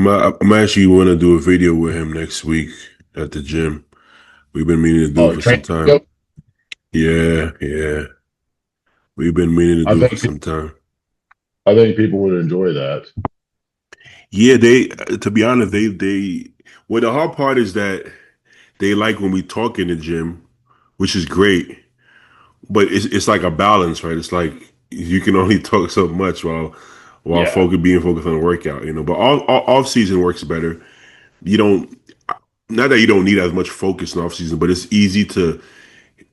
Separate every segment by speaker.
Speaker 1: I'm actually want to do a video with him next week at the gym. We've been meaning to do it
Speaker 2: Oh,
Speaker 1: for
Speaker 2: train.
Speaker 1: some time.
Speaker 2: Yep.
Speaker 1: Yeah, yeah. We've been meaning to
Speaker 2: I
Speaker 1: do it for
Speaker 2: think
Speaker 1: some time.
Speaker 2: I think people would enjoy that.
Speaker 1: Yeah, to be honest, well, the hard part is that they like when we talk in the gym, which is great, but it's like a balance, right? It's like you can only talk so much while
Speaker 2: Yeah.
Speaker 1: being focused on the workout, But all off season works better. You don't, not that you don't need as much focus in off season, but it's easy to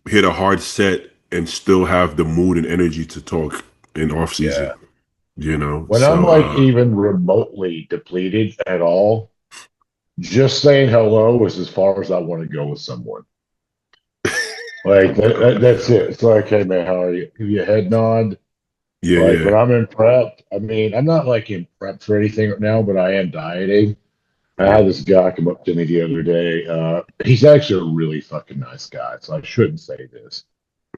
Speaker 1: hit a hard set and still have the mood and energy to talk in off season,
Speaker 2: Yeah. When I'm
Speaker 1: So
Speaker 2: like even remotely depleted at all, just saying hello is as far as I want to go with someone. Like that's it. It's like, hey man, how are you? Give you a head nod.
Speaker 1: yeah,
Speaker 2: Like
Speaker 1: yeah.
Speaker 2: when I'm in prep, I mean, I'm not like in prep for anything right now, but I am dieting. I
Speaker 1: Mhm.
Speaker 2: had this guy come up to me the other day. He's actually a really fucking nice guy, so I shouldn't say this.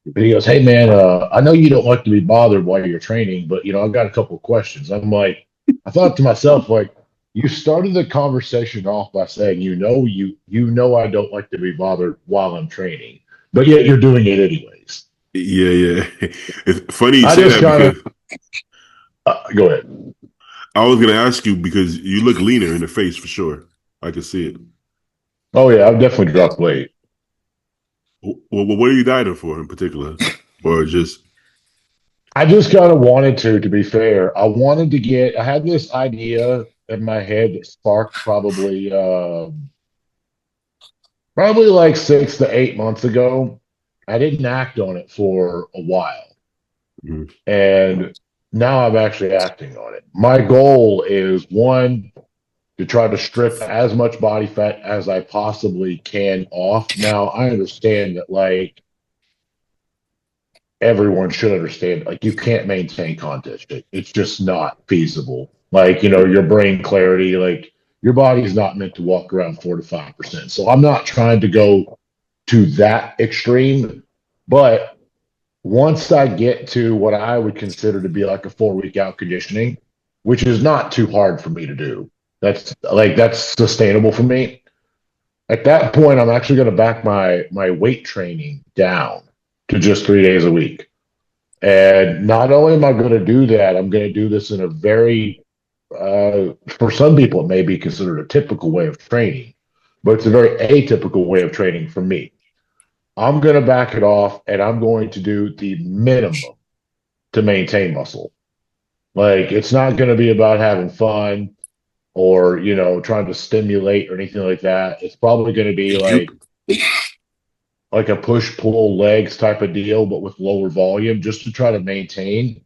Speaker 2: But he goes, "Hey man, I know you don't like to be bothered while you're training, but I've got a couple of questions." I'm like, I thought to myself, like, you started the conversation off by saying, you know, I don't like to be bothered while I'm training, but yet you're doing it anyways.
Speaker 1: Yeah, yeah. It's funny you
Speaker 2: I
Speaker 1: say
Speaker 2: just
Speaker 1: that
Speaker 2: kind
Speaker 1: because
Speaker 2: of go ahead.
Speaker 1: I was gonna ask you because you look leaner in the face for sure. I can see it.
Speaker 2: Oh yeah, I've definitely dropped weight.
Speaker 1: Well, what are you dieting for in particular, or just
Speaker 2: I just kind of wanted to be fair. I wanted to get. I had this idea in my head that sparked probably like 6 to 8 months ago. I didn't act on it for a while.
Speaker 1: mm,
Speaker 2: And now I'm actually acting on it. My goal is one, to try to strip as much body fat as I possibly can off. Now, I understand that, like, everyone should understand, like, you can't maintain contest shape. It's just not feasible. Like, your brain clarity, like, your body's not meant to walk around 4 to 5%. So I'm not trying to go to that extreme, but once I get to what I would consider to be like a 4 week out conditioning, which is not too hard for me to do, that's sustainable for me. At that point, I'm actually going to back my weight training down to just 3 days a week. And not only am I going to do that, I'm going to do this in a very, for some people, it may be considered a typical way of training, but it's a very atypical way of training for me. I'm going to back it off and I'm going to do the minimum to maintain muscle. Like it's not going to be about having fun or, trying to stimulate or anything like that. It's probably going to be
Speaker 1: you?
Speaker 2: like a push pull legs type of deal, but with lower volume just to try to maintain.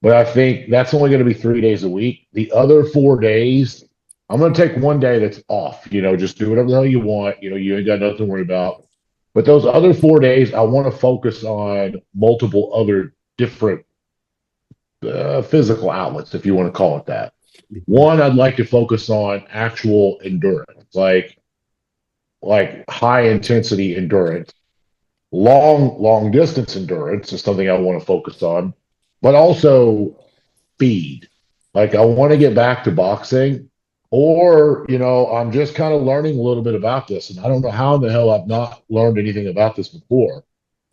Speaker 2: But I think that's only going to be 3 days a week. The other 4 days, I'm going to take one day that's off, just do whatever the hell you want. You ain't got nothing to worry about. But those other 4 days, I want to focus on multiple other different physical outlets, if you want to call it that. One, I'd like to focus on actual endurance, like high intensity endurance. Long distance endurance is something I want to focus on, but also speed. Like I want to get back to boxing, or I'm just kind of learning a little bit about this, and I don't know how in the hell I've not learned anything about this before.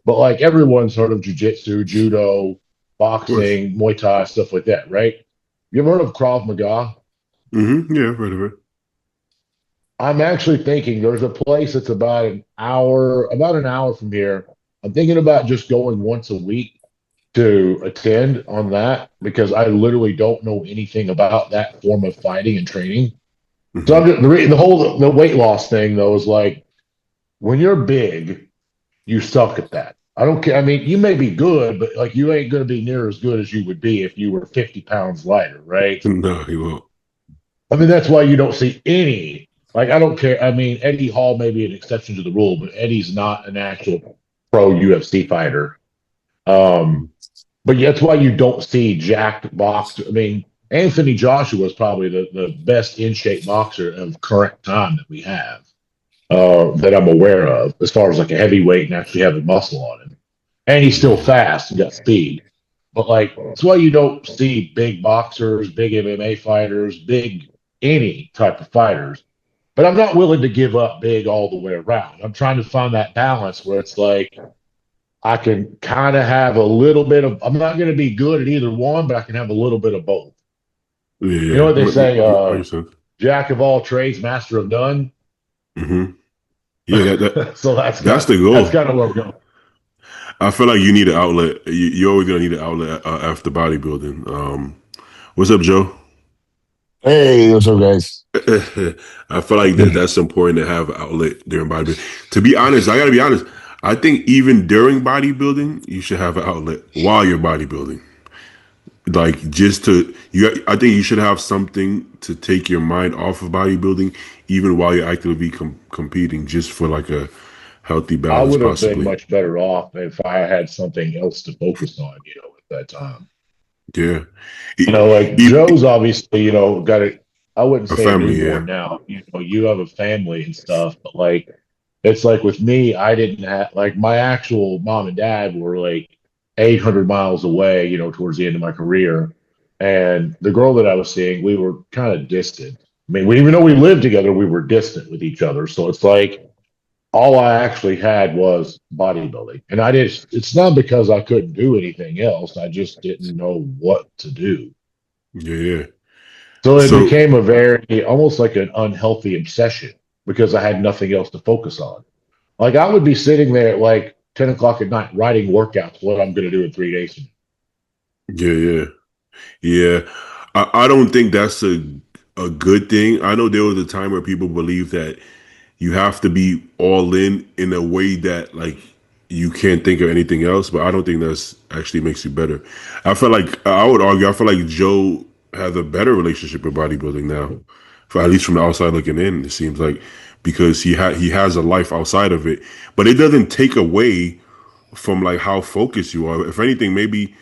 Speaker 2: But like everyone's heard of jujitsu, judo,
Speaker 1: Of course.
Speaker 2: boxing, Muay Thai, stuff like that, right? You ever heard of Krav Maga?
Speaker 1: Yeah, I've heard of it.
Speaker 2: I'm actually thinking there's a place that's about an hour from here. I'm thinking about just going once a week to attend on that because I literally don't know anything about that form of fighting and training. So
Speaker 1: Hmm.
Speaker 2: the weight loss thing though is like when you're big, you suck at that. I don't care. I mean, you may be good, but like you ain't going to be near as good as you would be if you were 50 pounds lighter, right?
Speaker 1: No, he won't.
Speaker 2: I mean, that's why you don't see any. Like, I don't care. I mean, Eddie Hall may be an exception to the rule, but Eddie's not an actual pro UFC fighter. Um, but that's why you don't see jacked boxer. I mean, Anthony Joshua is probably the best in shape boxer of current time that we have, that I'm aware of, as far as like a heavyweight and actually having muscle on him. And he's still fast and got speed. But like, that's why you don't see big boxers, big MMA fighters, big. any type of fighters, but I'm not willing to give up big all the way around. I'm trying to find that balance where it's like I can kind of have a little bit of, I'm not going to be good at either one, but I can have a little bit of both. You know
Speaker 1: Yeah,
Speaker 2: what they say,
Speaker 1: I understand.
Speaker 2: jack of all trades, master of none.
Speaker 1: Hmm. Yeah,
Speaker 2: So
Speaker 1: that's the
Speaker 2: that's
Speaker 1: goal.
Speaker 2: kind of where we're going.
Speaker 1: I feel like you need an outlet. You're always gonna need an outlet after bodybuilding. What's up, Joe?
Speaker 3: Hey, what's up, guys?
Speaker 1: I feel like that's important to have an outlet during bodybuilding. To be honest, I gotta be honest. I think even during bodybuilding, you should have an outlet while you're bodybuilding. Like just to you, I think you should have something to take your mind off of bodybuilding, even while you're actively competing, just for like a healthy
Speaker 2: I
Speaker 1: balance,
Speaker 2: would have been
Speaker 1: possibly.
Speaker 2: much better off if I had something else to focus on, at that time.
Speaker 1: Yeah,
Speaker 2: Like
Speaker 1: E-
Speaker 2: Joe's obviously, got it. I wouldn't
Speaker 1: a
Speaker 2: say a
Speaker 1: family. Yeah,
Speaker 2: newborn now. You have a family and stuff, but like it's like with me, I didn't have like my actual mom and dad were like 800 miles away, towards the end of my career. And the girl that I was seeing, we were kind of distant. I mean, even though we lived together, we were distant with each other. So it's like all I actually had was bodybuilding. And it's not because I couldn't do anything else. I just didn't know what to do.
Speaker 1: yeah, yeah.
Speaker 2: So it
Speaker 1: So
Speaker 2: became a very almost like an unhealthy obsession because I had nothing else to focus on. Like I would be sitting there at like 10 o'clock at night writing workouts, what I'm going to do in 3 days.
Speaker 1: yeah, yeah, yeah. I don't think that's a good thing. I know there was a time where people believe that you have to be all in a way that like you can't think of anything else, but I don't think that's actually makes you better. I feel like I would argue I feel like Joe has a better relationship with bodybuilding now, for at least from the outside looking in. It seems like because he has a life outside of it, but it doesn't take away from like how focused you are. If anything, maybe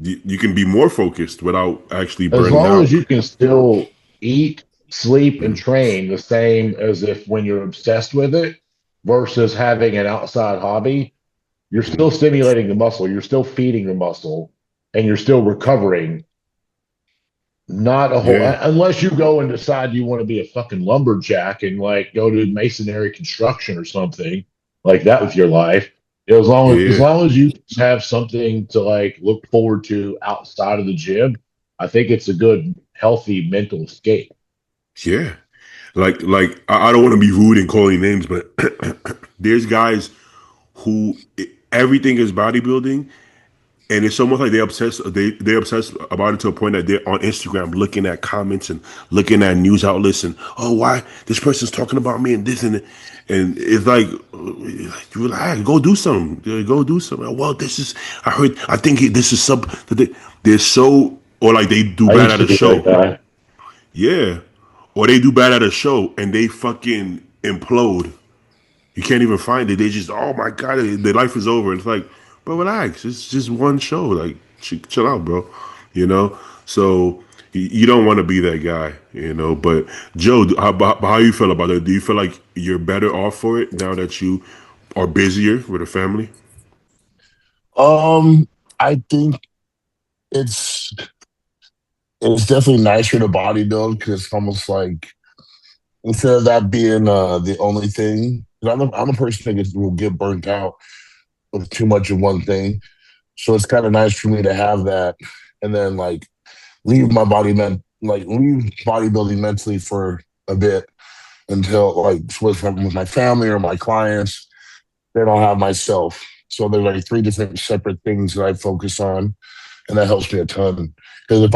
Speaker 1: you can be more focused without actually
Speaker 2: As
Speaker 1: burning
Speaker 2: long as
Speaker 1: out.
Speaker 2: you can still eat, sleep, and
Speaker 1: Mm.
Speaker 2: train the same as if when you're obsessed with it versus having an outside hobby, you're
Speaker 1: Mm.
Speaker 2: still stimulating the muscle, you're still feeding the muscle, and you're still recovering. Not a whole,
Speaker 1: Yeah,
Speaker 2: unless you go and decide you want to be a fucking lumberjack and like go to masonry construction or something like that with your life. As
Speaker 1: yeah,
Speaker 2: long as you have something to like look forward to outside of the gym, I think it's a good, healthy mental escape.
Speaker 1: yeah. Like I don't want to be rude and calling names, but there's guys who everything is bodybuilding, and it's almost like they're obsessed about it to a point that they're on Instagram looking at comments and looking at news outlets and oh why this person's talking about me and this and it's like relax, go do something, go do something. Well, this is I think this is sub. They're so or like they do
Speaker 2: I
Speaker 1: bad
Speaker 2: used
Speaker 1: at
Speaker 2: to
Speaker 1: a
Speaker 2: be that
Speaker 1: show.
Speaker 2: guy.
Speaker 1: Yeah. Or they do bad at a show and they fucking implode. You can't even find it. They just, oh my God, their life is over. It's like, bro, relax. It's just one show. Like, chill out, bro. You know? So you don't want to be that guy, you know? But Joe, how you feel about it? Do you feel like you're better off for it now that you are busier with a family?
Speaker 3: Um, I think it's it's definitely nicer to bodybuild because it's almost like instead of that being the only thing. 'Cause I'm a person that will get burnt out with too much of one thing, so it's kind of nice for me to have that, and then like leave bodybuilding mentally for a bit until like with my family or my clients. Then I'll have myself. So there's like three different separate things that I focus on, and that helps me a ton. Because if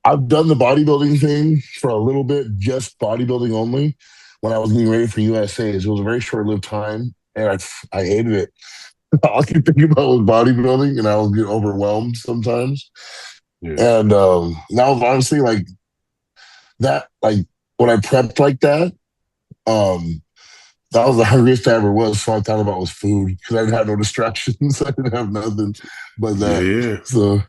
Speaker 3: I've done the bodybuilding thing for a little bit, just bodybuilding only. When I was getting ready for USA's, it was a very short-lived time, and I hated it. All I could think about was bodybuilding, and I would get overwhelmed sometimes.
Speaker 1: Yeah.
Speaker 3: And that was honestly like that. Like when I prepped like that, um, that was the hungriest I ever was. So I thought about was food because I didn't have no distractions. I didn't have nothing but
Speaker 1: Yeah,
Speaker 3: that.
Speaker 1: yeah,
Speaker 3: So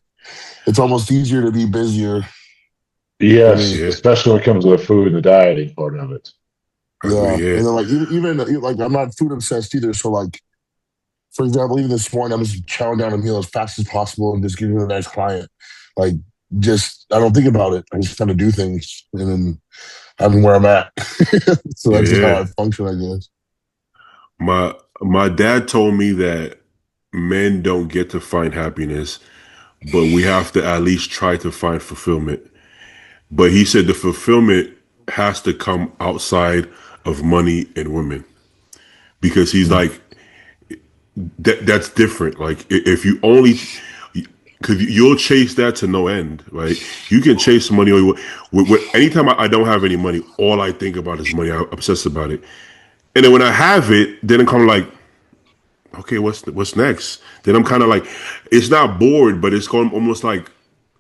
Speaker 3: it's almost easier to be busier for
Speaker 2: Yes,
Speaker 3: me.
Speaker 1: yeah.
Speaker 2: especially when it comes to the food and the dieting part of it.
Speaker 1: I agree,
Speaker 3: Yeah,
Speaker 1: yeah.
Speaker 3: and then like even like I'm not food obsessed either. So like for example, even this morning I'm just chowing down a meal as fast as possible and just giving it a nice client. Like just I don't think about it. I just kind of do things, and then I'm where I'm at. So
Speaker 1: Yeah,
Speaker 3: that's just how I
Speaker 1: yeah.
Speaker 3: function, I guess.
Speaker 1: My dad told me that men don't get to find happiness, but we have to at least try to find fulfillment. But he said the fulfillment has to come outside of money and women because he's
Speaker 3: Mm.
Speaker 1: like that's different. Like if you only because you'll chase that to no end, right? You can chase money. Anytime I don't have any money, all I think about is money. I obsess about it, and then when I have it, then I'm kind of like, okay, what's next? Then I'm kind of like, it's not bored, but it's going almost like,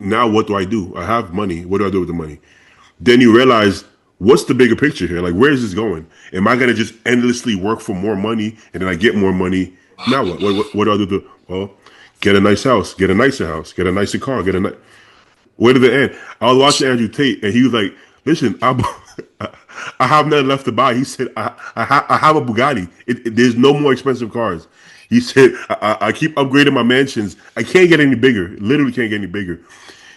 Speaker 1: now what do I do? I have money. What do I do with the money? Then you realize, what's the bigger picture here? Like, where is this going? Am I gonna just endlessly work for more money, and then I get more money? Now what? What do I do? Well, get a nice house, get a nicer house, get a nicer car, get a nice. Where did it end? I was watching Andrew Tate, and he was like, "Listen, I have nothing left to buy." He said, I have a Bugatti. There's no more expensive cars." He said, I keep upgrading my mansions. I can't get any bigger. Literally can't get any bigger.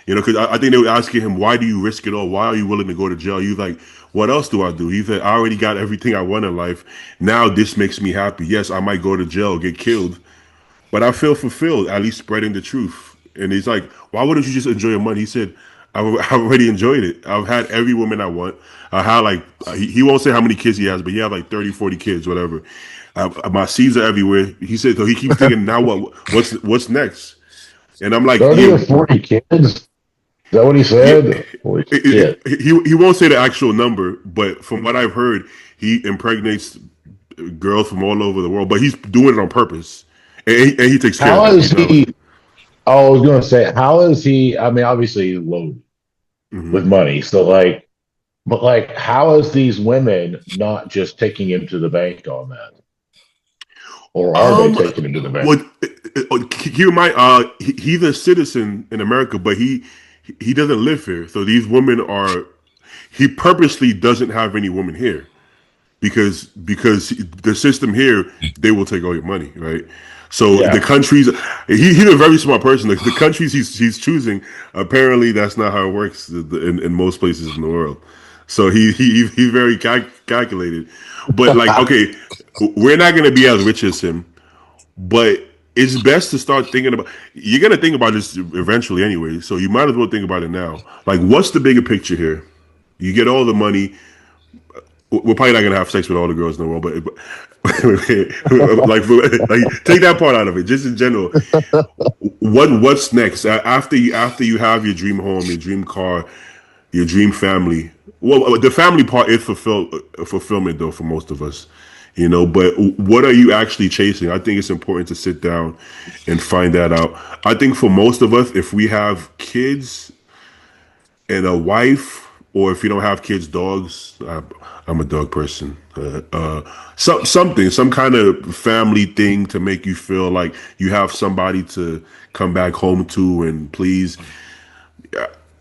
Speaker 1: You know, because I think they were asking him, why do you risk it all? Why are you willing to go to jail? He's like, what else do I do? He said, I already got everything I want in life. Now this makes me happy. Yes, I might go to jail, get killed, but I feel fulfilled, at least spreading the truth. And he's like, why wouldn't you just enjoy your money? He said, I've already enjoyed it. I've had every woman I want. I had like, he won't say how many kids he has, but he had like 30, 40 kids, whatever. My seeds are everywhere. He said, so he keeps thinking, now what? What's next? And I'm like,
Speaker 2: 30
Speaker 1: yeah,
Speaker 2: or 40 kids? Is that what he
Speaker 1: yeah.
Speaker 2: said? Holy shit.
Speaker 1: He won't say the actual number, but from what I've heard, he impregnates girls from all over the world. But he's doing it on purpose, and he takes care of
Speaker 2: How
Speaker 1: them.
Speaker 2: is
Speaker 1: He's not like,
Speaker 2: he? I was going to say, how is he? I mean, obviously, he's loaded with
Speaker 1: mm-hmm.
Speaker 2: money. So, like, but like, how is these women not just taking him to the bank on that? Or are they
Speaker 1: Um,
Speaker 2: taking him to the bank?
Speaker 1: what? Keep in mind, he's a citizen in America, but he doesn't live here. So these women are. He purposely doesn't have any women here because the system here, they will take all your money, right? So the
Speaker 2: Yeah.
Speaker 1: countries, he's a very smart person. The countries he's choosing, apparently that's not how it works in most places in the world. So he's very calculated. But like, okay, we're not gonna be as rich as him, but it's best to start thinking about. You're gonna think about this eventually anyway, so you might as well think about it now. Like, what's the bigger picture here? You get all the money. We're probably not gonna have sex with all the girls in the world, but like take that part out of it. Just in general, what's next after you have your dream home, your dream car, your dream family? Well, the family part is fulfillment though for most of us, you know. But what are you actually chasing? I think it's important to sit down and find that out. I think for most of us, if we have kids and a wife, or if you don't have kids, dogs. I'm a dog person. Some kind of family thing to make you feel like you have somebody to come back home to and please.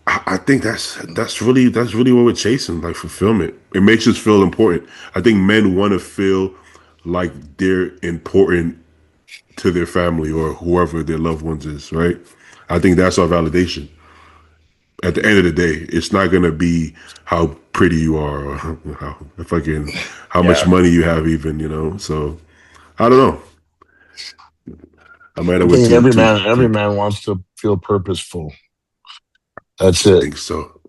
Speaker 1: I think that's really what we're chasing, like fulfillment. It makes us feel important. I think men want to feel like they're important to their family or whoever their loved ones is, right? I think that's our validation. At the end of the day, it's not gonna be how pretty you are or how much
Speaker 2: Yeah.
Speaker 1: money you have, even, you know. So I don't know. I might
Speaker 3: I
Speaker 1: have went
Speaker 3: think
Speaker 1: too
Speaker 3: every
Speaker 1: too
Speaker 3: man, every
Speaker 1: too.
Speaker 3: man wants to feel purposeful. That's
Speaker 1: I
Speaker 3: it.
Speaker 1: think so.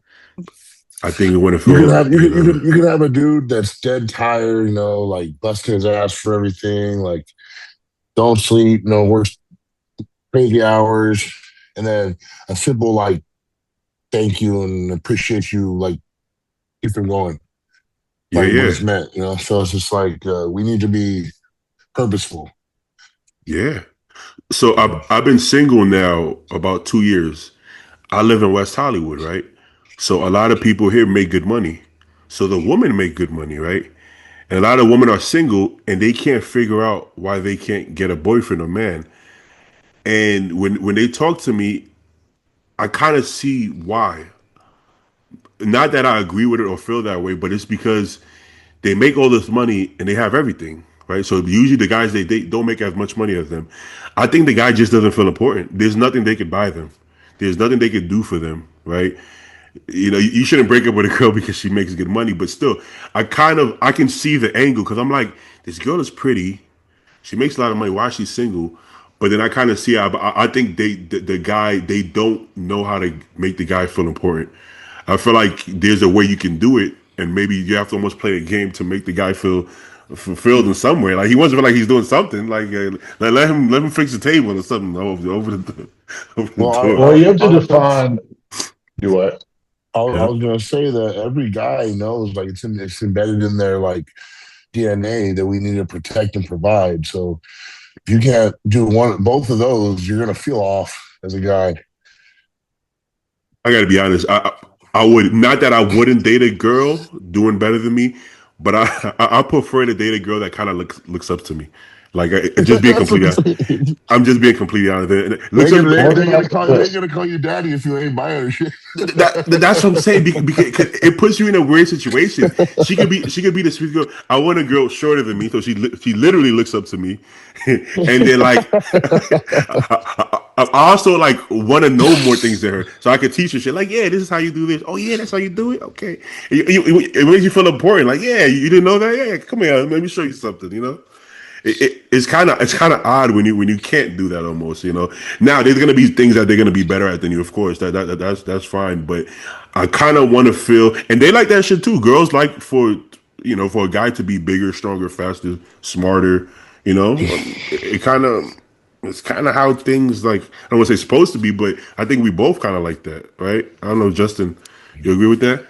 Speaker 1: I think we want to
Speaker 3: You can
Speaker 1: feel,
Speaker 3: have you can have a dude that's dead tired, like busting his ass for everything, like don't sleep, works crazy hours, and then a simple like thank you and appreciate you, like keep him going,
Speaker 1: yeah,
Speaker 3: like what
Speaker 1: yeah,
Speaker 3: it's meant. So it's just like we need to be purposeful.
Speaker 1: yeah. So I've been single now about 2 years. I live in West Hollywood, right? So a lot of people here make good money. So the women make good money, right? And a lot of women are single and they can't figure out why they can't get a boyfriend or man. And when they talk to me, I kind of see why. Not that I agree with it or feel that way, but it's because they make all this money and they have everything, right? So usually the guys they date don't make as much money as them. I think the guy just doesn't feel important. There's nothing they could buy them. There's nothing they could do for them. right? You know, you shouldn't break up with a girl because she makes good money, but still, I can see the angle because I'm like, this girl is pretty, she makes a lot of money. Why is she single? But then I kind of see. I think the guy, they don't know how to make the guy feel important. I feel like there's a way you can do it, and maybe you have to almost play a game to make the guy feel fulfilled in some way. Like he wants to feel like he's doing something. Like let him fix the table or something over the over the
Speaker 3: Well,
Speaker 1: door.
Speaker 2: Well, you have to
Speaker 3: that's
Speaker 2: define do what.
Speaker 3: I
Speaker 1: Yeah,
Speaker 3: was gonna say that every guy knows, like it's embedded in their like DNA that we need to protect and provide. So if you can't do both of those, you're gonna feel off as a guy.
Speaker 1: I got to be honest. I would not that I wouldn't date a girl doing better than me, but I prefer to date a girl that kind of looks up to me. Like just being
Speaker 3: That's what
Speaker 1: completely, I'm just being completely honest.
Speaker 3: they
Speaker 1: Looks
Speaker 3: ain't
Speaker 1: up.
Speaker 3: gonna,
Speaker 2: Well,
Speaker 3: they
Speaker 2: let
Speaker 3: ain't
Speaker 2: me
Speaker 3: gonna
Speaker 2: ask you
Speaker 3: call they ain't
Speaker 2: this.
Speaker 3: gonna call you daddy if you ain't buying her shit.
Speaker 1: That's what I'm saying because it puts you in a weird situation. She could be the sweet girl. I want a girl shorter than me, so she literally looks up to me, and then like I also like want to know more things than her, so I could teach her shit. Like, yeah, this is how you do this. Oh yeah, that's how you do it. Okay, it makes you feel important. Like, yeah, you didn't know that. Yeah, come here, let me show you something. You know. It's kind of odd when you can't do that almost. Now there's gonna be things that they're gonna be better at than you, of course. That's fine. But I kind of want to feel, and they like that shit too. Girls like for a guy to be bigger, stronger, faster, smarter. It kind of it's kind of how things like I don't want to say supposed to be, but I think we both kind of like that, right? I don't know, Justin. You agree with that?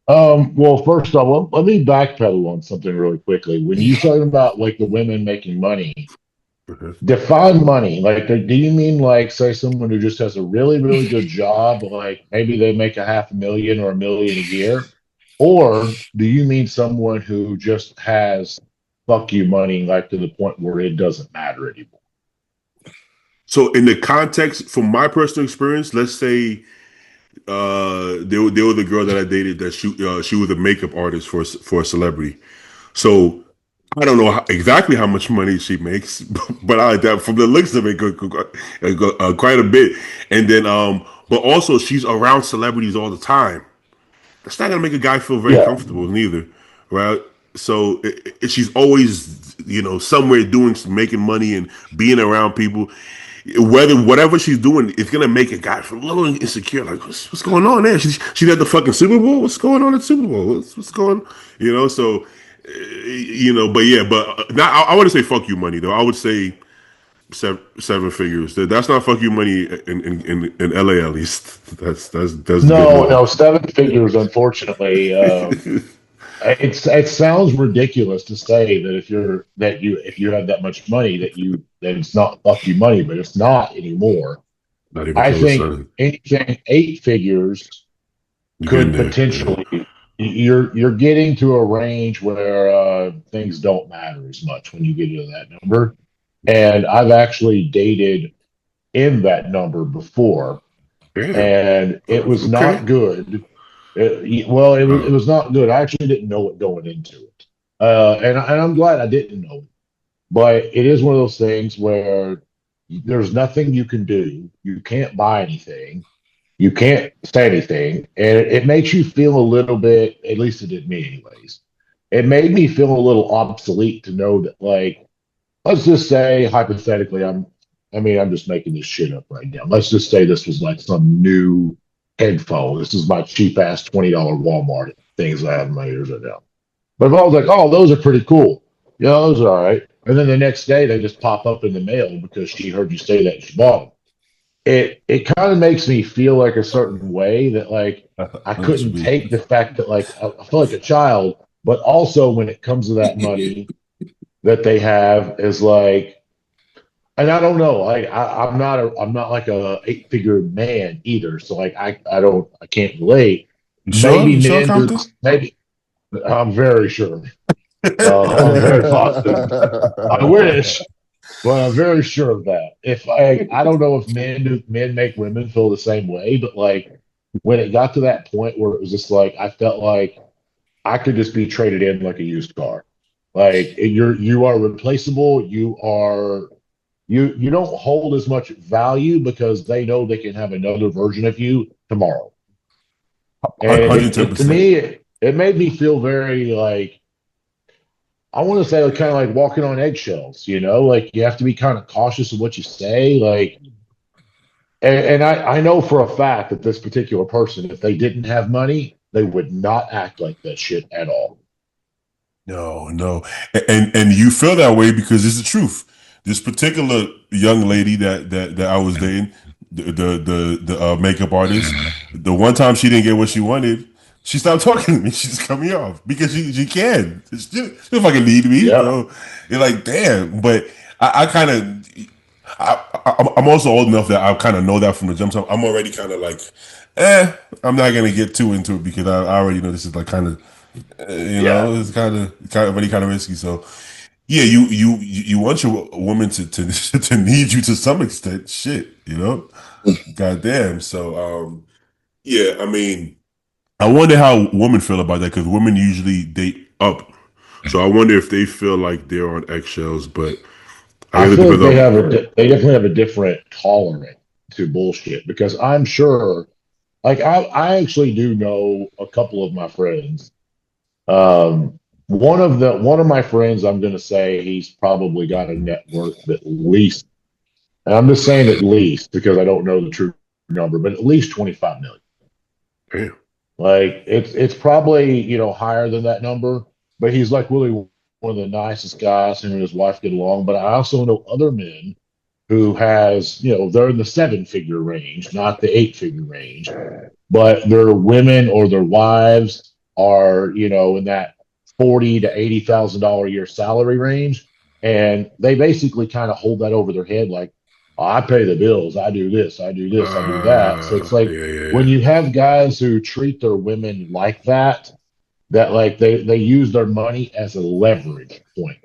Speaker 2: Well, first off, let me backpedal on something really quickly. When you talking about like the women making money, define money. Like, do you mean like, say, someone who just has a really, really good job, like maybe they make a 500,000 or 1 million a year? Or do you mean someone who just has fuck you money, like to the point where it doesn't matter anymore?
Speaker 1: So in the context, from my personal experience, let's say there was a girl that I dated that she was a makeup artist for a celebrity. So I don't know exactly how much money she makes, but from the looks of it, quite a bit. And then but also she's around celebrities all the time. That's not gonna make a guy feel very
Speaker 2: Yeah.
Speaker 1: comfortable neither, right? So she's always somewhere doing making money and being around people. Whatever she's doing, it's gonna make a guy feel a little insecure. Like, what's going on there? She's at the fucking Super Bowl. What's going on at Super Bowl? What's going? So but yeah, but not. I wouldn't say fuck you money though. I would say seven figures. That's not fuck you money in LA at least. That's good
Speaker 2: No,
Speaker 1: money.
Speaker 2: no, seven figures, unfortunately. It sounds ridiculous to say that if you have that much money that it's not fuck you money, but it's not anymore.
Speaker 1: Not even
Speaker 2: I
Speaker 1: close,
Speaker 2: think
Speaker 1: son.
Speaker 2: anything 8 figures
Speaker 1: You're getting
Speaker 2: could
Speaker 1: there. Yeah.
Speaker 2: potentially you're getting to a range where things don't matter as much when you get to that number. And I've actually dated in that number before,
Speaker 1: Damn.
Speaker 2: and it was
Speaker 1: Okay.
Speaker 2: not good. It
Speaker 1: Oh,
Speaker 2: was not good. I actually didn't know it going into it, and I'm glad I didn't know it. But it is one of those things where there's nothing you can do. You can't buy anything. You can't say anything, and it makes you feel a little bit. At least it did me, anyways. It made me feel a little obsolete to know that, like, let's just say hypothetically, I'm just making this shit up right now. Let's just say this was like some new headphone. This is my cheap ass $20 Walmart things I have in my ears right now. But if I was like, oh, those are pretty cool. Yeah, those are all right. And then the next day they just pop up in the mail because she heard you say that she bought them. It kind of makes me feel like a certain way that like
Speaker 1: I
Speaker 2: I
Speaker 1: know what you
Speaker 2: couldn't
Speaker 1: mean.
Speaker 2: take the fact that like I feel like a child, but also when it comes to that money that they have is like, and I don't know, I'm not like a 8 figure man either. So like I can't relate.
Speaker 3: You sure?
Speaker 2: Maybe
Speaker 3: You sure,
Speaker 2: men do
Speaker 3: Compton?
Speaker 2: this. Maybe I'm very sure. I'm very positive. I wish, but I'm very sure of that. If I don't know if men make women feel the same way, but like when it got to that point where it was just like I felt like I could just be traded in like a used car. Like you are replaceable. You are. you don't hold as much value because they know they can have another version of you tomorrow. And to
Speaker 1: 110%.
Speaker 2: me, it made me feel very like, I want to say like, kind of like walking on eggshells, like you have to be kind of cautious of what you say. Like, and I know for a fact that this particular person, if they didn't have money, they would not act like that shit at all.
Speaker 1: No, no, and you feel that way because it's the truth. This particular young lady that I was dating, the makeup artist, the one time she didn't get what she wanted, she stopped talking to me. She just cut me off because she can. She don't fucking need me.
Speaker 2: Yeah.
Speaker 1: So you're like, damn. But I kind of, I'm also old enough that I kind of know that from the jump. So I'm already kind of like, I'm not gonna get too into it because I already know this is like kind of.
Speaker 2: Yeah.
Speaker 1: It's kind of risky. So yeah, you want your woman to to need you to some extent. Shit, goddamn. So yeah, I mean, I wonder how women feel about that because women usually date up. So I wonder if they feel like they're on eggshells. But I
Speaker 2: I
Speaker 1: guess it
Speaker 2: feel like
Speaker 1: depends on.
Speaker 2: they definitely have a different tolerance to bullshit because I'm sure, like, I actually do know a couple of my friends. One of my friends, I'm going to say he's probably got a net worth at least, and I'm just saying at least because I don't know the true number, but at least 25 million.
Speaker 1: Damn.
Speaker 2: Like it's probably, higher than that number, but he's like really one of the nicest guys. Him and his wife get along. But I also know other men who has, they're in the seven-figure range, not the eight-figure range, but their women or their wives are, in that 40 to $80,000 a year salary range, and they basically kind of hold that over their head, like, oh, I pay the bills, I do this, I do this, I do that. So it's like
Speaker 1: Yeah, yeah,
Speaker 2: when
Speaker 1: yeah.
Speaker 2: you have guys who treat their women like that like they use their money as a leverage point.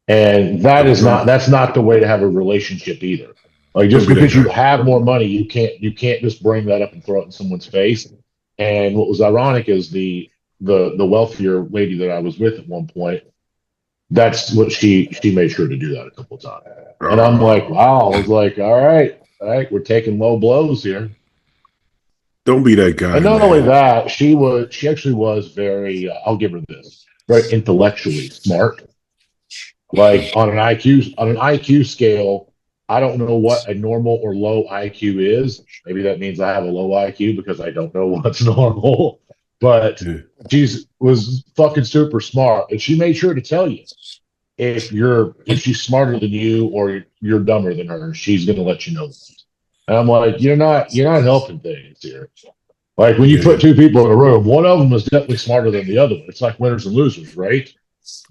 Speaker 2: And that's not the way to have a relationship either. Like
Speaker 1: Don't
Speaker 2: just
Speaker 1: be that
Speaker 2: because you
Speaker 1: guy.
Speaker 2: have more money, you can't just bring that up and throw it in someone's face. And what was ironic is the wealthier lady that I was with at one point, that's what she made sure to do that a couple of times. And I'm like,
Speaker 1: Uh,
Speaker 2: wow, I was like, all right, we're taking low blows here.
Speaker 1: don't be that guy,
Speaker 2: And not only
Speaker 1: man.
Speaker 2: that, she actually was very, I'll give her this, very intellectually smart. Like on an IQ scale, I don't know what a normal or low IQ is. Maybe that means I have a low IQ because I don't know what's normal. But
Speaker 1: Yeah.
Speaker 2: she's was fucking super smart, and she made sure to tell you if she's smarter than you or you're dumber than her. She's gonna let you know that. And I'm like, you're not helping things here. Like when you
Speaker 1: Yeah,
Speaker 2: put two people in a room, one of them is definitely smarter than the other one. It's like winners and losers, right?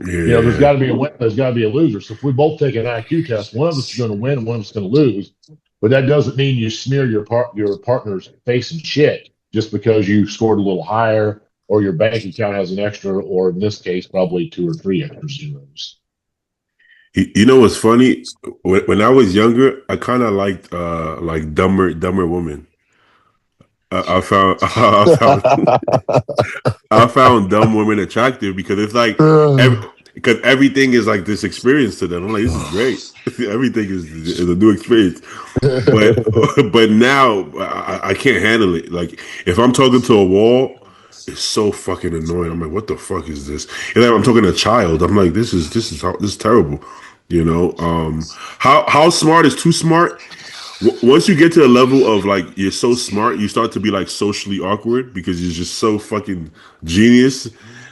Speaker 2: There's
Speaker 1: yeah.
Speaker 2: got to be a win, there's got to be a loser. So if we both take an IQ test, one of us is going to win and one of us is going to lose. But that doesn't mean you smear your partner's face and shit just because you scored a little higher or your bank account has an extra, or in this case, probably two or three extra zeros.
Speaker 1: You know what's funny? When I was younger, I kind of liked like dumber women. I found I found dumb women attractive because it's like because everything is like this experience to them. I'm like, this is great. Everything is a new experience. But but now I can't handle it. Like if I'm talking to a wall, it's so fucking annoying. I'm like, what the fuck is this? And then I'm talking to a child. I'm like, this is terrible. How smart is too smart? Once you get to a level of like you're so smart, you start to be like socially awkward because you're just so fucking genius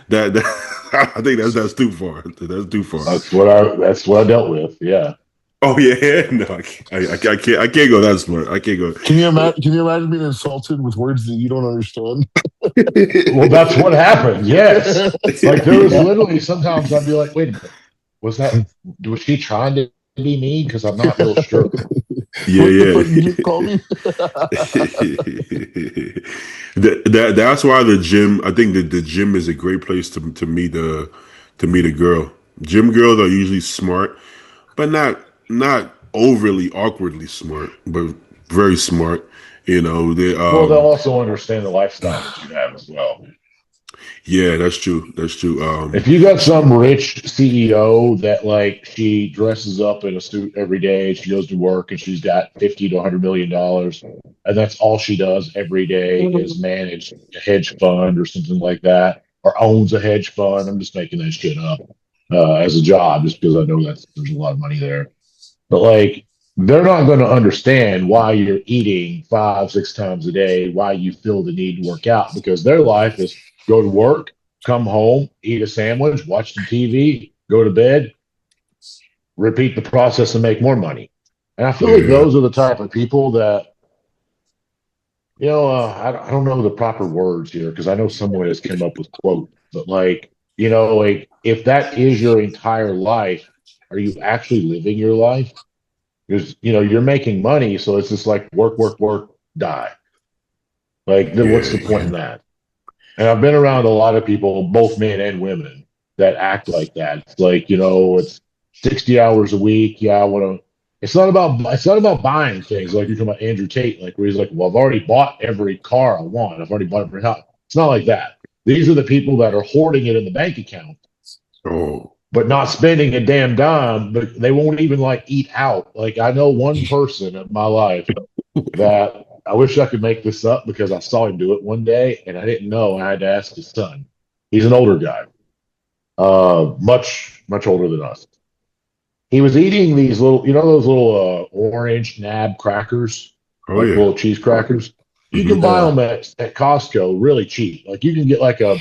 Speaker 1: that I think that's too far. That's too far.
Speaker 2: That's what I dealt with. Yeah.
Speaker 1: Oh yeah, no, I can't go that smart. I can't go.
Speaker 3: Can you imagine being insulted with words that you don't understand?
Speaker 2: Well, that's what happened. Yes. Like there was literally sometimes I'd be like, wait a minute, was she trying to be mean? Because I'm not real sure.
Speaker 1: Yeah,
Speaker 3: What the fuck
Speaker 1: yeah.
Speaker 3: did you call me?
Speaker 1: That's why the gym. I think that the gym is a great place to meet a girl. Gym girls are usually smart, but not overly awkwardly smart, but very smart. They
Speaker 2: Well, they'll also understand the lifestyle that you have as well.
Speaker 1: Yeah, that's true. That's true.
Speaker 2: If you got some rich CEO that like she dresses up in a suit every day, she goes to work and she's got 50 to $100 million, and that's all she does every day is manage a hedge fund or something like that, or owns a hedge fund. I'm just making that shit up as a job just because I know that there's a lot of money there. But like, they're not going to understand why you're eating 5, 6 times a day, why you feel the need to work out, because their life is go to work, come home, eat a sandwich, watch some TV, go to bed, repeat the process and make more money. And I feel like
Speaker 1: Yeah.
Speaker 2: those are the type of people that, I don't know the proper words here because I know someone has come up with quote, but like, like if that is your entire life, are you actually living your life? Because you're making money, so it's just like work, work, work, die. Like, then what's
Speaker 1: Yeah.
Speaker 2: the point
Speaker 1: Yeah.
Speaker 2: in that? And I've been around a lot of people, both men and women, that act like that. It's like, it's 60 hours a week. Yeah, I want to. It's not about buying things like you're talking about Andrew Tate, like where he's like, well, I've already bought every car I want. I've already bought every house. It's not like that. These are the people that are hoarding it in the bank account
Speaker 1: Oh.
Speaker 2: but not spending a damn dime. But they won't even like eat out. Like I know one person in my life that I wish I could make this up because I saw him do it one day and I didn't know. I had to ask his son. He's an older guy, much much older than us. He was eating these little, those little orange nab crackers,
Speaker 1: Oh
Speaker 2: like
Speaker 1: yeah.
Speaker 2: little cheese crackers. You can
Speaker 1: Hmm.
Speaker 2: buy
Speaker 3: Yeah.
Speaker 2: them at Costco really cheap. Like you can get like a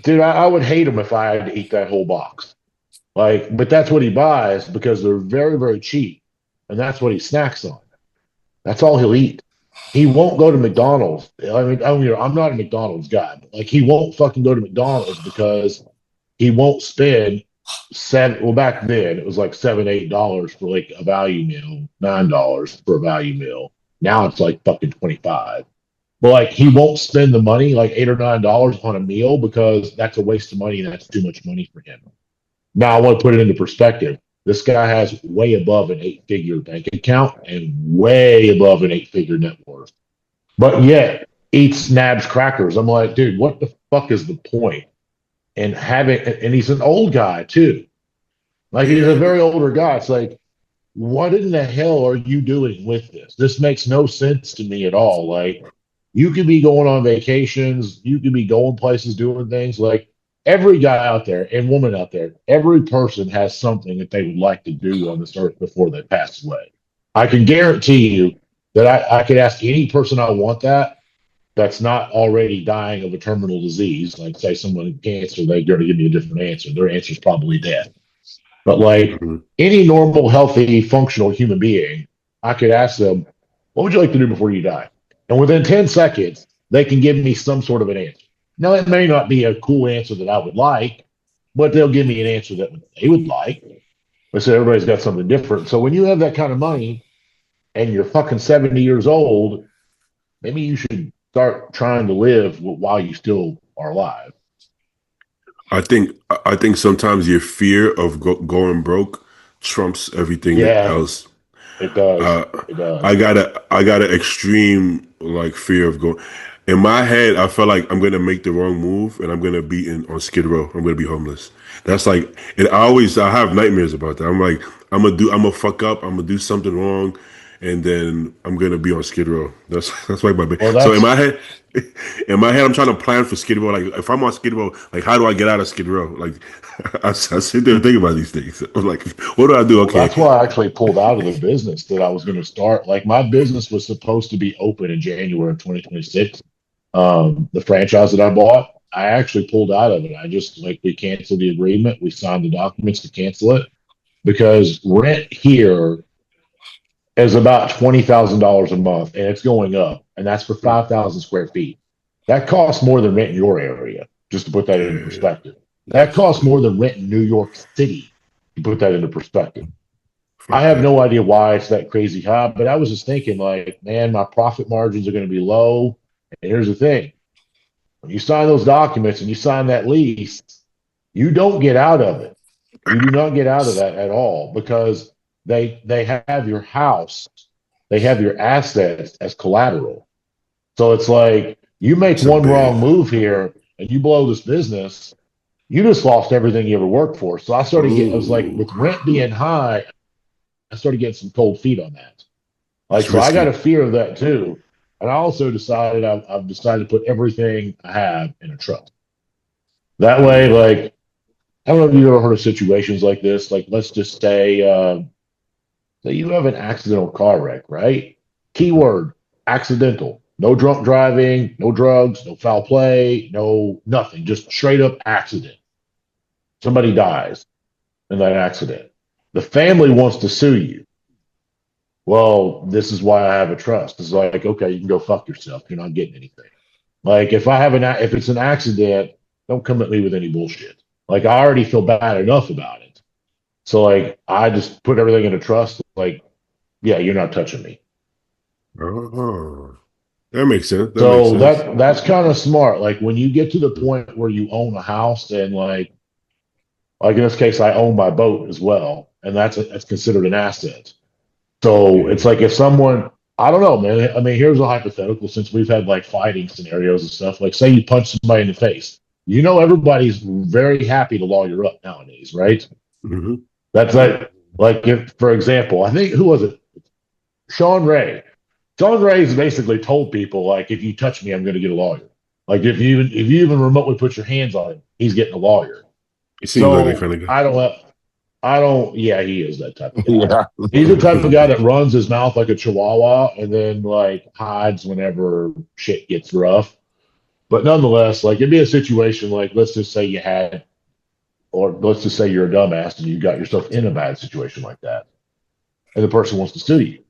Speaker 2: dude. I would hate them if I had to eat that whole box. Like, but that's what he buys because they're very, very cheap. And that's what he snacks on. That's all he'll eat. He won't go to McDonald's. I'm not a McDonald's guy, but like he won't fucking go to McDonald's because he won't spend seven. Well, back then it was like $7, $8 for like a value meal, $9 for a value meal. Now it's like fucking 25. But like he won't spend the money, like $8 or $9 on a meal because that's a waste of money and that's too much money for him. Now I want to put it into perspective. This guy has way above an 8-figure bank account and way above an 8-figure net worth, but yet eats Nabs crackers. I'm like, dude, what the fuck is the point? And and he's an old guy too. Like he's a
Speaker 1: Yeah.
Speaker 2: very older guy. It's like, what in the hell are you doing with this? This makes no sense to me at all. Like, you could be going on vacations, you could be going places, doing things. Like, every guy out there and woman out there, every person has something that they would like to do on this earth before they pass away. I can guarantee you that I could ask any person I want that's not already dying of a terminal disease, like say someone with cancer, they're going to give me a different answer. Their answer is probably death. But like
Speaker 1: Hmm.
Speaker 2: any normal, healthy, functional human being, I could ask them, what would you like to do before you die? And within 10 seconds, they can give me some sort of an answer. Now, it may not be a cool answer that I would like, but they'll give me an answer that they would like. But so everybody's got something different. So when you have that kind of money and you're fucking 70 years old, maybe you should start trying to live while you still are alive.
Speaker 1: I think sometimes your fear of going broke trumps everything
Speaker 2: Yeah,
Speaker 1: else.
Speaker 2: it does.
Speaker 1: Uh,
Speaker 2: It does.
Speaker 1: I got an extreme like fear of going. In my head, I feel like I'm gonna make the wrong move and I'm gonna be on Skid Row. I'm gonna be homeless. That's like, and I have nightmares about that. I'm gonna fuck up. I'm gonna do something wrong, and then I'm gonna be on Skid Row. That's like
Speaker 2: Well,
Speaker 1: so
Speaker 2: that's
Speaker 1: in my head, I'm trying to plan for Skid Row. Like if I'm on Skid Row, like how do I get out of Skid Row? Like I sit there and think about these things. I'm like, what do I do?
Speaker 2: Well,
Speaker 1: Okay.
Speaker 2: that's why I actually pulled out of the business that I was going to start. Like my business was supposed to be open in January of 2026. The franchise that I bought, I actually pulled out of it. I just like we canceled the agreement. We signed the documents to cancel it because rent here is about $20,000 a month and it's going up. And that's for 5,000 square feet. That costs more than rent in your area, just to put that into
Speaker 1: Yeah,
Speaker 2: perspective. That
Speaker 1: that's
Speaker 2: costs
Speaker 1: funny.
Speaker 2: more than rent in New York City, to put that into perspective. I
Speaker 1: Fuck
Speaker 2: have
Speaker 1: that.
Speaker 2: no idea why it's that crazy high, but I was just thinking, like, man, my profit margins are going to be low. And here's the thing: when you sign those documents and you sign that lease, you don't get out of it. You do not get out of that at all because they have your house, they have your assets as collateral. So it's like You make
Speaker 1: It's a
Speaker 2: one
Speaker 1: bad.
Speaker 2: wrong move here and you blow this business, you just lost everything you ever worked for. So I was like,
Speaker 1: Oh,
Speaker 2: with rent being high, I started getting some cold feet on that. Like,
Speaker 1: that's
Speaker 2: so I got a
Speaker 1: risky.
Speaker 2: fear of that too. And I also decided I've decided to put everything I have in a trust. That way,
Speaker 1: Yeah.
Speaker 2: like, I don't know if you've ever heard of situations like this. Like, let's just say you have an accidental car wreck, right? Keyword accidental. No drunk driving, no drugs, no foul play, no nothing. Just straight up accident. Somebody dies in that accident. The family wants to sue you. Well, this is why I have a trust. It's like, okay, you can go fuck yourself. You're not getting anything. Like if it's an accident, don't come at me with any bullshit. Like I already feel bad enough about it. So like I just put everything in a trust. Like, yeah, you're not touching me.
Speaker 1: Oh, that makes sense. That makes
Speaker 2: So
Speaker 1: sense.
Speaker 2: that's kind of smart. Like when you get to the point where you own a house and like in this case, I own my boat as well, and that's considered an asset. So
Speaker 1: Yeah.
Speaker 2: it's like if someone, I don't know, man. I mean, here's a hypothetical since we've had like fighting scenarios and stuff. Like, say you punch somebody in the face. You know, everybody's very happy to lawyer up nowadays, right?
Speaker 1: Hmm.
Speaker 2: That's like, if, for example, I think who was it? Sean Ray. Sean Ray's basically told people like, if you touch me, I'm going to get a lawyer. Like if you even remotely put your hands on him, he's getting a lawyer.
Speaker 1: It seems like that
Speaker 2: So
Speaker 1: kind of guy.
Speaker 2: I don't. Yeah, he is that type of guy.
Speaker 3: Yeah.
Speaker 2: He's the type of guy that runs his mouth like a chihuahua and then like hides whenever shit gets rough. But nonetheless, like it'd be a situation like let's just say you had, or let's just say you're a dumbass and you got yourself in a bad situation like that, and the person wants to sue you.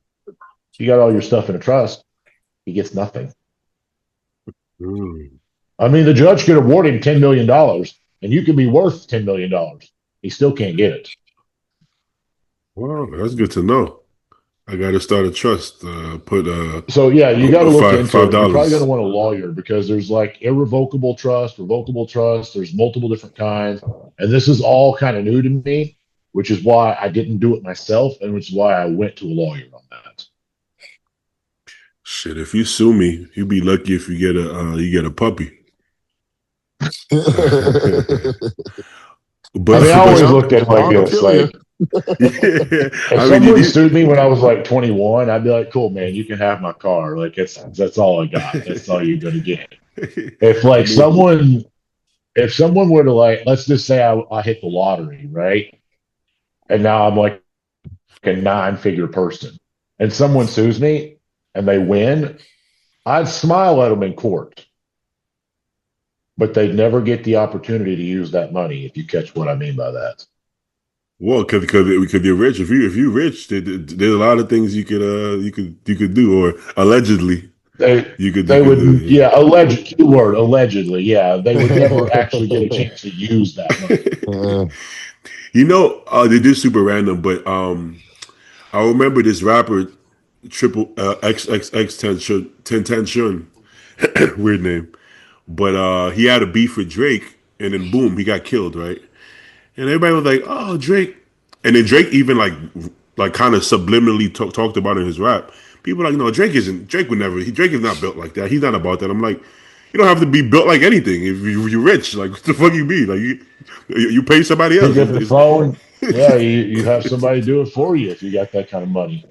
Speaker 2: You got all your stuff in a trust. He gets nothing.
Speaker 1: Mm.
Speaker 2: I mean, the judge could award him $10 million, and you could be worth $10 million. He still can't get it.
Speaker 1: Wow, that's good to know. I got to start a trust. Put
Speaker 2: So yeah, you got to look into
Speaker 1: five
Speaker 2: it. You're probably going to
Speaker 1: dollars.
Speaker 2: want a lawyer because there's like irrevocable trust, revocable trust. There's multiple different kinds, and this is all kind of new to me, which is why I didn't do it myself, and which is why I went to a lawyer on that.
Speaker 1: Shit, if you sue me, you'd be lucky if you get a puppy.
Speaker 2: I mean, I
Speaker 1: But
Speaker 2: always
Speaker 3: Yep.
Speaker 2: looked at it like
Speaker 3: I'll
Speaker 2: this:
Speaker 3: kill you.
Speaker 2: like
Speaker 1: yeah,
Speaker 2: if
Speaker 1: I mean, you
Speaker 2: someone
Speaker 1: need.
Speaker 2: sued me when I was like 21, I'd be like, "Cool, man, you can have my car. Like that's all I got. That's all you're gonna get." If
Speaker 1: I
Speaker 2: like
Speaker 1: mean,
Speaker 2: someone if someone were to like, let's just say I hit the lottery, right? And now I'm like a 9-figure person, and someone sues me and they win, I'd smile at them in court, but they'd never get the opportunity to use that money. If you catch what I mean by that,
Speaker 1: well, because you're rich. If you rich, there's a lot of things you could do, or allegedly you
Speaker 2: they
Speaker 1: could
Speaker 2: would,
Speaker 1: do.
Speaker 2: yeah, alleged keyword allegedly, yeah, they would never actually get a chance to use that money.
Speaker 1: They did super random, but I remember this rapper triple XXX ten Shun, weird name, but he had a beef with Drake, and then boom, he got killed, right? And everybody was like, "Oh, Drake," and then Drake even like kind of subliminally talked about it in his rap. People are like, "No, Drake would never. Drake is not built like that. He's not about that." I'm like, you don't have to be built like anything if you're rich. Like, what the fuck you be? Like, you pay somebody else.
Speaker 2: Pick up the phone, yeah, you have somebody do it for you if you got that kind of money.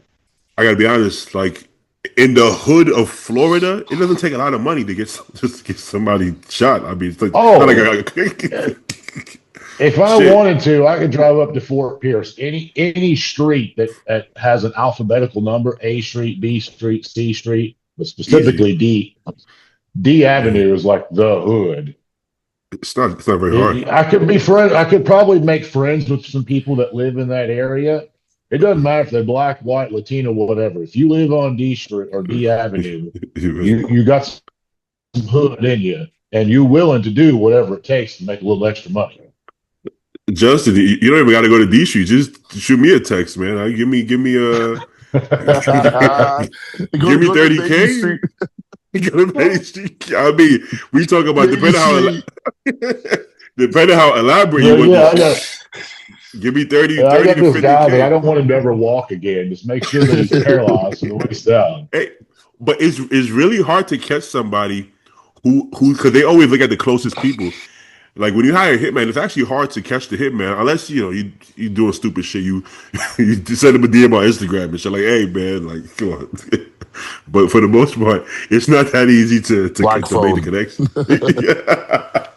Speaker 1: I gotta be honest. Like, in the hood of Florida, it doesn't take a lot of money to just to get somebody shot. I mean, it's like not like
Speaker 2: Oh, if I
Speaker 1: shit.
Speaker 2: wanted to, I could drive up to Fort Pierce. Any street that has an alphabetical number, A Street, B Street, C Street, but
Speaker 1: Easy.
Speaker 2: specifically D
Speaker 1: Yeah.
Speaker 2: Avenue is like the hood.
Speaker 1: It's not very hard.
Speaker 2: I could be friend. I could probably make friends with some people that live in that area. It doesn't matter if they're black, white, Latino, whatever. If you live on D Street or D Avenue, you got some hood in you, and you're willing to do whatever it takes to make a little extra money.
Speaker 1: Justin, you don't even got to go to D Street. Just shoot me a text, man. Give me a
Speaker 3: Go
Speaker 1: give me
Speaker 3: go to Baker
Speaker 1: 30K.
Speaker 3: Street.
Speaker 1: Go to Main Street. I mean, we talk about
Speaker 3: Baker Street.
Speaker 1: depending how elaborate you
Speaker 2: So
Speaker 1: want
Speaker 2: yeah,
Speaker 1: this. Give me 30,
Speaker 2: I
Speaker 1: 30
Speaker 2: got
Speaker 1: to
Speaker 2: this guy, but I
Speaker 1: 50K.
Speaker 2: don't want him to ever walk again. Just make sure that he's paralyzed from the waist down.
Speaker 1: Hey, but it's really hard to catch somebody because they always look at the closest people. Like when you hire a hitman, it's actually hard to catch the hitman unless you doing stupid shit. You send them a DM on Instagram and shit like, "Hey man, like come on." But for the most part, it's not that easy
Speaker 3: Black
Speaker 1: to make the
Speaker 3: phone.
Speaker 1: connection. Yeah.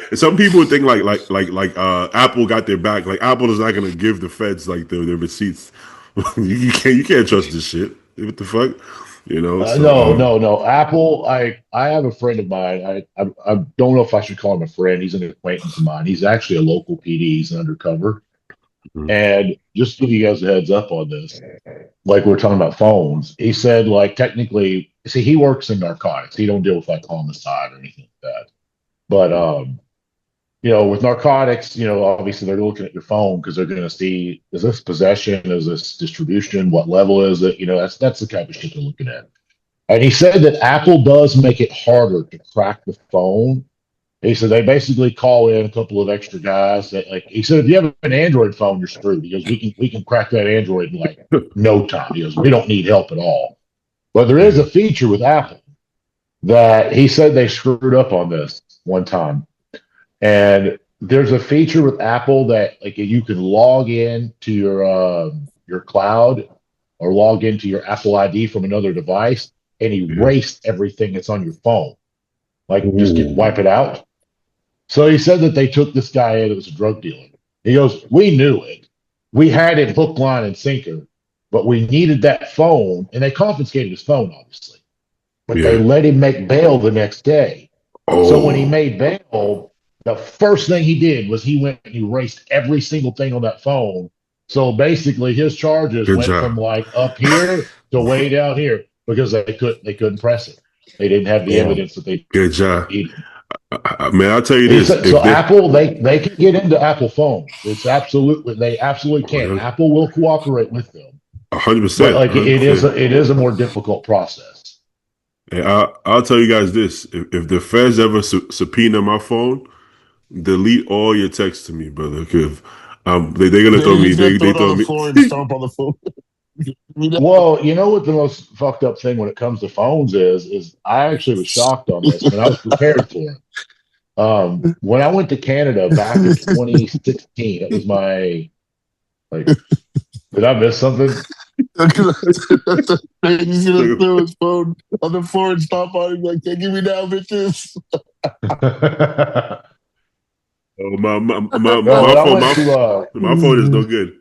Speaker 1: And some people think like Apple got their back. Like Apple is not gonna give the feds like their receipts. You can't trust this shit. What the fuck, you know? So
Speaker 2: No. Apple. I have a friend of mine. I don't know if I should call him a friend. He's an acquaintance of mine. He's actually a local PD. He's an undercover. And just to give you guys a heads up on this, like we're talking about phones, he said like technically, see, he works in narcotics. He don't deal with like homicide or anything like that. But with narcotics, obviously they're looking at your phone because they're going to see, is this possession, is this distribution, what level is it? That's the type of shit they're looking at. And he said that Apple does make it harder to crack the phone. He said they basically call in a couple of extra guys. That, like he said, if you have an Android phone, you're screwed. He goes, we can crack that Android in like no time. He goes, we don't need help at all. But there is a feature with Apple that he said they screwed up on this one time. And there's a feature with Apple that like you can log in to your cloud or log into your Apple ID from another device and erase everything that's on your phone. Like just wipe it out. So he said that they took this guy in that was a drug dealer. He goes, we knew it. We had it hook, line, and sinker, but we needed that phone, and they confiscated his phone, obviously. But they let him make bail the next day. So when he made bail, the first thing he did was he went and erased every single thing on that phone. So basically his charges went from like up here to way down here because they couldn't press it. They didn't have the evidence that they
Speaker 1: good job.
Speaker 2: needed.
Speaker 1: Man, I'll tell you this.
Speaker 2: So Apple, they can get into Apple phones. They absolutely can. Apple will cooperate with them.
Speaker 1: 100%.
Speaker 2: But like it is a more difficult process.
Speaker 1: And I'll tell you guys this: if the feds ever subpoena my phone, delete all your texts to me, brother. Because they're gonna throw me. They throw
Speaker 3: on the
Speaker 1: me.
Speaker 3: floor and stomp on the phone.
Speaker 2: Well, you know what the most fucked up thing when it comes to phones is I actually was shocked on this, and I was prepared for it. When I went to Canada back in 2016, it was my did I miss something?
Speaker 3: He's gonna throw his phone on the floor and stomp on him like, "Can't give me now, bitches."
Speaker 1: My phone is no good.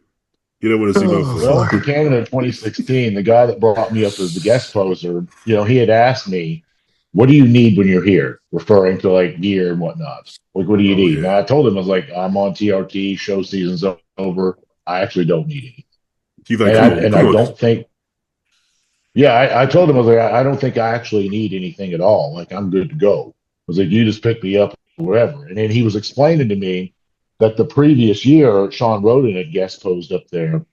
Speaker 1: You don't want to see my phone.
Speaker 2: When I went to Canada in 2016, the guy that brought me up as the guest poser, he had asked me, what do you need when you're here? Referring to like gear and whatnot. Like, what do you need? Yeah. And I told him, I was like, I'm on TRT, show season's over. I actually don't need anything. He's like, I don't think, I told him, I was like, I don't think I actually need anything at all. Like, I'm good to go. I was like, you just pick me up or whatever. And then he was explaining to me that the previous year, Sean Roden had guest posed up there.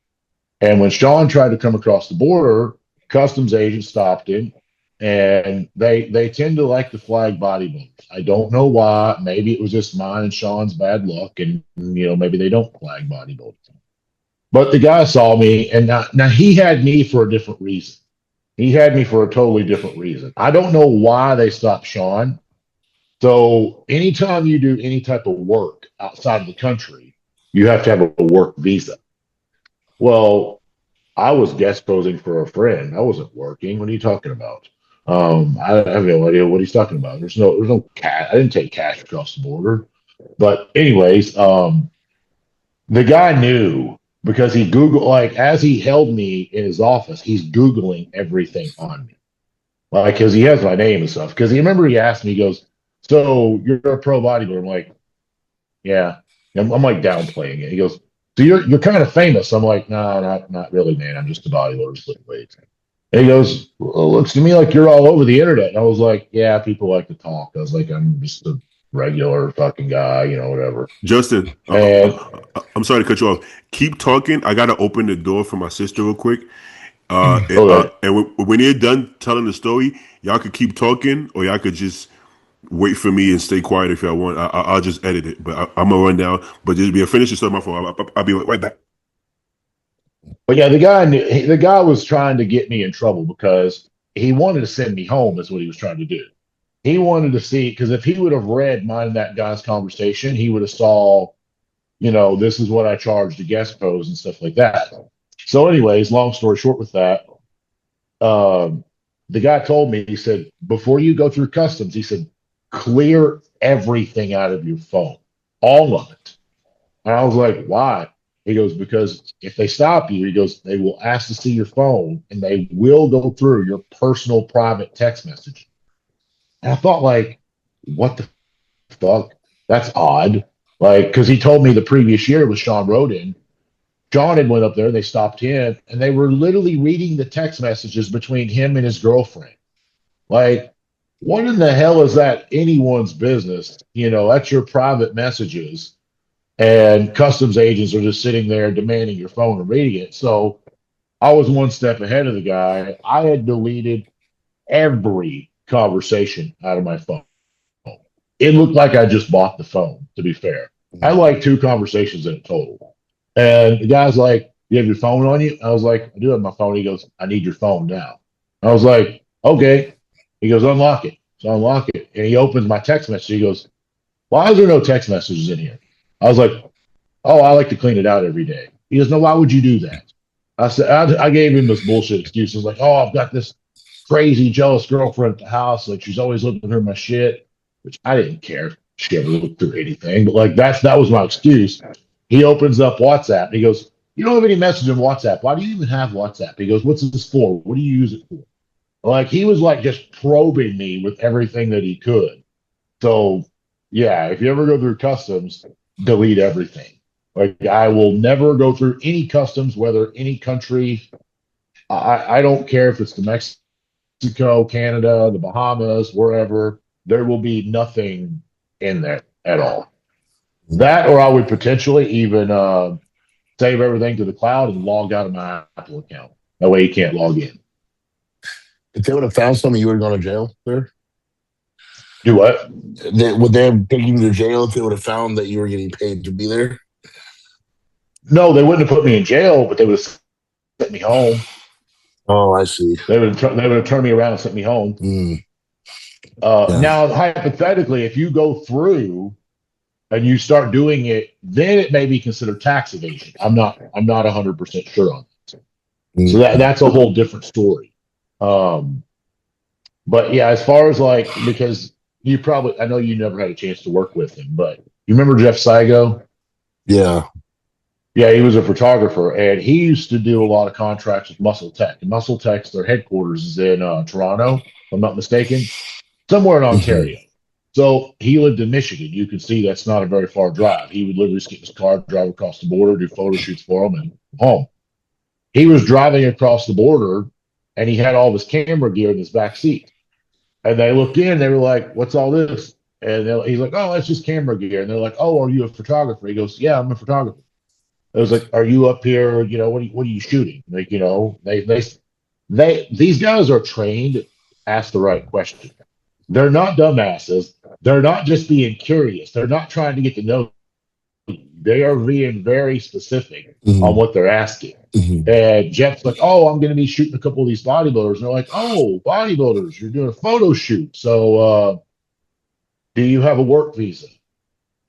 Speaker 2: And when Sean tried to come across the border, customs agents stopped him. And they tend to like to flag bodybuilders. I don't know why. Maybe it was just mine and Sean's bad luck. And, maybe they don't flag bodybuilders. But the guy saw me, and now he had me for a different reason. He had me for a totally different reason. I don't know why they stopped Sean. So anytime you do any type of work outside of the country, you have to have a work visa. Well, I was guest posing for a friend. I wasn't working. What are you talking about? I have no idea what he's talking about. There's no cash. I didn't take cash across the border. But anyways, the guy knew because he Googled, like as he held me in his office, he's Googling everything on me. Like, because he has my name and stuff. Because he asked me, he goes, so you're a pro bodybuilder? I'm like, yeah. I'm like downplaying it. He goes, so you're kind of famous. I'm like, no, not really, man. I'm just a bodybuilder splitting weights. And he goes, well, it looks to me like you're all over the internet. And I was like, yeah, people like to talk. I was like, I'm just a regular fucking guy, whatever.
Speaker 1: Justin, I'm sorry to cut you off. Keep talking. I gotta open the door for my sister real quick. And when you're done telling the story, y'all could keep talking, or y'all could just wait for me and stay quiet if y'all want. I'll just edit it, but I'm gonna run down. But just be finish the story. My phone. I'll be right back.
Speaker 2: But yeah, the guy was trying to get me in trouble because he wanted to send me home. Is what he was trying to do. he wanted to see, because if he would have read mine and that guy's conversation, he would have saw, this is what I charge the guest pros and stuff like that. So, anyways, long story short with that, the guy told me, he said, before you go through customs, he said, clear everything out of your phone, all of it. And I was like, why? He goes, because if they stop you, he goes, they will ask to see your phone and they will go through your personal private text message. And I thought, like, what the fuck? That's odd. Like, because he told me the previous year with Sean Roden, John had went up there, they stopped him, and they were literally reading the text messages between him and his girlfriend. Like, what in the hell is that anyone's business? That's your private messages. And customs agents are just sitting there demanding your phone and reading it. So I was one step ahead of the guy. I had deleted every conversation out of my phone. It looked like I just bought the phone, to be fair. I had like 2 conversations in total. And the guy's like, you have your phone on you? I was like, I do have my phone. He goes, I need your phone now. I was like, okay. He goes, unlock it. So I unlock it. And he opens my text message. He goes, why is there no text messages in here? I was like, oh, I like to clean it out every day. He goes, no, why would you do that? I said, I gave him this bullshit excuse. I was like, oh, I've got this crazy jealous girlfriend at the house. Like, she's always looking through my shit, which I didn't care if she ever looked through anything. But like, that was my excuse. He opens up WhatsApp. He goes, you don't have any message in WhatsApp. Why do you even have WhatsApp? He goes, what's this for? What do you use it for? Like, he was like just probing me with everything that he could. So yeah, if you ever go through customs, delete everything. Like, I will never go through any customs, whether any country. I don't care if it's the Mexico, Canada, the Bahamas, wherever. There will be nothing in there at all. That, or I would potentially even save everything to the cloud and log out of my Apple account. That way you can't log in.
Speaker 3: If they would have found something, you would have gone to jail there?
Speaker 2: Do what?
Speaker 3: Would they have taken you to jail if they would have found that you were getting paid to be there?
Speaker 2: No, they wouldn't have put me in jail, but they would have sent me home.
Speaker 3: Oh, I see.
Speaker 2: They would have turned me around and sent me home.
Speaker 3: Mm.
Speaker 2: Now, hypothetically, if you go through and you start doing it, then it may be considered tax evasion. I'm not 100% sure on that. So that's a whole different story. But yeah, as far as like, because I know you never had a chance to work with him, but you remember Jeff Saigo?
Speaker 3: Yeah.
Speaker 2: Yeah, he was a photographer, and he used to do a lot of contracts with Muscle Tech. And Muscle Tech's, their headquarters is in Toronto, if I'm not mistaken, somewhere in Ontario. So he lived in Michigan. You can see that's not a very far drive. He would literally just get in his car, drive across the border, do photo shoots for him, and home. He was driving across the border, and he had all of his camera gear in his back seat. And they looked in, they were like, what's all this? And he's like, oh, that's just camera gear. And they're like, oh, are you a photographer? He goes, yeah, I'm a photographer. It was like, are you up here? What are you shooting? Like, these guys are trained to ask the right question. They're not dumbasses. They're not just being curious. They're not trying to get to know you. They are being very specific on what they're asking. And Jeff's like, oh, I'm going to be shooting a couple of these bodybuilders. And they're like, oh, bodybuilders, you're doing a photo shoot. So do you have a work visa?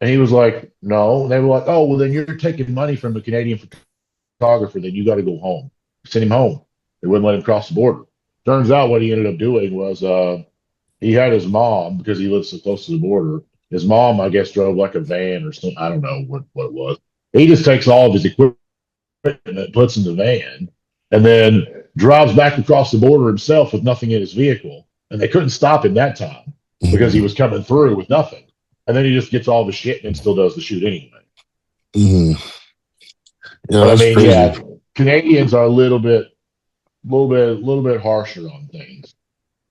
Speaker 2: And he was like, no. And they were like, oh, well, then you're taking money from a Canadian photographer. Then you got to go home. Send him home. They wouldn't let him cross the border. Turns out what he ended up doing was he had his mom, because he lives so close to the border. His mom, I guess, drove like a van or something. I don't know what it was. He just takes all of his equipment and puts in the van and then drives back across the border himself with nothing in his vehicle. And they couldn't stop him that time because he was coming through with nothing. And then he just gets all of his shit and still does the shoot anyway.
Speaker 3: Yeah,
Speaker 2: but I mean, yeah, Canadians are a little bit harsher on things.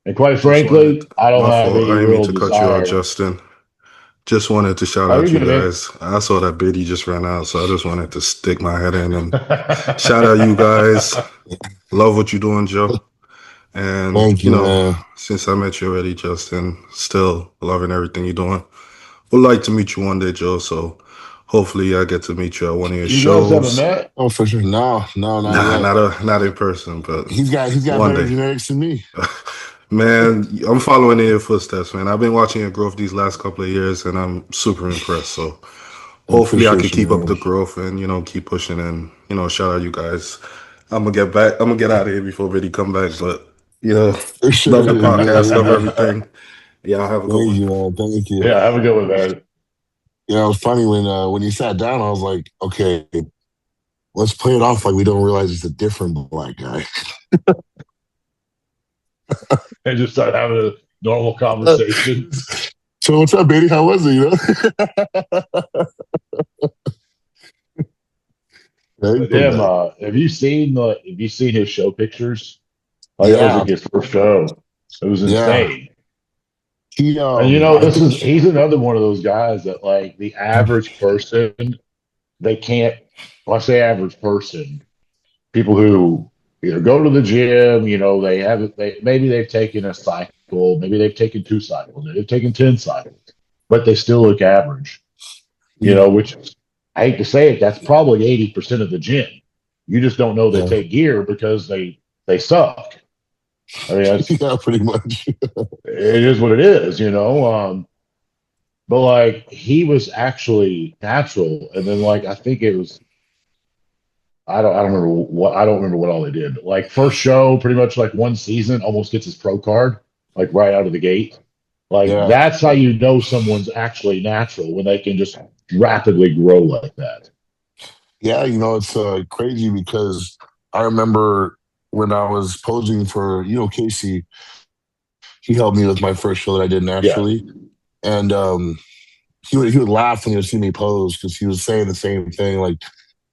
Speaker 2: And quite frankly, I don't have any real desire.
Speaker 1: Cut you out, Justin. Just wanted to shout out you guys. I saw that biddy just ran out, so I just wanted to stick my head in and shout out you guys. Love what you're doing, Joe. And
Speaker 3: thank you,
Speaker 1: since I met you already, Justin, still loving everything you're doing. Would like to meet you one day, Joe. So hopefully I get to meet you at one of your shows.
Speaker 2: You guys ever met?
Speaker 3: Oh, for sure. No, not
Speaker 1: in person. But
Speaker 3: he's got better genetics than me.
Speaker 4: Man, I'm following in your footsteps, man. I've been watching your growth these last couple of years, and I'm super impressed. So
Speaker 3: I
Speaker 4: hopefully I
Speaker 3: appreciate
Speaker 4: could
Speaker 3: you,
Speaker 4: keep up
Speaker 3: man.
Speaker 4: the growth and keep pushing and shout out you guys. I'm gonna get back. I'm gonna get out of here before Vinny come back. But
Speaker 3: For sure,
Speaker 4: love the
Speaker 3: man.
Speaker 4: podcast. Love
Speaker 3: Yeah.
Speaker 4: everything. Yeah, have a good
Speaker 3: Thank
Speaker 4: one.
Speaker 3: you, man. Thank you.
Speaker 2: Yeah, have a good one, man.
Speaker 3: It was funny when you sat down. I was like, okay, let's play it off like we don't realize it's a different black guy.
Speaker 2: And just start having a normal conversation.
Speaker 3: So what's up, baby? How was it? Very
Speaker 2: But
Speaker 3: cool
Speaker 2: him,
Speaker 3: guy.
Speaker 2: have you seen his show pictures? Like that was
Speaker 3: Yeah,
Speaker 2: like his first show. It was
Speaker 3: yeah.
Speaker 2: insane.
Speaker 3: He
Speaker 2: And
Speaker 3: I
Speaker 2: this
Speaker 3: think
Speaker 2: is he's another one of those guys that like the average person, they can't when I say average person, people who either go to the gym, they haven't they maybe they've taken a cycle, maybe they've taken 2 cycles, maybe they've taken 10 cycles, but they still look average, which I hate to say it, that's probably 80% of the gym. You just don't know they
Speaker 3: yeah,
Speaker 2: take gear because they suck. I mean,
Speaker 3: yeah, pretty much.
Speaker 2: it is what it is. But like he was actually natural, and then like I think it was I don't remember what all they did. But like first show, pretty much like one season, almost gets his pro card, like right out of the gate. Like
Speaker 3: Yeah,
Speaker 2: that's how you know someone's actually natural when they can just rapidly grow like that.
Speaker 3: yeah. It's crazy because I remember when I was posing for Casey. He helped me with my first show that I did
Speaker 2: Yeah,
Speaker 3: naturally, and he would laugh when he would see me pose because he was saying the same thing. Like,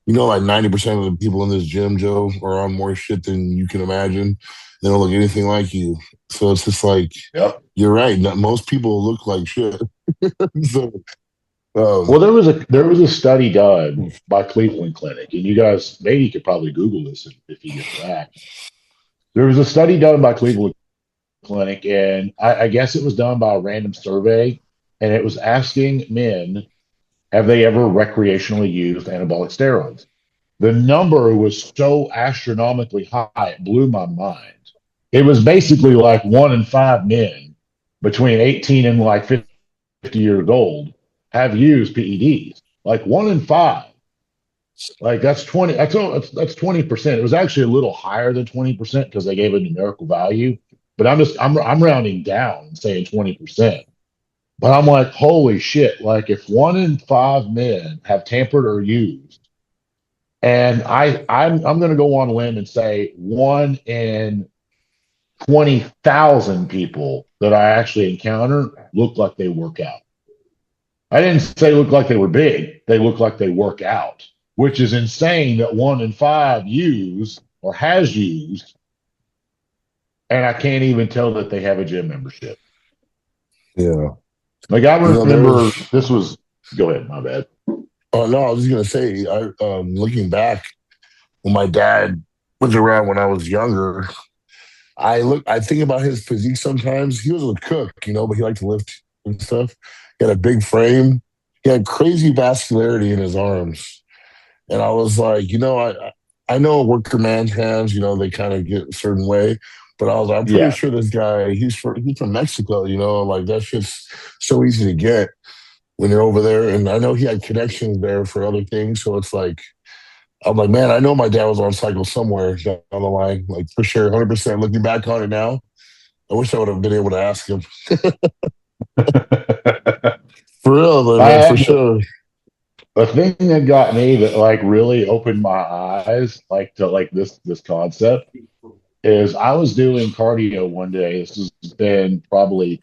Speaker 3: like 90% of the people in this gym, Joe, are on more shit than you can imagine. They don't look anything like you. So it's just like,
Speaker 2: yep.
Speaker 3: you're right. Most people look like shit. So,
Speaker 2: Well,
Speaker 3: um,
Speaker 2: there was a study done by Cleveland Clinic, and you guys maybe you could probably Google this if you get back. There was a study done by Cleveland Clinic, and I guess it was done by a random survey, and it was asking men, have they ever recreationally used anabolic steroids? The number was so astronomically high, it blew my mind. It was basically like 1 in 5 men between 18 and like 50 years old have used PEDs. Like 1 in 5. Like that's 20. That's 20%. It was actually a little higher than 20% because they gave a numerical value. But I'm rounding down and saying 20%. But I'm like, holy shit! Like if 1 in 5 men have tampered or used, and I'm going to go on a limb and say 1 in 20,000 people that I actually encounter look like they work out. I didn't say look like they were big. They look like they work out, which is insane that 1 in 5 use or has used, and I can't even tell that they have a gym membership.
Speaker 3: yeah.
Speaker 2: Like I
Speaker 3: There
Speaker 2: remember
Speaker 3: was,
Speaker 2: this was. Go ahead, my bad.
Speaker 3: oh, no, I was just going to say, looking back, when my dad was around when I was younger, I think about his physique sometimes. He was a cook, but he liked to lift and stuff. He had a big frame. He had crazy vascularity in his arms. And I was like, I know worker man's hands, they kind of get a certain way. But I'm pretty
Speaker 2: Yeah,
Speaker 3: sure this guy, he's from Mexico, like that shit's so easy to get when you're over there. And I know he had connections there for other things. So it's like, I'm like, man, I know my dad was on cycle somewhere down the line, like for sure, 100%. Looking back on it now, I wish I would have been able to ask him. For real, though,
Speaker 2: I
Speaker 3: man, for
Speaker 2: had to,
Speaker 3: sure.
Speaker 2: the thing that got me that like really opened my eyes like to like this concept is I was doing cardio one day. This has been probably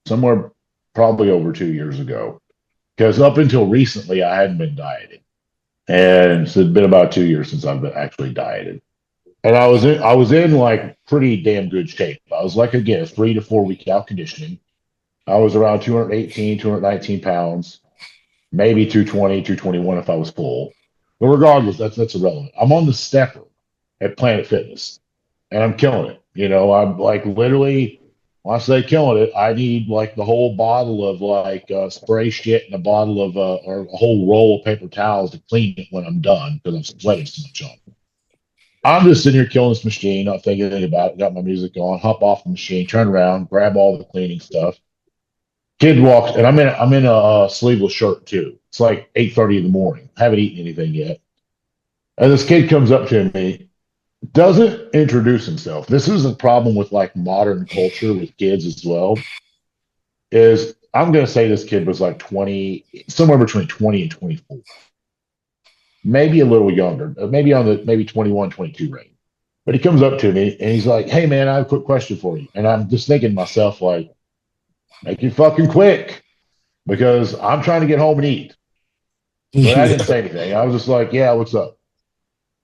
Speaker 2: somewhere probably over 2 years ago. Because up until recently I hadn't been dieting. And so it's been about 2 years since I've been actually dieted. And I was in like pretty damn good shape. I was like again 3 to 4 week out conditioning. I was around 218, 219 pounds, maybe 220, 221 if I was full. But regardless, that's irrelevant. I'm on the stepper at Planet Fitness and I'm killing it. I'm like literally, when I say killing it, I need like the whole bottle of like spray shit and a bottle of or a whole roll of paper towels to clean it when I'm done because I'm sweating so much on it. I'm just sitting here killing this machine, not thinking anything about it. Got my music on, hop off the machine, turn around, grab all the cleaning stuff. Kid walks, and I'm in a sleeveless shirt too. It's like 8:30 in the morning. Haven't eaten anything yet, and this kid comes up to me, doesn't introduce himself. This is a problem with like modern culture with kids as well. Is I'm gonna say this kid was like 20, somewhere between 20 and 24, maybe a little younger, maybe on the maybe 21, 22 range. But he comes up to me and he's like, "Hey man, I have a quick question for you." And I'm just thinking to myself, like, make it fucking quick because I'm trying to get home and eat. But I didn't say anything. I was just like, "Yeah, what's up?"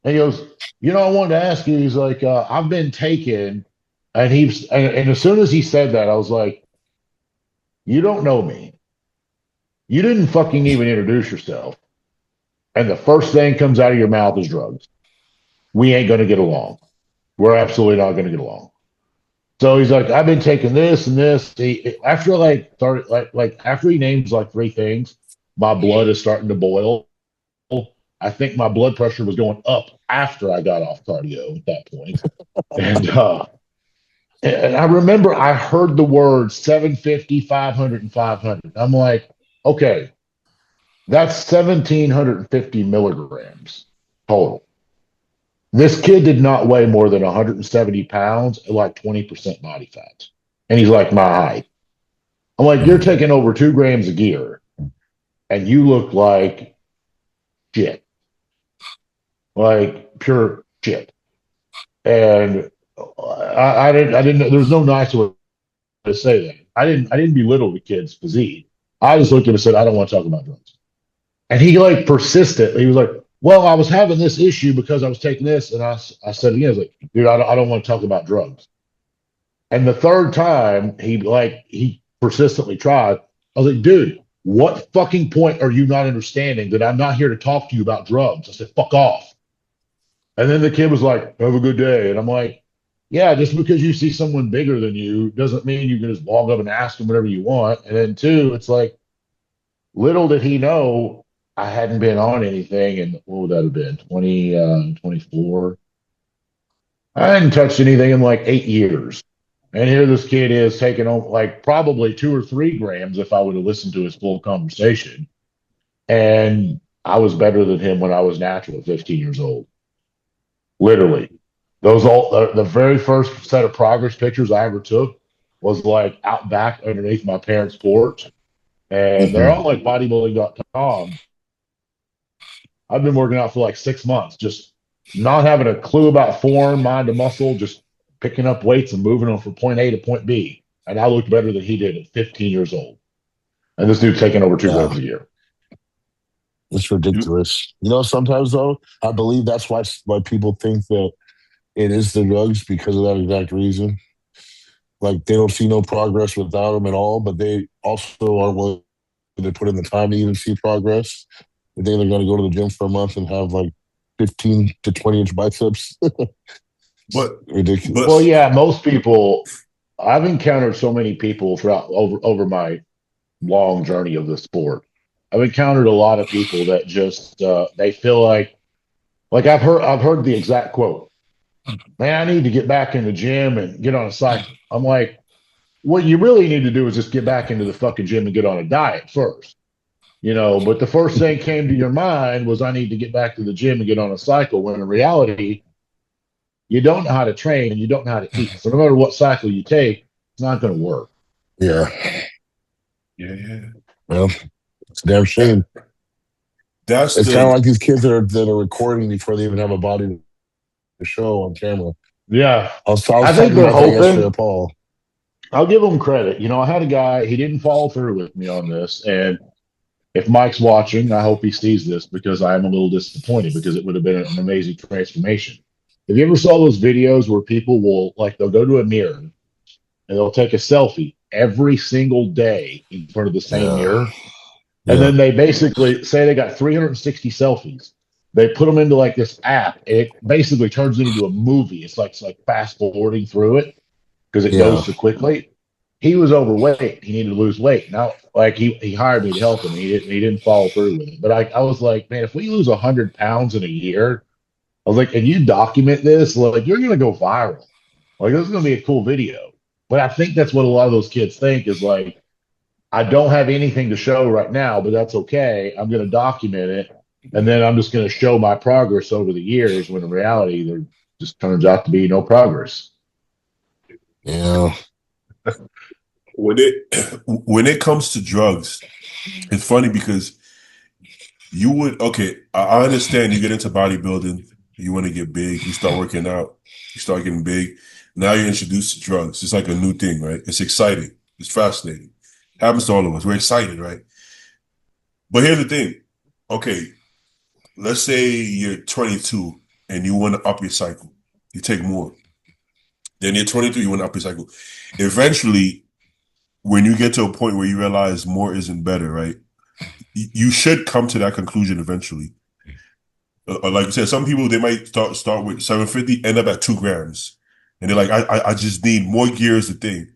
Speaker 2: And he goes, I wanted to ask you. He's like, "I've been taken," and as soon as he said that, I was like, "You don't know me. You didn't fucking even introduce yourself, and the first thing comes out of your mouth is drugs. We ain't gonna get along. We're absolutely not gonna get along." So he's like, "I've been taking this and this." After like started like after he names like three things, my blood is starting to boil. I think my blood pressure was going up after I got off cardio at that point. And I remember I heard the words 750, 500, and 500. I'm like, okay, that's 1,750 milligrams total. This kid did not weigh more than 170 pounds, like 20% body fat. And he's like my height. I'm like, "You're taking over 2 grams of gear and you look like shit, like pure shit." And I didn't, there's no nice way to say that. I didn't belittle the kid's physique. I just looked at him and said, "I don't want to talk about drugs." And he like persisted. He was like, "Well, I was having this issue because I was taking this." And I said again, I was like, "Dude, I don't want to talk about drugs." And the third time he persistently tried, I was like, "Dude, what fucking point are you not understanding that I'm not here to talk to you about drugs?" I said, "Fuck off." And then the kid was like, "Have a good day." And I'm like, "Yeah, just because you see someone bigger than you doesn't mean you can just walk up and ask them whatever you want." And then two, it's like, little did he know I hadn't been on anything. And what would that have been? 24. I hadn't touched anything in like 8 years. And here this kid is taking on like probably 2 or 3 grams if I would have listened to his full conversation. And I was better than him when I was natural at 15 years old. Literally. Those all the very first set of progress pictures I ever took was like out back underneath my parents' porch. And they're on like bodybuilding.com. I've been working out for like 6 months, just not having a clue about form, mind, to muscle, just picking up weights and moving them from point A to point B. And I looked better than he did at 15 years old. And this dude's taking over 2 grams a year.
Speaker 3: It's ridiculous. Sometimes though, I believe that's why people think that it is the drugs because of that exact reason. Like they don't see no progress without them at all, but they also are willing to put in the time to even see progress. They think they're going to go to the gym for a month and have like 15 to 20-inch biceps.
Speaker 1: But
Speaker 3: Ridiculous.
Speaker 2: Well, yeah, most people. I've encountered so many people throughout over my long journey of the sport. I've encountered a lot of people that just they feel like I've heard the exact quote, "Man, I need to get back in the gym and get on a cycle." I'm like, what you really need to do is just get back into the fucking gym and get on a diet first. But the first thing came to your mind was, "I need to get back to the gym and get on a cycle," when in reality, you don't know how to train and you don't know how to eat. So no matter what cycle you take, it's not going to work.
Speaker 3: Yeah.
Speaker 1: yeah,
Speaker 3: Well, it's a damn shame.
Speaker 1: that's
Speaker 3: It's kind of
Speaker 1: the
Speaker 3: like these kids that are recording before they even have a body to show on camera.
Speaker 2: Yeah.
Speaker 3: I was
Speaker 2: I think
Speaker 3: talking
Speaker 2: they're
Speaker 3: about that yesterday
Speaker 2: hoping.
Speaker 3: to Paul.
Speaker 2: I'll give them credit. I had a guy, he didn't follow through with me on this. And if Mike's watching, I hope he sees this because I am a little disappointed because it would have been an amazing transformation. Have you ever saw those videos where people they'll go to a mirror and they'll take a selfie every single day in front of the same mirror? And then they basically say they got 360 selfies. They put them into like this app. And it basically turns it into a movie. It's like fast forwarding through it because it goes so quickly. He was overweight. He needed to lose weight. Now, like he hired me to help him. He didn't follow through with it. But I was like, man, if we lose 100 pounds in a year, I was like, and you document this, like you're gonna go viral. Like this is gonna be a cool video. But I think that's what a lot of those kids think is like, I don't have anything to show right now, but that's okay. I'm gonna document it, and then I'm just gonna show my progress over the years. When in reality, there just turns out to be no progress.
Speaker 3: Yeah.
Speaker 1: When it comes to drugs, it's funny because I understand you get into bodybuilding, you want to get big, you start working out, you start getting big. Now you're introduced to drugs. It's like a new thing, right? It's exciting. It's fascinating. Happens to all of us. We're excited, right? But here's the thing. Okay, let's say you're 22 and you want to up your cycle. You take more. Then you're 23, you want to up your cycle. Eventually, when you get to a point where you realize more isn't better, right? You should come to that conclusion eventually. Like you said, some people they might start with 750, end up at 2 grams, and they're like, I just need more gear as the thing,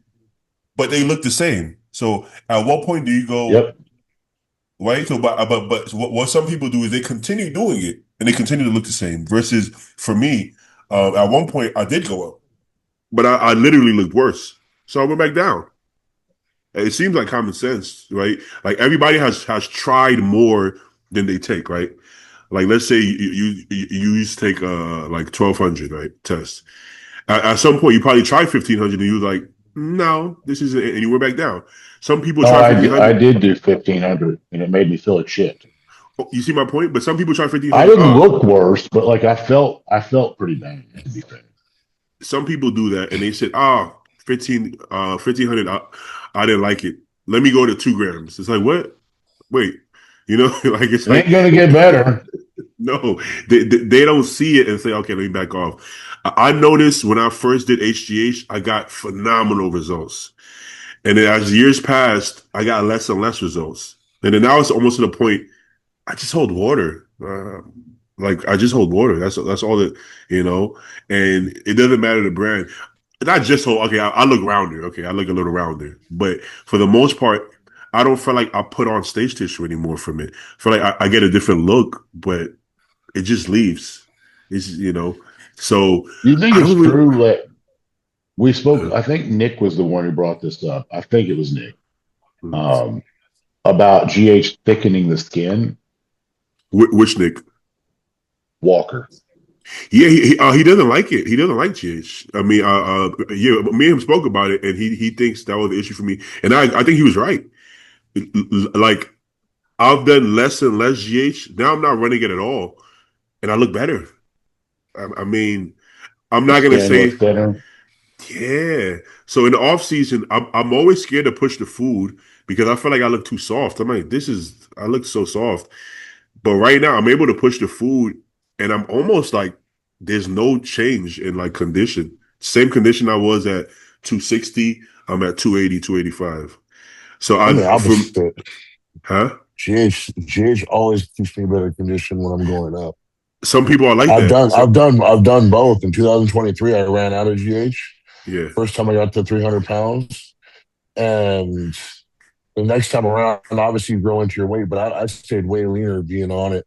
Speaker 1: but they look the same. So at what point do you go
Speaker 2: Yep.
Speaker 1: right? So, but what some people do is they continue doing it and they continue to look the same. Versus for me, at one point I did go up, but I literally looked worse, so I went back down. It seems like common sense, right? Like everybody has tried more than they take, right? Like let's say you used to take like 1,200, right? Test. At some point you probably tried 1,500 and you was like, no, this isn't it, and you went back down. Some people
Speaker 2: Oh,
Speaker 1: try
Speaker 2: I
Speaker 1: 1,500.
Speaker 2: did do 1,500, and it made me feel like shit.
Speaker 1: You see my point? But some people try
Speaker 2: I
Speaker 1: 1,500.
Speaker 2: didn't look worse, but like I felt pretty bad to be fair.
Speaker 1: Some people do that and they said, 1,500, I didn't like it. Let me go to 2 grams. It's like, what? Wait, like it's
Speaker 2: It
Speaker 1: like
Speaker 2: ain't gonna get better.
Speaker 1: no, they don't see it and say, okay, let me back off. I noticed when I first did HGH, I got phenomenal results. And then as years passed, I got less and less results. And then now it's almost to the point, I just hold water. Like I just hold water. That's all that, and it doesn't matter the brand. Not just hold, okay, I look rounder. Okay, I look a little rounder. But for the most part, I don't feel like I put on stage tissue anymore from it. I feel like I get a different look, but it just leaves. So
Speaker 2: Do you think
Speaker 1: I
Speaker 2: it's
Speaker 1: don't really.
Speaker 2: true that we spoke? I think Nick was the one who brought this up. I think it was Nick um, about GH thickening the skin.
Speaker 1: Which Nick?
Speaker 2: Walker.
Speaker 1: Yeah, he doesn't like it. He doesn't like GH. I mean, yeah, me and him spoke about it, and he thinks that was the issue for me, and I think he was right. Like I've done less and less GH. Now I'm not running it at all, and I look better. I mean, I'm
Speaker 2: Your
Speaker 1: not gonna
Speaker 2: skin
Speaker 1: say
Speaker 2: looks thinner.
Speaker 1: yeah. So in the off season, I'm always scared to push the food because I feel like I look too soft. I'm like, I look so soft. But right now, I'm able to push the food, and I'm almost like there's no change in like condition. Same condition I was at 260. I'm at 280, 285. So
Speaker 3: I'm the
Speaker 1: from
Speaker 3: opposite.
Speaker 1: huh?
Speaker 3: GH always keeps me in better condition when I'm going up.
Speaker 1: Some people are like
Speaker 3: I've
Speaker 1: that.
Speaker 3: done I've done I've done both. In 2023, I ran out of GH.
Speaker 1: Yeah.
Speaker 3: First time I got to 300 pounds, and the next time around, obviously you grow into your weight, but I stayed way leaner being on it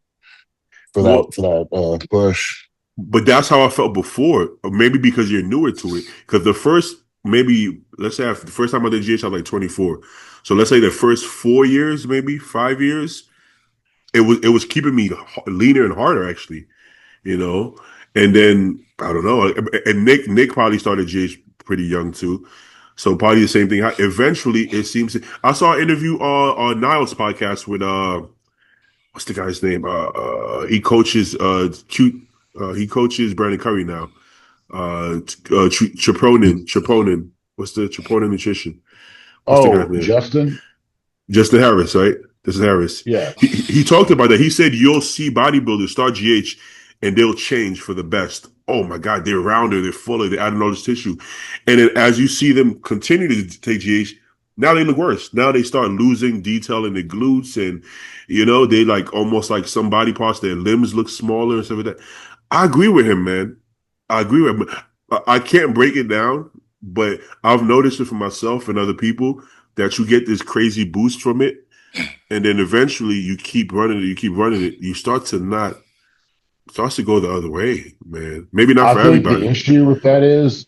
Speaker 3: for that
Speaker 1: Well,
Speaker 3: push.
Speaker 1: but that's how I felt before. Or maybe because you're newer to it. Because the first, maybe let's say the first time I did GH, I was like 24. So let's say the first 4 years, maybe 5 years, it was keeping me leaner and harder actually. you know. And then I don't know. And Nick probably started GH pretty young too, so probably the same thing. Eventually, it seems. I saw an interview on Niles' podcast with what's the guy's name? He coaches cute. He coaches Brandon Curry now. Chipronin. What's the Chipronin nutrition? What's the guy's
Speaker 2: Oh,
Speaker 1: name?
Speaker 2: Justin.
Speaker 1: Justin Harris, right? This is Harris.
Speaker 2: Yeah.
Speaker 1: He talked about that. He said you'll see bodybuilders start GH and they'll change for the best. Oh my God, they're rounder, they're fuller, they're adding all this tissue. And then as you see them continue to take GH, now they look worse. Now they start losing detail in their glutes and they like almost like some body parts, their limbs look smaller and stuff like that. I agree with him, man. I agree with him. I can't break it down, but I've noticed it for myself and other people that you get this crazy boost from it, and then eventually you keep running it, you start to not starts to go the other way, man. Maybe not
Speaker 2: I
Speaker 1: for
Speaker 2: think the
Speaker 1: everybody.
Speaker 2: issue with that is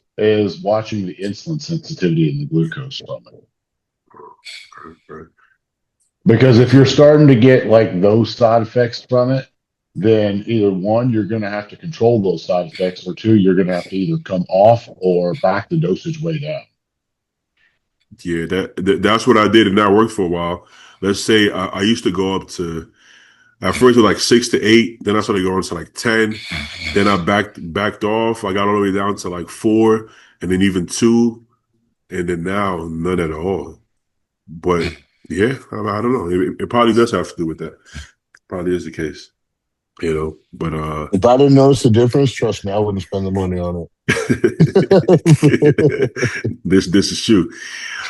Speaker 2: watching the insulin sensitivity and the glucose from it.
Speaker 1: Right.
Speaker 2: Because if you're starting to get like those side effects from it, then either one, you're going to have to control those side effects, or two, you're going to have to either come off or back the dosage way down.
Speaker 1: Yeah, that's what I did, and that worked for a while. Let's say I used to go up to at first with like 6 to 8, then I started going to like 10. Then I backed off. I got all the way down to like 4, and then even 2, and then now none at all. But yeah, I don't know. It probably does have to do with that. Probably is the case, you know. But
Speaker 3: If I didn't notice the difference, trust me, I wouldn't spend the money on it.
Speaker 1: this is true.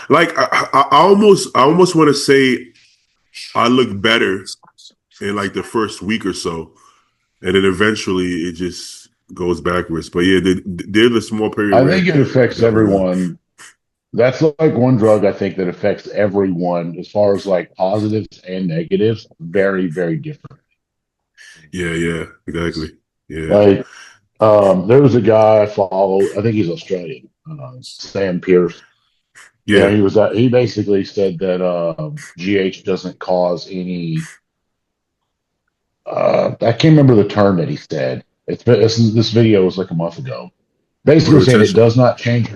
Speaker 1: Like I almost want to say I look better in like the first week or so, and then eventually it just goes backwards. But yeah, there's a small period
Speaker 2: I
Speaker 1: where
Speaker 2: think it affects
Speaker 1: that was
Speaker 2: everyone. That's like one drug I think that affects everyone as far as like positives and negatives, very, very different.
Speaker 1: yeah, exactly. Yeah,
Speaker 2: Like, there was a guy I follow, I think he's Australian, Sam Pierce.
Speaker 1: yeah.
Speaker 2: And he basically said that GH doesn't cause any. I can't remember the term that he said. This video was like a month ago. Basically saying it
Speaker 1: Retention.
Speaker 2: does not change.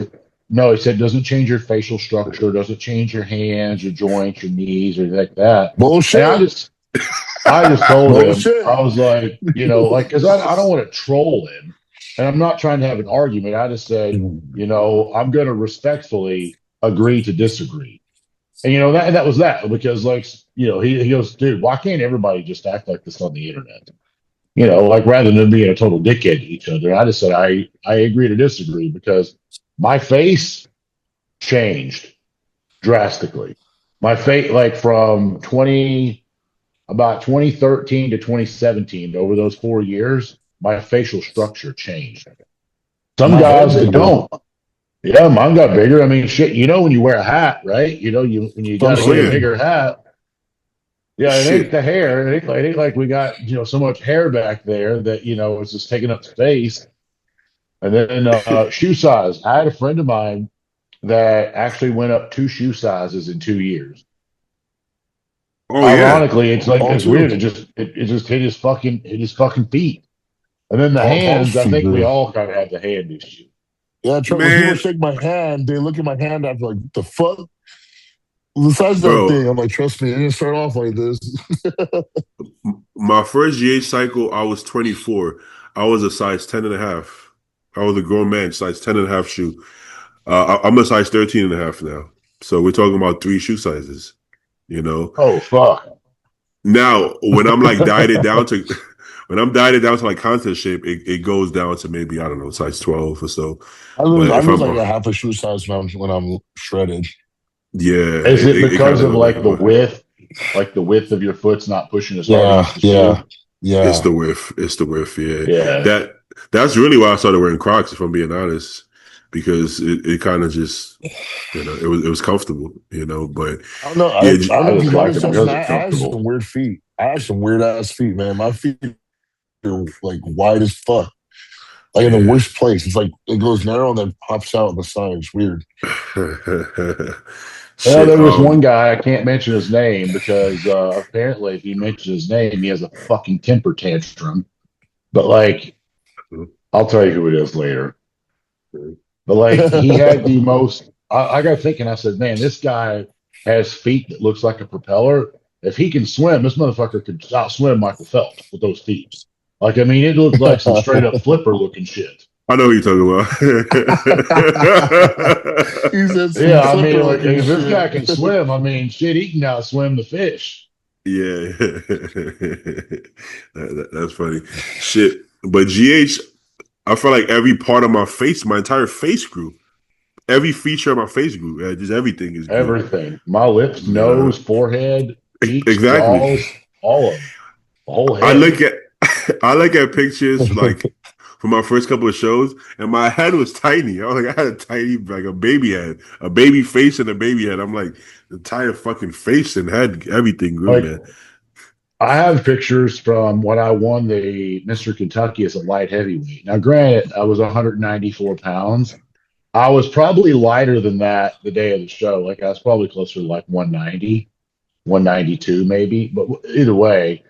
Speaker 2: No, he said it doesn't change your facial structure, doesn't change your hands, your joints, your knees, or anything like that.
Speaker 3: Bullshit.
Speaker 2: And I just told him,
Speaker 3: Bullshit.
Speaker 2: I was like, like, because I don't want to troll him, and I'm not trying to have an argument. I just said, I'm going to respectfully agree to disagree. And that was that, because like he goes, dude, why can't everybody just act like this on the internet? Like rather than being a total dickhead to each other. I just said I agree to disagree, because my face changed drastically. My face, like from about 2013 to 2017, over those 4 years, my facial structure changed. Some
Speaker 3: My
Speaker 2: guys
Speaker 3: head
Speaker 2: it
Speaker 3: bigger.
Speaker 2: don't. Yeah, mine got bigger. I mean, shit. When you wear a hat, right? When you got to
Speaker 1: Oh
Speaker 2: get a
Speaker 1: yeah,
Speaker 2: bigger hat. Yeah, it ain't
Speaker 1: shit.
Speaker 2: the hair. It ain't like we got so much hair back there that it's just taking up space. And then shoe size. I had a friend of mine that actually went up 2 shoe sizes in 2 years.
Speaker 1: Oh yeah.
Speaker 2: Ironically, it's like
Speaker 3: All
Speaker 2: it's
Speaker 3: two.
Speaker 2: weird. It just hit his fucking feet. And then the
Speaker 3: All
Speaker 2: hands. I
Speaker 3: feet,
Speaker 2: think we
Speaker 3: dude.
Speaker 2: all kind of had the hand issue.
Speaker 3: Yeah, when people
Speaker 1: Man,
Speaker 3: shake my hand, they look at my hand after like, the fuck? The size of that
Speaker 1: bro,
Speaker 3: thing, I'm like, trust me, it didn't start off like this.
Speaker 1: my first GH cycle, I was 24. I was a size 10 and a half. I was a grown man, size 10 and a half shoe. I'm a size 13 and a half now. So we're talking about 3 shoe sizes, you know?
Speaker 2: Oh fuck!
Speaker 1: Now, when I'm like dieted down to, when I'm dieted down to like contest shape, it goes down to maybe, I don't know, size 12 or so.
Speaker 3: I lose,
Speaker 1: But
Speaker 3: I
Speaker 1: if
Speaker 3: lose
Speaker 1: I'm,
Speaker 3: like a half a shoe size when I'm shredded.
Speaker 1: yeah,
Speaker 2: Is it
Speaker 1: it kind
Speaker 2: because
Speaker 1: of
Speaker 2: of
Speaker 1: goes back
Speaker 2: like
Speaker 1: and
Speaker 2: the
Speaker 1: forth.
Speaker 2: width, like the width of your foot's not pushing as hard
Speaker 3: Yeah,
Speaker 2: against the
Speaker 3: yeah,
Speaker 2: shoe?
Speaker 1: It's
Speaker 3: yeah.
Speaker 1: the width. It's the width. Yeah.
Speaker 2: Yeah.
Speaker 1: That's really why I started wearing Crocs, if I'm being honest, because it kind of just, it was comfortable, But
Speaker 3: I don't know.
Speaker 1: yeah,
Speaker 3: I don't know
Speaker 2: I
Speaker 3: if you
Speaker 2: just like
Speaker 3: noticed,
Speaker 2: them
Speaker 3: Justin.
Speaker 2: because
Speaker 3: I
Speaker 2: they're
Speaker 3: have some
Speaker 2: comfortable.
Speaker 3: weird feet. I have some weird ass feet, man. My feet are like wide as fuck. Like in the
Speaker 1: yeah.
Speaker 3: worst place. It's like it goes narrow and then pops out on the side. It's weird.
Speaker 2: Well,
Speaker 1: Shit.
Speaker 2: there was one guy, I can't mention his name because apparently if you mention his name, he has a fucking temper tantrum. But like, I'll tell you who it is later. But like, he had the most. I got thinking. I said, man, this guy has feet that looks like a propeller. If he can swim, this motherfucker could outswim Michael Phelps with those feet. Like, I mean, it looked like some straight up flipper looking shit.
Speaker 1: I know who you're talking
Speaker 3: He
Speaker 1: about.
Speaker 3: said some
Speaker 2: Yeah, I mean,
Speaker 3: flipper
Speaker 2: like
Speaker 3: looking
Speaker 2: if this
Speaker 3: shit.
Speaker 2: guy can swim, I mean, shit, he can outswim the fish.
Speaker 1: Yeah. That's funny. Shit. But GH, I feel like every part of my face, my entire face grew. Every feature of my face grew. Just everything is grew.
Speaker 2: Everything. My lips,
Speaker 1: You know?
Speaker 2: nose, forehead, cheeks,
Speaker 1: Exactly.
Speaker 2: jaws, all of them. The whole
Speaker 1: I look
Speaker 2: head.
Speaker 1: at I look at pictures like from my first couple of shows, and my head was tiny. I was like, I had a tiny, like a baby head, a baby face and a baby head. I'm like, the entire fucking face and head, everything grew,
Speaker 2: Like
Speaker 1: man.
Speaker 2: I have pictures from when I won the Mr. Kentucky as a light heavyweight. Now, granted, I was 194 pounds. I was probably lighter than that the day of the show. Like I was probably closer to like 190, 192 maybe. But either way,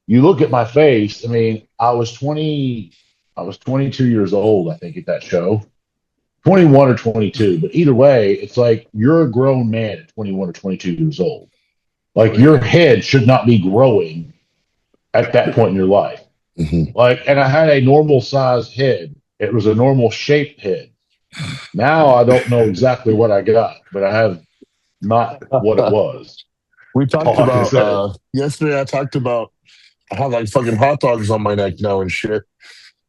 Speaker 2: you look at my face. I mean, I was 22 years old, I think, at that show. 21 or 22. But either way, it's like you're a grown man at 21 or 22 years old. Like your head should not be growing at that point in your life.
Speaker 3: Mhm.
Speaker 2: Like, and I had a normal sized head. It was a normal shaped head. Now I don't know exactly what I got, but I have not what it was.
Speaker 3: We
Speaker 2: That's
Speaker 3: talked
Speaker 2: all I can
Speaker 3: about
Speaker 2: say.
Speaker 3: yesterday. I talked about I have like fucking hot dogs on my neck now and shit.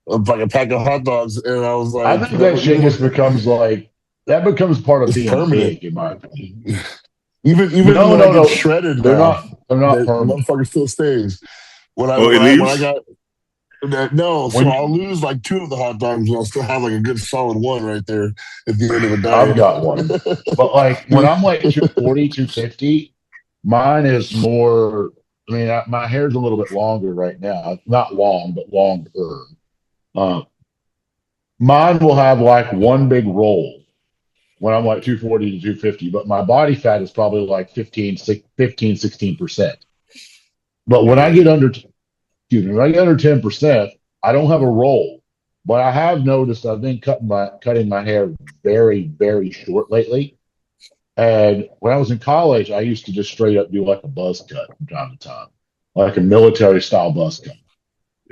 Speaker 3: Like a pack of hot dogs, and I was
Speaker 2: I
Speaker 3: like,
Speaker 2: think that shit just becomes like that becomes part of
Speaker 3: it's
Speaker 2: being
Speaker 3: permanent.
Speaker 2: big, in my opinion.
Speaker 3: Even
Speaker 2: No,
Speaker 3: when I
Speaker 2: no,
Speaker 3: get
Speaker 2: no.
Speaker 3: shredded
Speaker 2: They're
Speaker 3: now,
Speaker 2: not. They're not
Speaker 3: that
Speaker 2: permanent.
Speaker 3: motherfucker still stays.
Speaker 1: Oh, it
Speaker 3: When I
Speaker 1: leaves.
Speaker 3: got no, so
Speaker 2: When
Speaker 3: I'll lose like two of the hot dogs, and I'll still have like a good solid one right there at the end of a
Speaker 2: I've
Speaker 3: diet.
Speaker 2: got one, but like when I'm like 240, 250, mine is more. I mean, my hair's a little bit longer right now. Not long, but longer. Uh, Mine will have like one big roll when I'm like 240 to 250, but my body fat is probably like 16%. But when I
Speaker 1: Yeah,
Speaker 2: get under, excuse me, when I get under 10%, I don't have a roll. But I have noticed I've been cutting my hair very, very short lately. And when I was in college, I used to just straight up do like a buzz cut from time to time, like a military style buzz cut.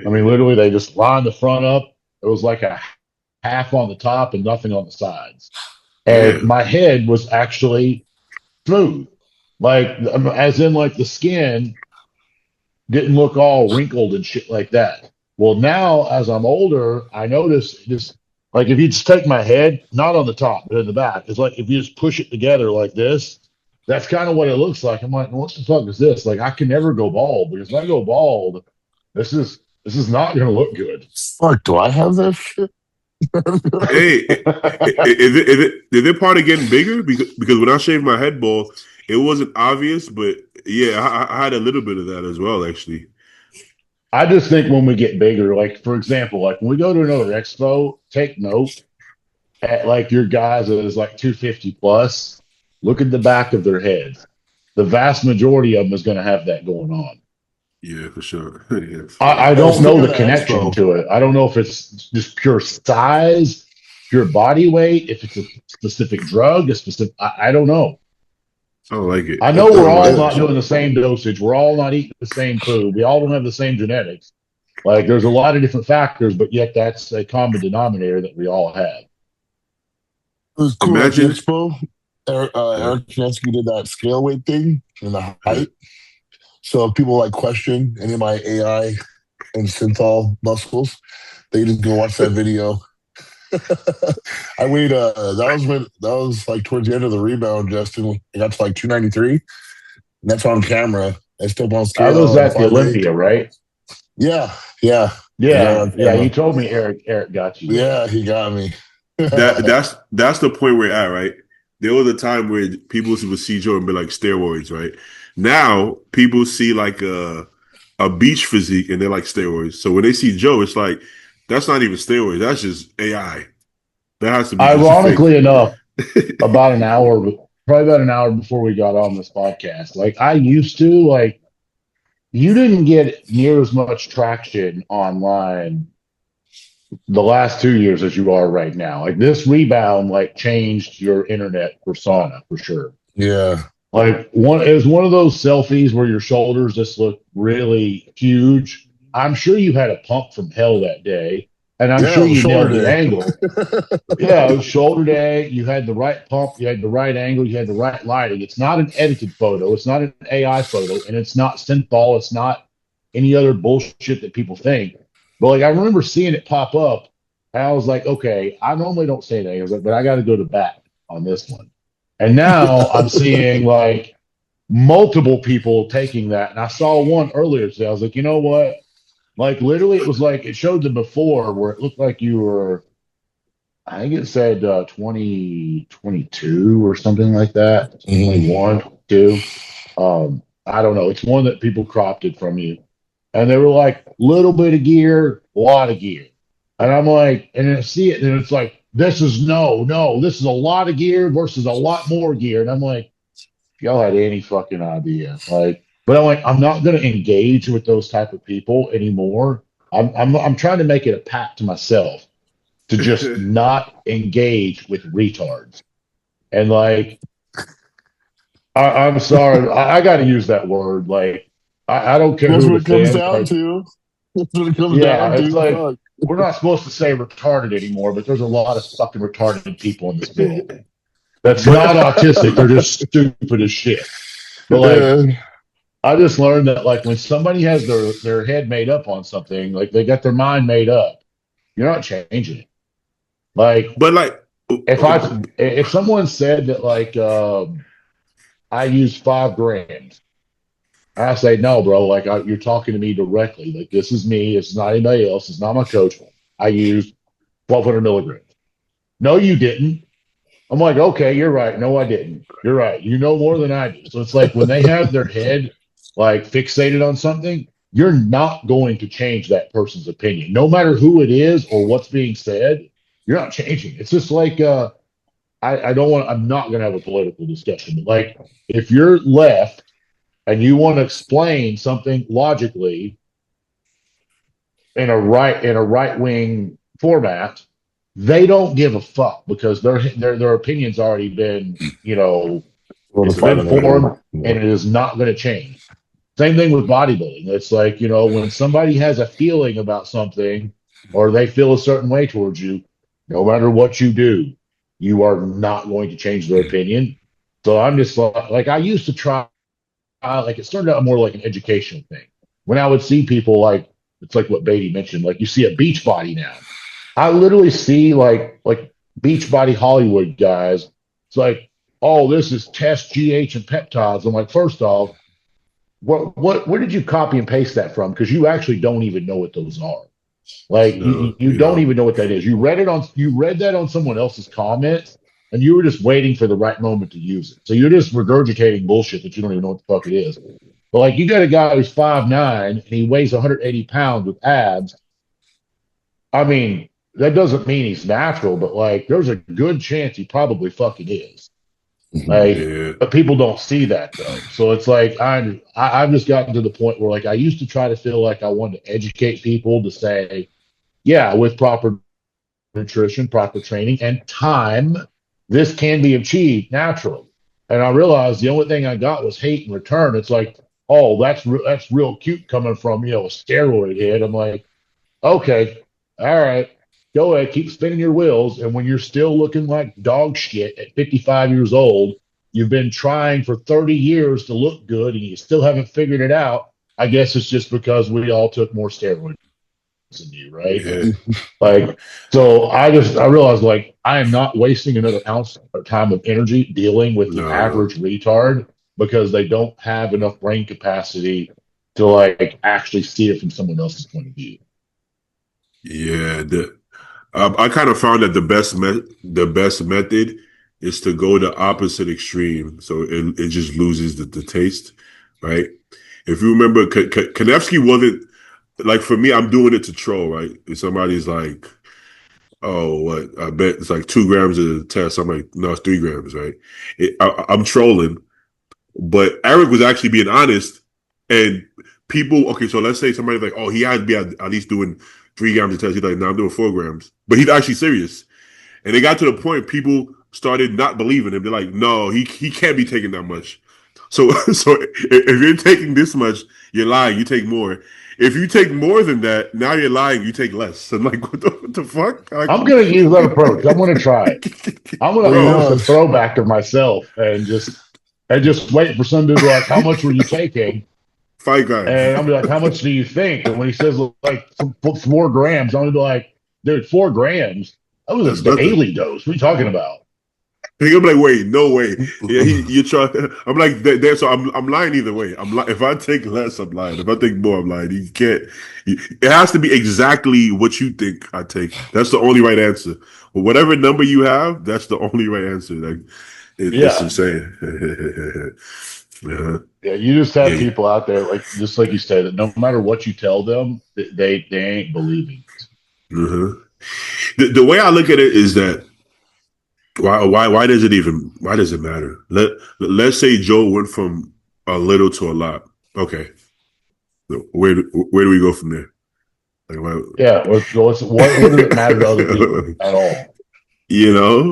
Speaker 2: I mean, literally, they just lined the front up. It was like a half on the top and nothing on the sides. And
Speaker 1: damn.
Speaker 2: my head was actually smooth, like as in like the skin didn't look all wrinkled and shit like that. Well, now as I'm older, I notice just like if you just take my head, not on the top, but in the back, it's like if you just push it together like this, that's kind of what it looks like. I'm like, what the fuck is this? Like I can never go bald because if I go bald, this is not going to look good.
Speaker 3: Fuck, do I have that shit?
Speaker 1: Hey, is it part of getting bigger? Because when I shaved my head bald, it wasn't obvious, but yeah, I had a little bit of that as well, actually.
Speaker 2: I just think when we get bigger, like for example, like when we go to another expo, take note at like your guys that is like 250 plus, look at the back of their heads. The vast majority of them is going to have that going on.
Speaker 1: Yeah, for sure. Yeah,
Speaker 2: I
Speaker 3: Hey,
Speaker 2: don't know
Speaker 3: speaking of
Speaker 2: the
Speaker 3: the
Speaker 2: connection
Speaker 3: expo,
Speaker 2: to it. I don't know if it's just pure size, pure body weight, if it's a specific drug, a specific, I don't know.
Speaker 1: I don't like it.
Speaker 2: I
Speaker 1: I
Speaker 2: know we're
Speaker 1: don't like
Speaker 2: all
Speaker 1: that
Speaker 2: not
Speaker 1: shit.
Speaker 2: doing the same dosage. We're all not eating the same food. We all don't have the same genetics. Like there's a lot of different factors, but yet that's a common denominator that we all have.
Speaker 3: it was cool at the
Speaker 1: Imagine.
Speaker 3: expo.
Speaker 1: Uh,
Speaker 3: Eric Jansky did that scale weight thing and the
Speaker 1: uh,
Speaker 3: height. So if people like question any of my AI and synthol muscles, they just go watch that video. I weighed that was like towards the end of the rebound, Justin. I got to like 293. And that's on camera. I stepped on
Speaker 2: I
Speaker 3: scale
Speaker 2: was
Speaker 3: on
Speaker 2: at the
Speaker 3: 5'8".
Speaker 2: Olympia, right?
Speaker 3: Yeah, yeah. I got it
Speaker 2: Yeah,
Speaker 3: on
Speaker 2: yeah. You
Speaker 3: camera.
Speaker 2: told me Eric got you there.
Speaker 3: Yeah, he got me.
Speaker 1: that's the point we're at, right? There was a time where people would see Joe and be like steroids, right? Now people see like a beach physique and they're like steroids. So when they see Joe, it's like that's not even steroids. That's just AI. That has to be just a fake.
Speaker 2: Ironically enough, about an hour, probably about an hour before we got on this podcast, like I used to, like you didn't get near as much traction online the last 2 years as you are right now. Like this rebound, like changed your internet persona for sure.
Speaker 3: Yeah.
Speaker 2: Like it was one of those selfies where your shoulders just look really huge. I'm sure you had a pump from hell that day, and I'm
Speaker 3: Yeah,
Speaker 2: sure
Speaker 3: it was
Speaker 2: you
Speaker 3: shoulder
Speaker 2: nailed the
Speaker 3: day.
Speaker 2: angle. Yeah, it was shoulder day. You had the right pump, you had the right angle, you had the right lighting. It's not an edited photo, it's not an AI photo, and it's not synthol, it's not any other bullshit that people think. But like I remember seeing it pop up, and I was like, okay, I normally don't say that. I was like, but I got to go to bat on this one. And now I'm seeing like multiple people taking that. And I saw one earlier today. I was like, you know what? Like literally, it was like it showed the before where it looked like you were, I think it said 2022 or something like that,
Speaker 3: Mhm.
Speaker 2: 21, 22. I don't know. It's one that people cropped it from you. And they were like, little bit of gear, a lot of gear. And I'm like, and I see it, and it's like, this is this is a lot of gear versus a lot more gear. And I'm like, if y'all had any fucking idea. Like, but I'm like, I'm not gonna engage with those type of people anymore. I'm trying to make it a pact to myself to just not engage with retards. And like, I'm sorry, I got to use that word. Like, I don't care
Speaker 3: That's
Speaker 2: who
Speaker 3: what
Speaker 2: it
Speaker 3: it comes
Speaker 2: offends.
Speaker 3: down
Speaker 2: Like,
Speaker 3: to. That's what it comes
Speaker 2: yeah,
Speaker 3: down
Speaker 2: it's
Speaker 3: to.
Speaker 2: like
Speaker 3: Fuck.
Speaker 2: we're not supposed to say retarded anymore, but there's a lot of fucking retarded people in this world. That's
Speaker 1: But
Speaker 2: not autistic. They're just stupid as shit. But like,
Speaker 3: Yeah.
Speaker 2: I just learned that like when somebody has their head made up on something, like they got their mind made up, you're not changing it. Like
Speaker 1: but like
Speaker 2: if someone said that like I use 5 grams, I say no, bro. Like you're talking to me directly. Like this is me. It's not anybody else. It's not my coach. I used 1,200 milligrams. No, you didn't. I'm like, okay, you're right. No, I didn't. You're right. You know more than I do. So it's like when they have their head like fixated on something, you're not going to change that person's opinion, no matter who it is or what's being said. You're not changing. It's just like I don't want. I'm not going to have a political discussion. But like, if you're left and you want to explain something logically in a right wing format, they don't give a fuck because their opinion's already been,
Speaker 3: Well, the
Speaker 2: it's been
Speaker 3: fundamental.
Speaker 2: formed and it is not going to change. Same thing with bodybuilding. It's like, when somebody has a feeling about something or they feel a certain way towards you, no matter what you do, you are not going to change their opinion. So I'm just like I used to try, like it started out more like an educational thing. When I would see people like, it's like what Beatty mentioned, like you see a beach body now. I literally see like beach body Hollywood guys. It's like, oh, this is test GH and peptides. I'm like, first off, where did you copy and paste that from? Because you actually don't even know what those are. Like
Speaker 1: no,
Speaker 2: you don't even know what that is. You read that on someone else's comments, and you were just waiting for the right moment to use it. So you're just regurgitating bullshit that you don't even know what the fuck it is. But like you got a guy who's 5'9" and he weighs 180 pounds with abs. I mean, that doesn't mean he's natural, but like there's a good chance he probably fucking is. Like,
Speaker 1: yeah,
Speaker 2: but people don't see that though. So it's like I've just gotten to the point where like I used to try to feel like I wanted to educate people to say, yeah, with proper nutrition, proper training, and time, this can be achieved naturally. And I realized the only thing I got was hate in return. It's like, oh, that's real cute coming from a steroid head. I'm like, okay, all right, go ahead, keep spinning your wheels. And when you're still looking like dog shit at 55 years old, you've been trying for 30 years to look good and you still haven't figured it out. I guess it's just because we all took more steroids than you, right?
Speaker 1: yeah,
Speaker 2: Like, so I realized like I am not wasting another ounce of time of energy dealing with the
Speaker 1: no,
Speaker 2: average retard because they don't have enough brain capacity to like actually see it from someone else's point of view.
Speaker 1: yeah. I kind of found that the best method is to go the opposite extreme, so it just loses the taste, right? If you remember, Kanevsky wasn't like for me. I'm doing it to troll, right? If somebody's like, "Oh, what? I bet it's like 2 grams of the test." I'm like, "No, it's 3 grams, right?" I'm trolling, but Eric was actually being honest, and people. Okay, so let's say somebody's like, "Oh, he has to be at least doing 3 grams of test." He's like, "No, I'm doing 4 grams," but he's actually serious. And they got to the point people started not believing him. They're like, "No, he can't be taking that much." So if you're taking this much, you're lying. You take more. If you take more than that, now you're lying. You take less. I'm like, what the fuck? Like,
Speaker 2: I'm gonna use that approach. I'm gonna try it. I'm gonna
Speaker 3: You
Speaker 1: bro,
Speaker 2: post
Speaker 3: know,
Speaker 2: a
Speaker 3: it's
Speaker 2: throwback of myself and just wait for somebody to be like, "How much were you taking?"
Speaker 1: fight guy.
Speaker 2: And I'm be like, "How much do you think?" And when he says like 4 grams, I'm gonna be like, "Dude, 4 grams? That was a
Speaker 1: That's nothing.
Speaker 2: daily dose. What are you talking about?"
Speaker 1: He gonna be like, wait, no way. Yeah, you try. I'm like, so I'm lying either way. If I take less, I'm lying. If I take more, I'm lying. You can't. It has to be exactly what you think I take. That's the only right answer. Whatever number you have, that's the only right answer. Like, it's
Speaker 2: Yeah.
Speaker 1: insane.
Speaker 2: Yeah, you just have
Speaker 1: Yeah.
Speaker 2: people out there, like just like you say, that no matter what you tell them, they ain't believing it.
Speaker 1: Uh-huh. The way I look at it is that why does it matter? Let's say Joe went from a little to a lot. Okay, where do we go from there? Like,
Speaker 2: Yeah, what does it matter to other people at all?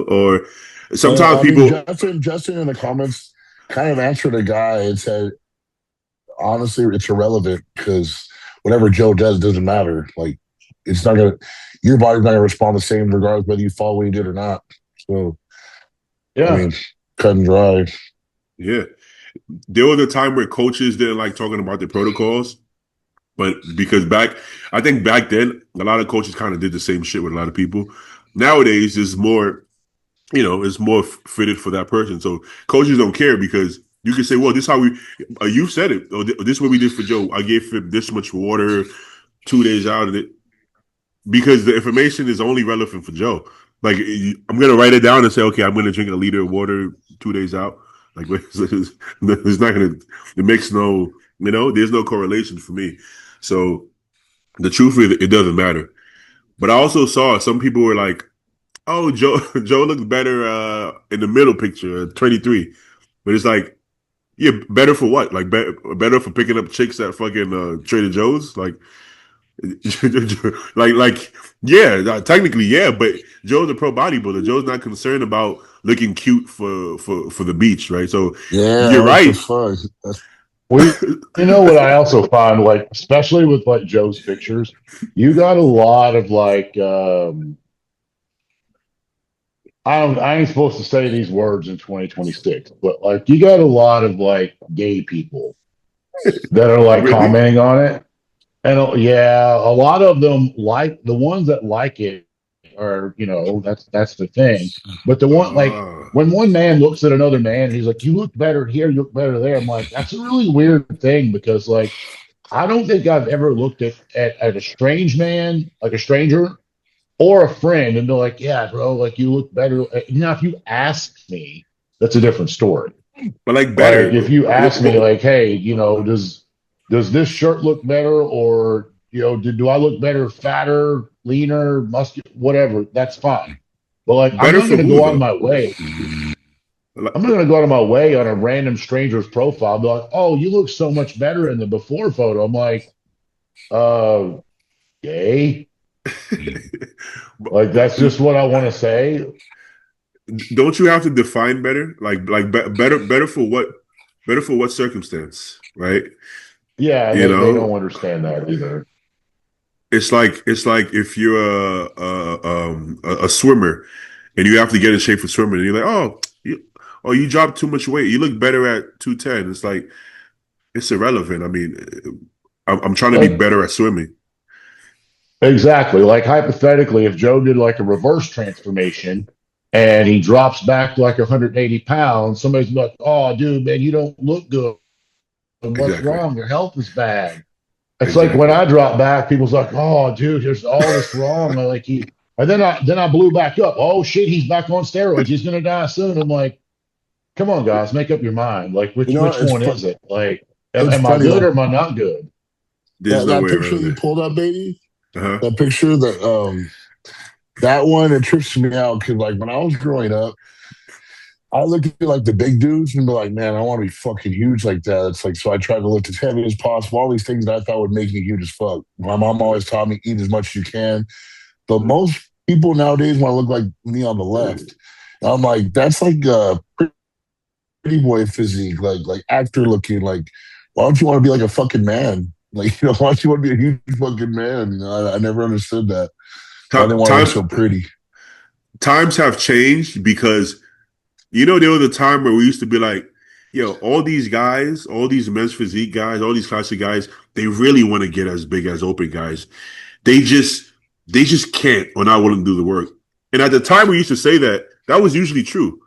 Speaker 1: or sometimes
Speaker 3: I mean,
Speaker 1: people.
Speaker 3: Justin in the comments kind of answered a guy and said, honestly, it's irrelevant because whatever Joe does doesn't matter. Like, it's not gonna, your body's not gonna respond the same regardless whether you follow what he did or not. So, I
Speaker 2: Yeah,
Speaker 3: mean, cut and dry.
Speaker 1: Yeah, there was a time where coaches didn't like talking about the protocols, but because I think back then a lot of coaches kind of did the same shit with a lot of people. Nowadays, it's more, it's more fitted for that person. So coaches don't care because you can say, well, this is how you said it. Or this is what we did for Joe. I gave him this much water 2 days out of it because the information is only relevant for Joe. Like I'm gonna write it down and say, okay, I'm gonna drink a liter of water 2 days out. Like it's not gonna. It makes no. There's no correlation for me. So the truth is, it doesn't matter. But I also saw some people were like, "Oh, Joe, Joe looks better in the middle picture, 23." But it's like, yeah, better for what? Like, better for picking up chicks at fucking Trader Joe's? Like, yeah, technically, yeah. But Joe's a pro bodybuilder. Joe's not concerned about looking cute for the beach, right? So
Speaker 3: Yeah,
Speaker 1: you're
Speaker 3: what the
Speaker 1: right.
Speaker 3: fuck?
Speaker 2: we. You know what I also find, like especially with like Joe's pictures, you got a lot of like I ain't supposed to say these words in 2026, but like you got a lot of like gay people that are like
Speaker 1: Really?
Speaker 2: commenting on it. And yeah, a lot of them like the ones that like it are, that's the thing. But the one like
Speaker 1: Uh,
Speaker 2: when one man looks at another man, he's like, "You look better here, you look better there." I'm like, that's a really weird thing because like I don't think I've ever looked at a strange man, like a stranger, or a friend, and be like, "Yeah, bro, like you look better." Now, if you ask me, that's a different story.
Speaker 1: but like
Speaker 2: Like
Speaker 1: better.
Speaker 2: if you ask me,
Speaker 1: What,
Speaker 2: like, "Hey, does this shirt look better, or do I look better, fatter, leaner, muscular, whatever?" That's fine. But like, I'm
Speaker 1: better
Speaker 2: not
Speaker 1: for
Speaker 2: going to
Speaker 1: who
Speaker 2: go out of
Speaker 1: though?
Speaker 2: my way.
Speaker 1: Like,
Speaker 2: I'm not going to go out of my way on a random stranger's profile. Be like, "Oh, you look so much better in the before photo." I'm like, uh, gay. Like that's just what I want to say.
Speaker 1: don't you have to define better? Like better for what? Better for what circumstance, right?
Speaker 2: Yeah,
Speaker 1: You
Speaker 2: they don't
Speaker 1: know,
Speaker 2: understand that either.
Speaker 1: it's like if you're a swimmer and you have to get in shape for swimming, and you're like, you dropped too much weight. You look better at 210. It's like it's irrelevant. I mean, I'm trying to be
Speaker 2: Like
Speaker 1: better at swimming.
Speaker 2: exactly. Like hypothetically, if Joe did like a reverse transformation and he drops back to like 180 pounds, somebody's like, "Oh, dude, man, you don't look good. What's
Speaker 1: Exactly.
Speaker 2: wrong? Your health is bad." It's like when
Speaker 1: Exactly.
Speaker 2: I drop back, people's like, "Oh, dude, there's all this wrong." Like and then I blew back up. Oh shit, he's back on steroids. He's gonna die soon. I'm like, come on, guys, make up your mind. Like,
Speaker 3: You know,
Speaker 2: which one is it? Like,
Speaker 3: it's
Speaker 2: am I
Speaker 3: funny
Speaker 2: good or
Speaker 3: though.
Speaker 2: am I not good?
Speaker 1: There's no
Speaker 3: That
Speaker 1: way
Speaker 3: picture
Speaker 1: around
Speaker 3: you
Speaker 1: it.
Speaker 3: pulled up, baby,
Speaker 1: Uh-huh.
Speaker 3: that picture that one, it trips me out because like when I was growing up, I looked at like the big dudes and be like, man, I want to be fucking huge like that. It's like, so I tried to lift as heavy as possible, all these things that I thought would make me huge as fuck. My mom always taught me eat as much as you can. But most people nowadays want to look like me on the left. And I'm like, that's like a pretty boy physique, like actor looking. Like, why don't you want to be like a fucking man? Like, why don't you want to be a huge fucking man? I never understood that. But I didn't want to look
Speaker 1: Times
Speaker 3: so pretty.
Speaker 1: times have changed because there was a time where we used to be like, all these guys, all these men's physique guys, all these classic guys, they really want to get as big as open guys. They just they just can't or not willing to do the work. And at the time we used to say that, that was usually true.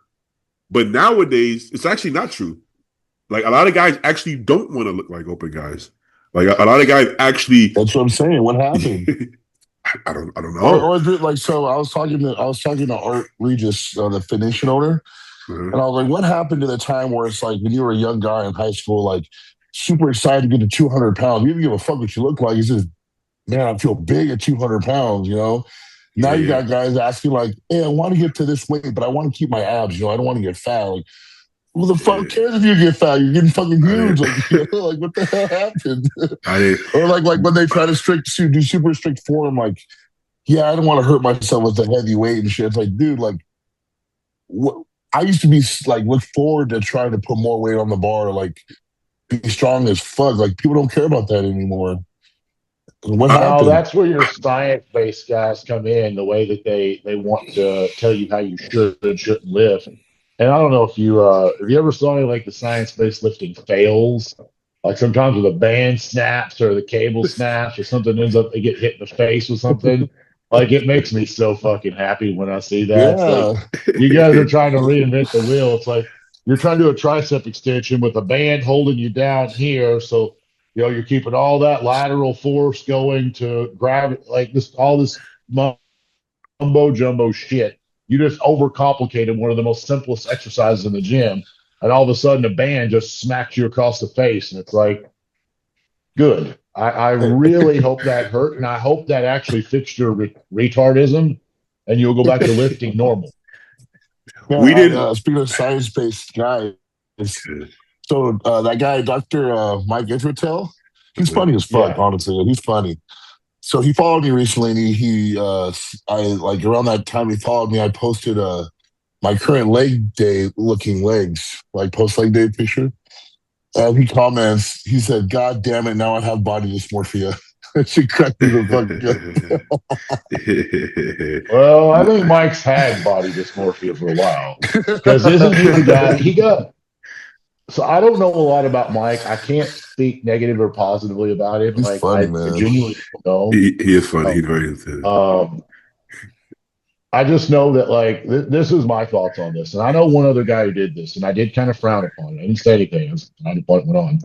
Speaker 1: But nowadays, it's actually not true. Like a lot of guys actually don't want to look like open guys. Like a lot of guys actually
Speaker 3: That's what I'm saying. What happened?
Speaker 1: I don't
Speaker 3: Or
Speaker 1: know.
Speaker 3: or is it like so? I was talking to Art Regis, the Phoenician owner, And I was like, what happened to the time where it's like when you were a young guy in high school, like super excited to get to 200 pounds? You didn't give a fuck what you look like. It's just, man, I feel big at 200 pounds, you know? Now you got guys asking like, hey, I want to get to this weight, but I want to keep my abs, you know? I don't want to get fat. Like, who the fuck cares if you get fat? You're getting fucking huge. Like, you know, like what the hell happened? Or like when they try to do super strict form, like, yeah, I don't want to hurt myself with the heavy weight and shit. It's like, dude, like, what? I used to be like, look forward to trying to put more weight on the bar, like, be strong as fuck. Like, people don't care about that anymore. What happened?
Speaker 2: No, that's where your science-based guys come in, the way that they want to tell you how you should and shouldn't lift. And I don't know if you ever saw any, like, the science-based lifting fails, like sometimes with a band snaps or the cable snaps or something ends up they get hit in the face with something. Like, it makes me so fucking happy when I see that. It's like you guys are trying to reinvent the wheel. It's like you're trying to do a tricep extension with a band holding you down here, so you're keeping all that lateral force going to grab like all this mumbo jumbo shit. You just overcomplicated one of the most simplest exercises in the gym, and all of a sudden a band just smacks you across the face, and it's like, good. I really hope that hurt, and I hope that actually fixed your retardism, and you'll go back to lifting normal.
Speaker 3: Yeah,
Speaker 1: we did.
Speaker 3: Speaking of science-based guys, so that guy, Dr. Mike Israel, he's funny as fuck, honestly. He's funny. So he followed me recently, and I like around that time he followed me, I posted my current leg day looking legs, like post leg day picture. And he comments, he said, God damn it, now I have body dysmorphia. She cracked me the
Speaker 2: fuck up. Well, I think Mike's had body dysmorphia for a while. Because isn't he the guy? So I don't know a lot about Mike. I can't speak negative or positively about him.
Speaker 3: He's
Speaker 2: like
Speaker 3: funny, man.
Speaker 2: I genuinely don't know.
Speaker 1: He is funny. He's very intense.
Speaker 2: I just know that like this is my thoughts on this, and I know one other guy who did this, and I did kind of frown upon it. I didn't say anything. I just went on.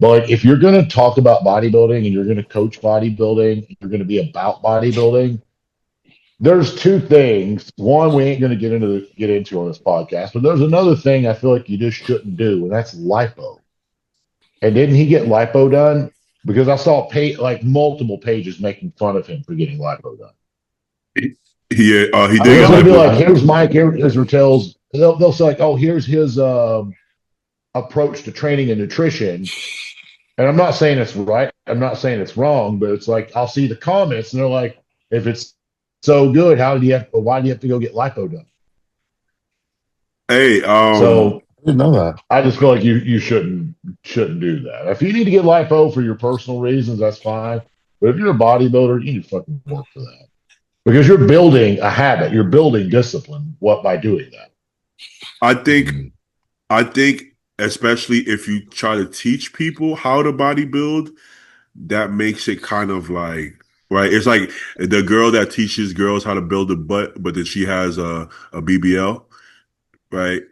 Speaker 2: But like, if you're going to talk about bodybuilding and you're going to coach bodybuilding, and you're going to be about bodybuilding, there's two things. One, we ain't going to get into on this podcast, but there's another thing I feel like you just shouldn't do, and that's lipo. And didn't he get lipo done? Because I saw like multiple pages making fun of him for getting lipo done.
Speaker 1: He did.
Speaker 2: It's gonna be like, here's Mike, here's Ratel's. They'll say like, oh, here's his approach to training and nutrition. And I'm not saying it's right. I'm not saying it's wrong, but it's like I'll see the comments and they're like, if it's so good, why do you have to go get lipo done?
Speaker 1: Hey,
Speaker 2: so
Speaker 3: I didn't know that.
Speaker 2: I just feel like you shouldn't do that. If you need to get lipo for your personal reasons, that's fine. But if you're a bodybuilder, you need to fucking work for that. Because you're building a habit, you're building discipline by doing that.
Speaker 1: I think especially if you try to teach people how to bodybuild, that makes it kind of like, right? It's like the girl that teaches girls how to build a butt, but then she has a BBL, right?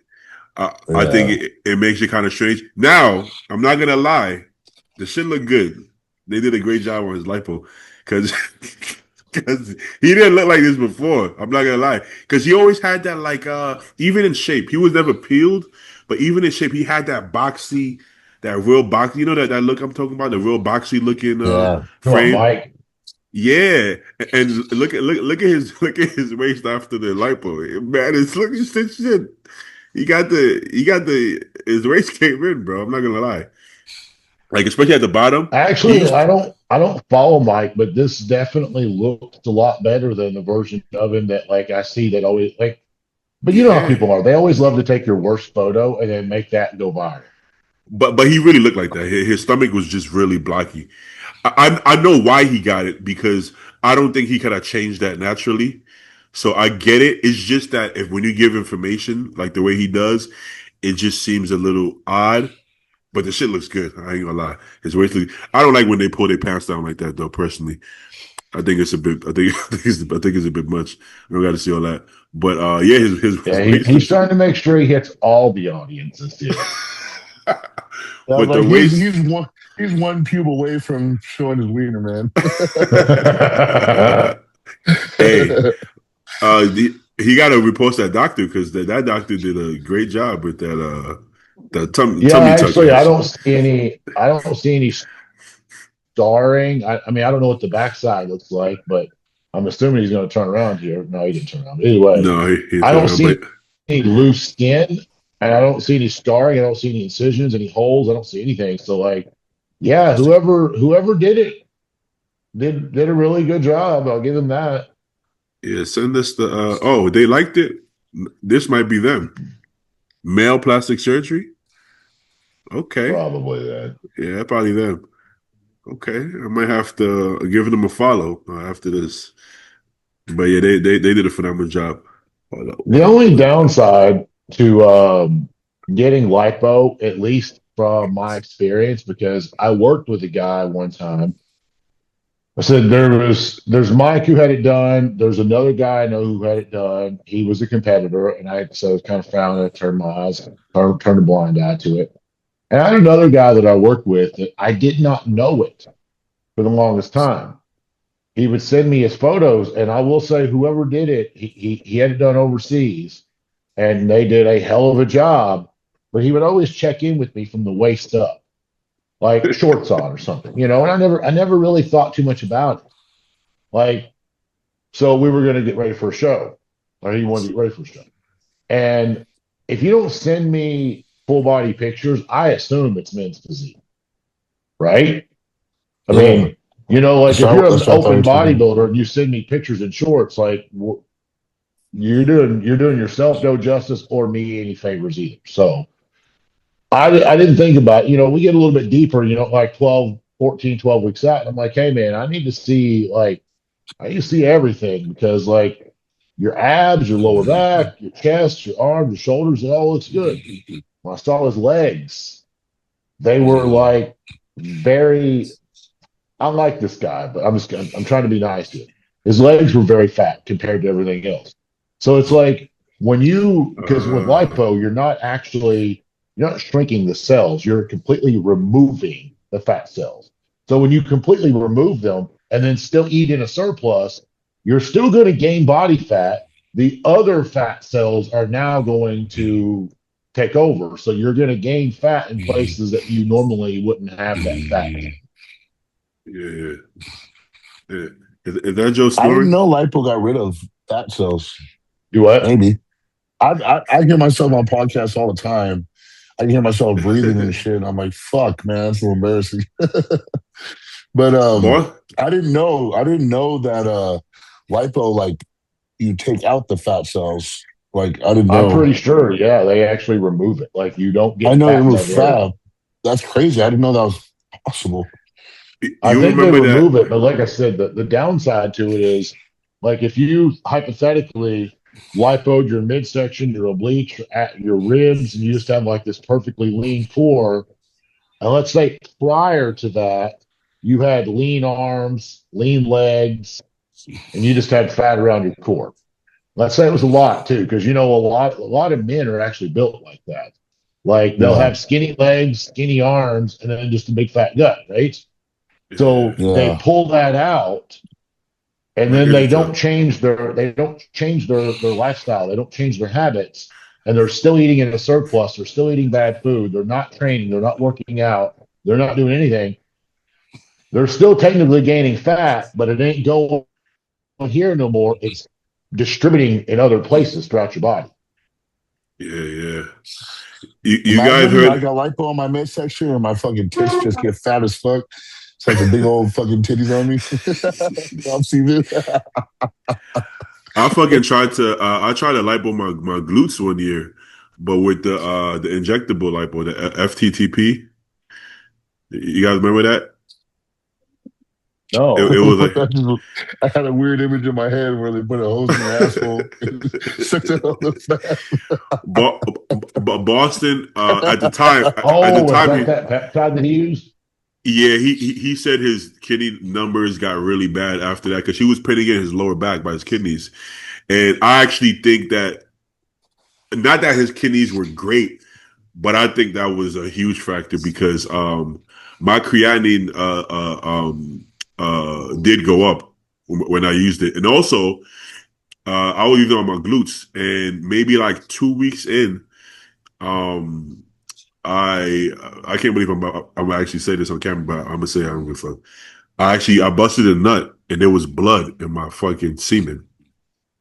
Speaker 1: I think it makes it kind of strange. Now, I'm not gonna lie, the shit looked good. They did a great job on his lipo because he didn't look like this before. I'm not gonna lie, because he always had that like even in shape, he was never peeled, but even in shape, he had that boxy, that real boxy. You know that look I'm talking about, the real boxy looking frame.
Speaker 2: Mike.
Speaker 1: Yeah, and look at his waist after the lipo. Man, it's looking shit. He got his waist came in, bro. I'm not gonna lie. Like especially at the bottom.
Speaker 2: Actually, I don't follow Mike, but this definitely looks a lot better than the version of him that like I see that always like. But you know how people are; they always love to take your worst photo and then make that go viral.
Speaker 1: But he really looked like that. His stomach was just really blocky. I know why he got it, because I don't think he could have changed that naturally. So I get it. It's just that when you give information like the way he does, it just seems a little odd. But the shit looks good. I ain't gonna lie. His waist looks. I don't like when they pull their pants down like that, though. Personally, I think it's a bit. I think it's a bit much. I don't got to see all that. But yeah,
Speaker 2: he's trying to make sure he hits all the audiences. Yeah.
Speaker 3: But like he's one pube away from showing his wiener, man.
Speaker 1: Hey, he got to repost that doctor because that doctor did a great job with that
Speaker 2: Yeah,
Speaker 1: tummy tuck
Speaker 2: actually, I
Speaker 1: abs.
Speaker 2: don't see any. I don't see any scarring. I mean, I don't know what the backside looks like, but I'm assuming he's going to turn around here. No, he didn't turn around. Either way,
Speaker 1: No, he didn't
Speaker 2: I
Speaker 1: turn
Speaker 2: don't
Speaker 1: around, but
Speaker 2: see any loose skin, and I don't see any scarring. I don't see any incisions, any holes. I don't see anything. So, like, yeah, whoever did it did a really good job. I'll give him that.
Speaker 1: yeah, send us the. Oh, they liked it. This might be them. Male plastic surgery. Okay,
Speaker 2: Probably that.
Speaker 1: yeah, probably them. Okay, I might have to give them a follow after this. But yeah, they did a phenomenal job. Hold up,
Speaker 2: The
Speaker 1: what?
Speaker 2: only downside to getting lipo, at least from my experience, because I worked with a guy one time. I said there's Mike who had it done. There's another guy I know who had it done. He was a competitor, and I so kind of found it, turned my eyes, turned a blind eye to it. And I had another guy that I worked with that I did not know it for the longest time. He would send me his photos, and I will say, whoever did it, he had it done overseas, and they did a hell of a job. But he would always check in with me from the waist up, like shorts on or something, you know. And I never really thought too much about it. Like, so we were going to get ready for a show, or he wanted to get ready for a show, and if you don't send me full body pictures, I assume it's men's physique, right? I
Speaker 3: Yeah.
Speaker 2: mean, like if you're an
Speaker 3: That's what I thought
Speaker 2: open
Speaker 3: you said.
Speaker 2: bodybuilder and you send me pictures in shorts, like you're doing yourself no justice or me any favors either. So I didn't think about, we get a little bit deeper, like 12, 14, 12 weeks out. And I'm like, hey man, I need to see everything because like your abs, your lower back, your chest, your arms, your shoulders, it all looks good. When I saw his legs, they were like very I like this guy, but I'm trying to be nice to him. His legs were very fat compared to everything else. So it's like because with
Speaker 1: Uh,
Speaker 2: lipo, you're not shrinking the cells, you're completely removing the fat cells. So when you completely remove them and then still eat in a surplus, you're still going to gain body fat. The other fat cells are now going to take over. So you're going to gain fat in places that you normally wouldn't have that fat.
Speaker 1: yeah, yeah. Is that Joe
Speaker 3: I didn't
Speaker 1: snoring?
Speaker 3: know lipo got rid of fat cells.
Speaker 2: Do what?
Speaker 3: Maybe. I hear myself on podcasts all the time. I can hear myself breathing and shit. I'm like, fuck, man, that's so embarrassing. But
Speaker 1: Boss?
Speaker 3: I didn't know that lipo, like, you take out the fat cells. Like, I didn't
Speaker 2: I'm
Speaker 3: know.
Speaker 2: pretty sure, yeah, they actually remove it. Like you don't
Speaker 3: I
Speaker 2: get
Speaker 3: know they
Speaker 2: fat in
Speaker 3: remove
Speaker 2: that area.
Speaker 3: fat. That's crazy. I didn't know that was possible.
Speaker 2: I
Speaker 1: You
Speaker 2: think they
Speaker 1: remember that?
Speaker 2: remove it, but like I said, the downside to it is like if you hypothetically lipoed your midsection, your obliques, your ribs, and you just have like this perfectly lean core, and let's say prior to that, you had lean arms, lean legs, and you just had fat around your core. Let's say it was a lot too, because a lot of men are actually built like that. Like they'll
Speaker 3: Yeah.
Speaker 2: have skinny legs, skinny arms, and then just a big fat gut, right?
Speaker 1: Yeah.
Speaker 2: So they
Speaker 3: Yeah.
Speaker 2: pull that out, and
Speaker 1: Well,
Speaker 2: then
Speaker 1: here's the
Speaker 2: they don't
Speaker 1: tip.
Speaker 2: change their lifestyle. They don't change their habits, and they're still eating in a surplus. They're still eating bad food. They're not training. They're not working out. They're not doing anything. They're still technically gaining fat, but it ain't going here no more. It's distributing in other places throughout your body.
Speaker 1: Yeah, yeah. You guys
Speaker 3: Imagine I
Speaker 1: heard?
Speaker 3: got lipo on my midsection and my fucking tits just get fat as fuck. It's like a big old fucking titties on me. Y'all see this?
Speaker 1: I fucking tried to. I tried to lipo my glutes one year, but with the injectable lipo, the FTTP. You guys remember that? It
Speaker 2: No.
Speaker 1: was like
Speaker 3: I had a weird image in my head where they put a hose in your asshole and sucked it all the fat.
Speaker 1: Boston at the time. At the
Speaker 2: Oh, is
Speaker 1: time,
Speaker 2: that that peptide that he used?
Speaker 1: yeah, he said his kidney numbers got really bad after that because he was pinning in his lower back by his kidneys, and I actually think that not that his kidneys were great, but I think that was a huge factor because my creatinine did go up when I used it, and also I was using it on my glutes, and maybe like 2 weeks in, um, I can't believe I'm gonna actually say this on camera, but I'm gonna say I don't give a fuck. I busted a nut, and there was blood in my fucking semen,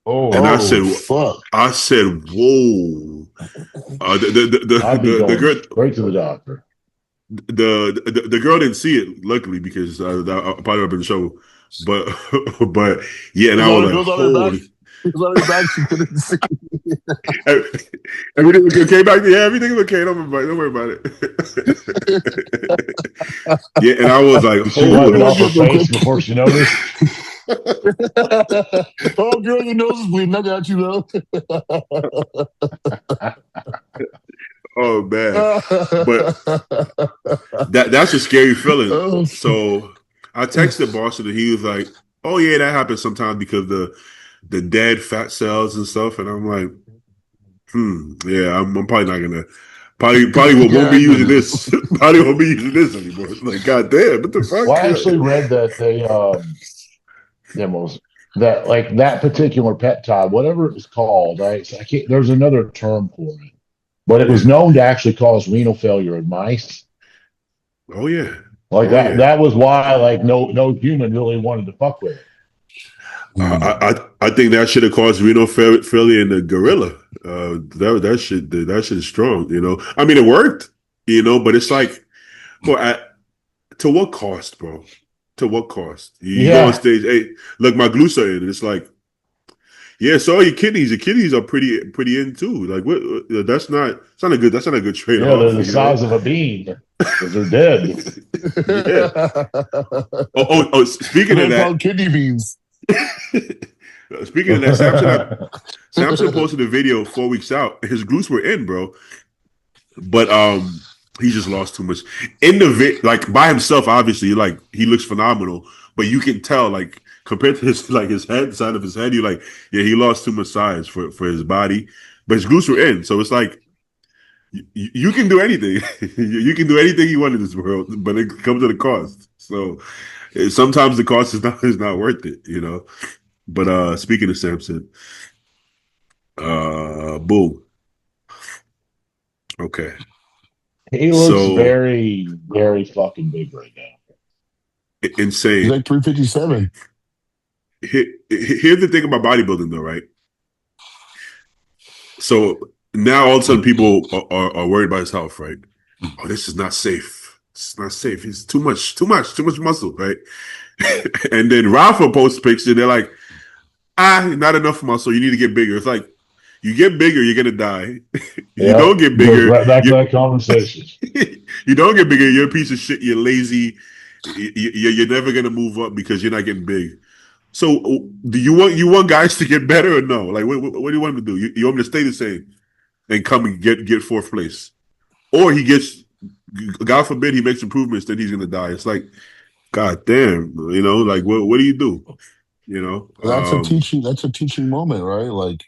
Speaker 1: and
Speaker 3: Oh fuck!
Speaker 1: I said, whoa.
Speaker 2: I'd be
Speaker 1: The
Speaker 2: going
Speaker 1: girl
Speaker 2: straight to the doctor.
Speaker 1: the girl didn't see it, luckily, because I probably would have been in trouble. But but yeah, and I was
Speaker 3: It
Speaker 1: like,
Speaker 3: was on her back.
Speaker 1: holy.
Speaker 3: It was on her back. She couldn't see.
Speaker 1: Everything was okay back there. Yeah, everything was okay. Don't worry about it. Yeah, and I was like,
Speaker 2: Did she wipe it
Speaker 1: holy
Speaker 2: off her
Speaker 3: Real
Speaker 2: face
Speaker 3: quick.
Speaker 2: before she noticed?
Speaker 3: Oh, girl, your nose is bleeding. I got you, though.
Speaker 1: oh man. But that's a scary feeling.
Speaker 3: Oh,
Speaker 1: So I texted Boston, and he was like, "Oh yeah, that happens sometimes because the dead fat cells and stuff." And I'm like, yeah, I'm probably not gonna probably won't be
Speaker 3: yeah.
Speaker 1: using this. Probably won't be using this anymore. It's like, god damn, what the fuck?
Speaker 2: Well, I actually read that they demos that like that particular peptide, whatever it was called, right? So I can't. There's another term for it, but it was
Speaker 1: Yeah.
Speaker 2: known to actually cause renal failure in mice.
Speaker 1: Oh yeah.
Speaker 2: Like
Speaker 1: Oh
Speaker 2: that.
Speaker 1: yeah.
Speaker 2: That was why like no human really wanted to fuck with it.
Speaker 1: I think that should have caused renal failure in the gorilla. That shit is strong. I mean, it worked. But it's like, well, to what cost, bro? To what cost? You go on
Speaker 2: Yeah.
Speaker 1: stage, hey, look, my glutes are in. And it's like, yeah, so are your kidneys. Your kidneys are pretty in too. Like, what? That's not a good trade
Speaker 2: Yeah, they're
Speaker 1: off.
Speaker 2: the size of a bean because they're dead.
Speaker 1: Yeah. Oh. Speaking of
Speaker 3: They're
Speaker 1: that,
Speaker 3: called kidney beans.
Speaker 1: speaking of that, Samson posted a video 4 weeks out. His glutes were in, bro. But he just lost too much in the like by himself. Obviously, like he looks phenomenal, but you can tell, like compared to his head side of his head, you like, yeah, he lost too much size for his body, but his glutes were in. So it's like you can do anything. You can do anything you want in this world, but it comes at a cost. So sometimes the cost is not worth it. But speaking of Samson, boom. Okay.
Speaker 2: He looks
Speaker 1: So
Speaker 2: very, very fucking big right now.
Speaker 3: He's
Speaker 1: insane.
Speaker 3: like 357.
Speaker 1: Here's the thing about bodybuilding, though, right? So now all of a sudden people are worried about his health, right? Oh, this is not safe. It's not safe. It's too much muscle, right? And then Rafa posts a picture. They're like, not enough muscle. You need to get bigger. It's like, you get bigger, you're gonna die. You
Speaker 2: Yeah,
Speaker 1: don't get
Speaker 2: goes
Speaker 1: bigger.
Speaker 2: right back to that conversation.
Speaker 1: You don't get bigger. You're a piece of shit. You're lazy. You're never gonna move up because you're not getting big. So, do you want guys to get better or no? Like, what do you want them to do? You want them to stay the same and come and get fourth place, or he gets, God forbid, he makes improvements, then he's gonna die. It's like, god damn, like what do you do?
Speaker 3: That's a teaching. That's a teaching moment, right? Like,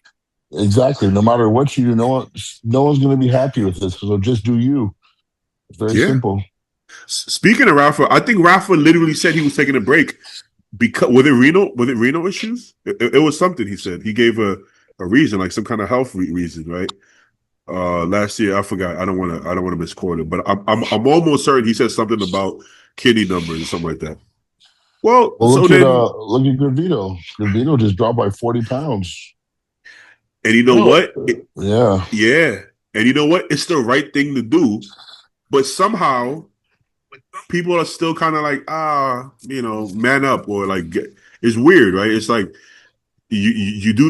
Speaker 3: exactly. No matter what you do, no one's going to be happy with this. So just do you. It's very
Speaker 1: Yeah.
Speaker 3: simple.
Speaker 1: Speaking of Rafa, I think Rafa literally said he was taking a break because was it renal issues? It was something he said. He gave a reason, like some kind of health reason, right? Last year I forgot. I don't want to misquote it, but I'm almost certain he said something about kidney numbers or something like that. Well,
Speaker 3: Well,
Speaker 1: so
Speaker 3: look at
Speaker 1: then,
Speaker 3: Gravito. Gravito just dropped by 40 pounds.
Speaker 1: and you know
Speaker 2: No.
Speaker 1: what?
Speaker 3: Yeah.
Speaker 1: Yeah, and you know what? It's the right thing to do, but somehow people are still kind of like, man up, or like, it's weird, right? It's like you do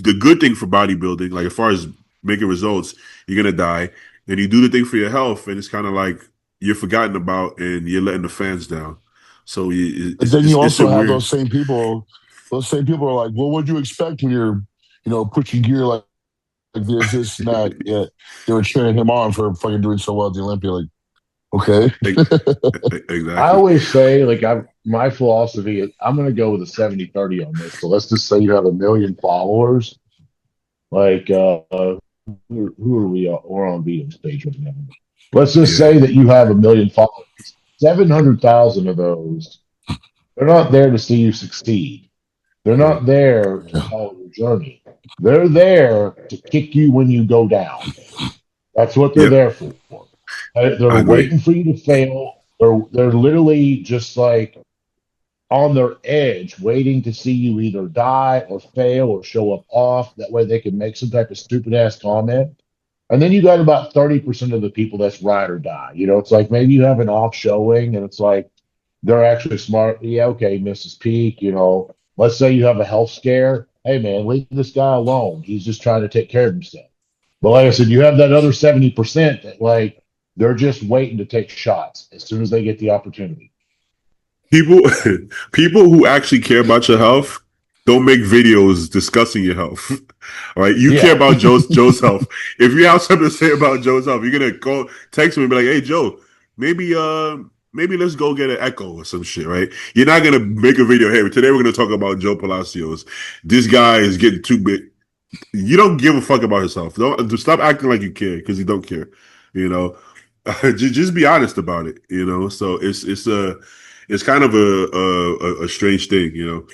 Speaker 1: the good thing for bodybuilding, like as far as making results, you're gonna die, and you do the thing for your health, and it's kind of like you're forgotten about, and you're letting the fans down. So
Speaker 3: But then you
Speaker 1: it's a
Speaker 3: also have
Speaker 1: weird.
Speaker 3: those same people. Those same people are like, well, what do you expect when you're, pushing gear like this and that? Yeah, they were cheering him on for fucking doing so well at the Olympia. Like, okay.
Speaker 2: I
Speaker 1: Exactly.
Speaker 2: always say, like, my philosophy is I'm going to go with a 70-30 on this. So let's just say you have 1 million followers. Like, who are we? We're on Vito's page right now. Let's just
Speaker 1: Yeah.
Speaker 2: say that you have 1 million followers. 700,000 of those, they're not there to see you succeed. They're
Speaker 1: Right.
Speaker 2: not there to follow your journey. They're there to kick you when you go down. That's what they're
Speaker 1: Yep.
Speaker 2: there for. They're
Speaker 1: I agree.
Speaker 2: waiting for you to fail. They're literally just like on their edge, waiting to see you either die or fail or show up off. That way they can make some type of stupid ass comment. And then you got about 30% of the people that's ride or die. You know, it's like maybe you have an off showing and it's like they're actually smart. Yeah, okay, Mrs. Peak, you know, let's say you have a health scare. Hey man, leave this guy alone. He's just trying to take care of himself. But like I said, you have that other 70% that like they're just waiting to take shots as soon as they get the opportunity.
Speaker 1: People people who actually care about your health don't make videos discussing your health. All right. You care
Speaker 2: Yeah.
Speaker 1: about Joe's health. If you have something to say about Joe's health, you're gonna call text me and be like, hey Joe, maybe let's go get an echo or some shit, right? You're not gonna make a video, hey, today we're gonna talk about Joe Palacios. This guy is getting too big. You don't give a fuck about himself. Don't stop acting like you care because you don't care. You know, just be honest about it. You know, so it's kind of a strange thing. You know,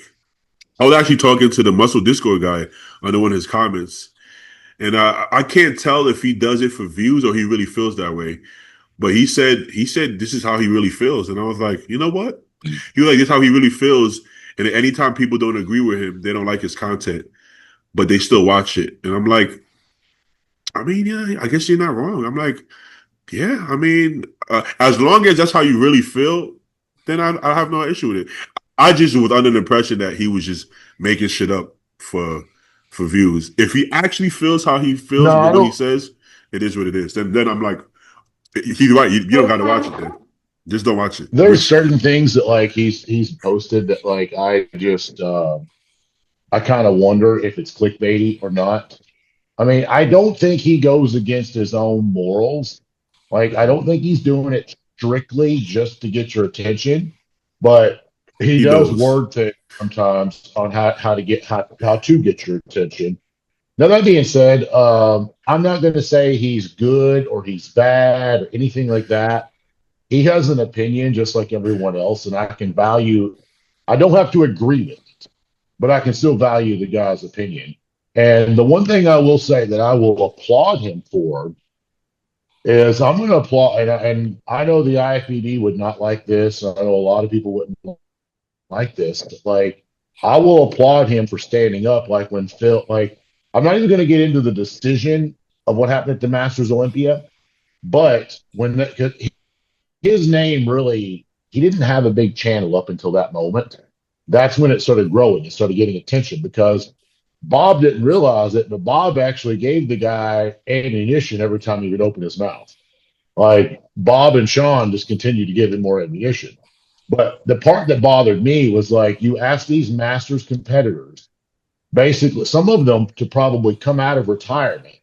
Speaker 1: I was actually talking to the Muscle Discord guy under one of his comments, and I can't tell if he does it for views or he really feels that way. But he said this is how he really feels, and I was like, you know what? He was like, this is how he really feels. And anytime people don't agree with him, they don't like his content, but they still watch it. And I'm like, I mean, yeah, I guess you're not wrong. I'm like, yeah, I mean, as long as that's how you really feel, then I have no issue with it. I just was under the impression that he was just making shit up for views. If he actually feels how he feels
Speaker 2: No,
Speaker 1: about
Speaker 2: I
Speaker 1: what he
Speaker 2: don't.
Speaker 1: says, it is what it is. Then I'm like, he's right. You don't got to watch it then. Just don't watch it.
Speaker 2: There's
Speaker 1: Which
Speaker 2: certain things that like he's posted that like I kind of wonder if it's clickbaity or not. I mean, I don't think he goes against his own morals. Like, I don't think he's doing it strictly just to get your attention, but he
Speaker 1: he
Speaker 2: does
Speaker 1: knows.
Speaker 2: word things sometimes on how to get your attention. Now that being said, I'm not going to say he's good or he's bad or anything like that. He has an opinion just like everyone else, and I can value. I don't have to agree with it, but I can still value the guy's opinion. And the one thing I will say that I will applaud him for is I'm going to applaud, and I know the IFBD would not like this. I know a lot of people wouldn't like this. But like, I will applaud him for standing up. Like when Phil, like, I'm not even going to get into the decision of what happened at the Masters Olympia, but when that, 'cause his name really, he didn't have a big channel up until that moment. That's when it started growing. It started getting attention because Bob didn't realize it, but Bob actually gave the guy ammunition every time he would open his mouth. Like Bob and Sean just continued to give him more ammunition. But the part that bothered me was like you ask these Masters competitors, basically some of them to probably come out of retirement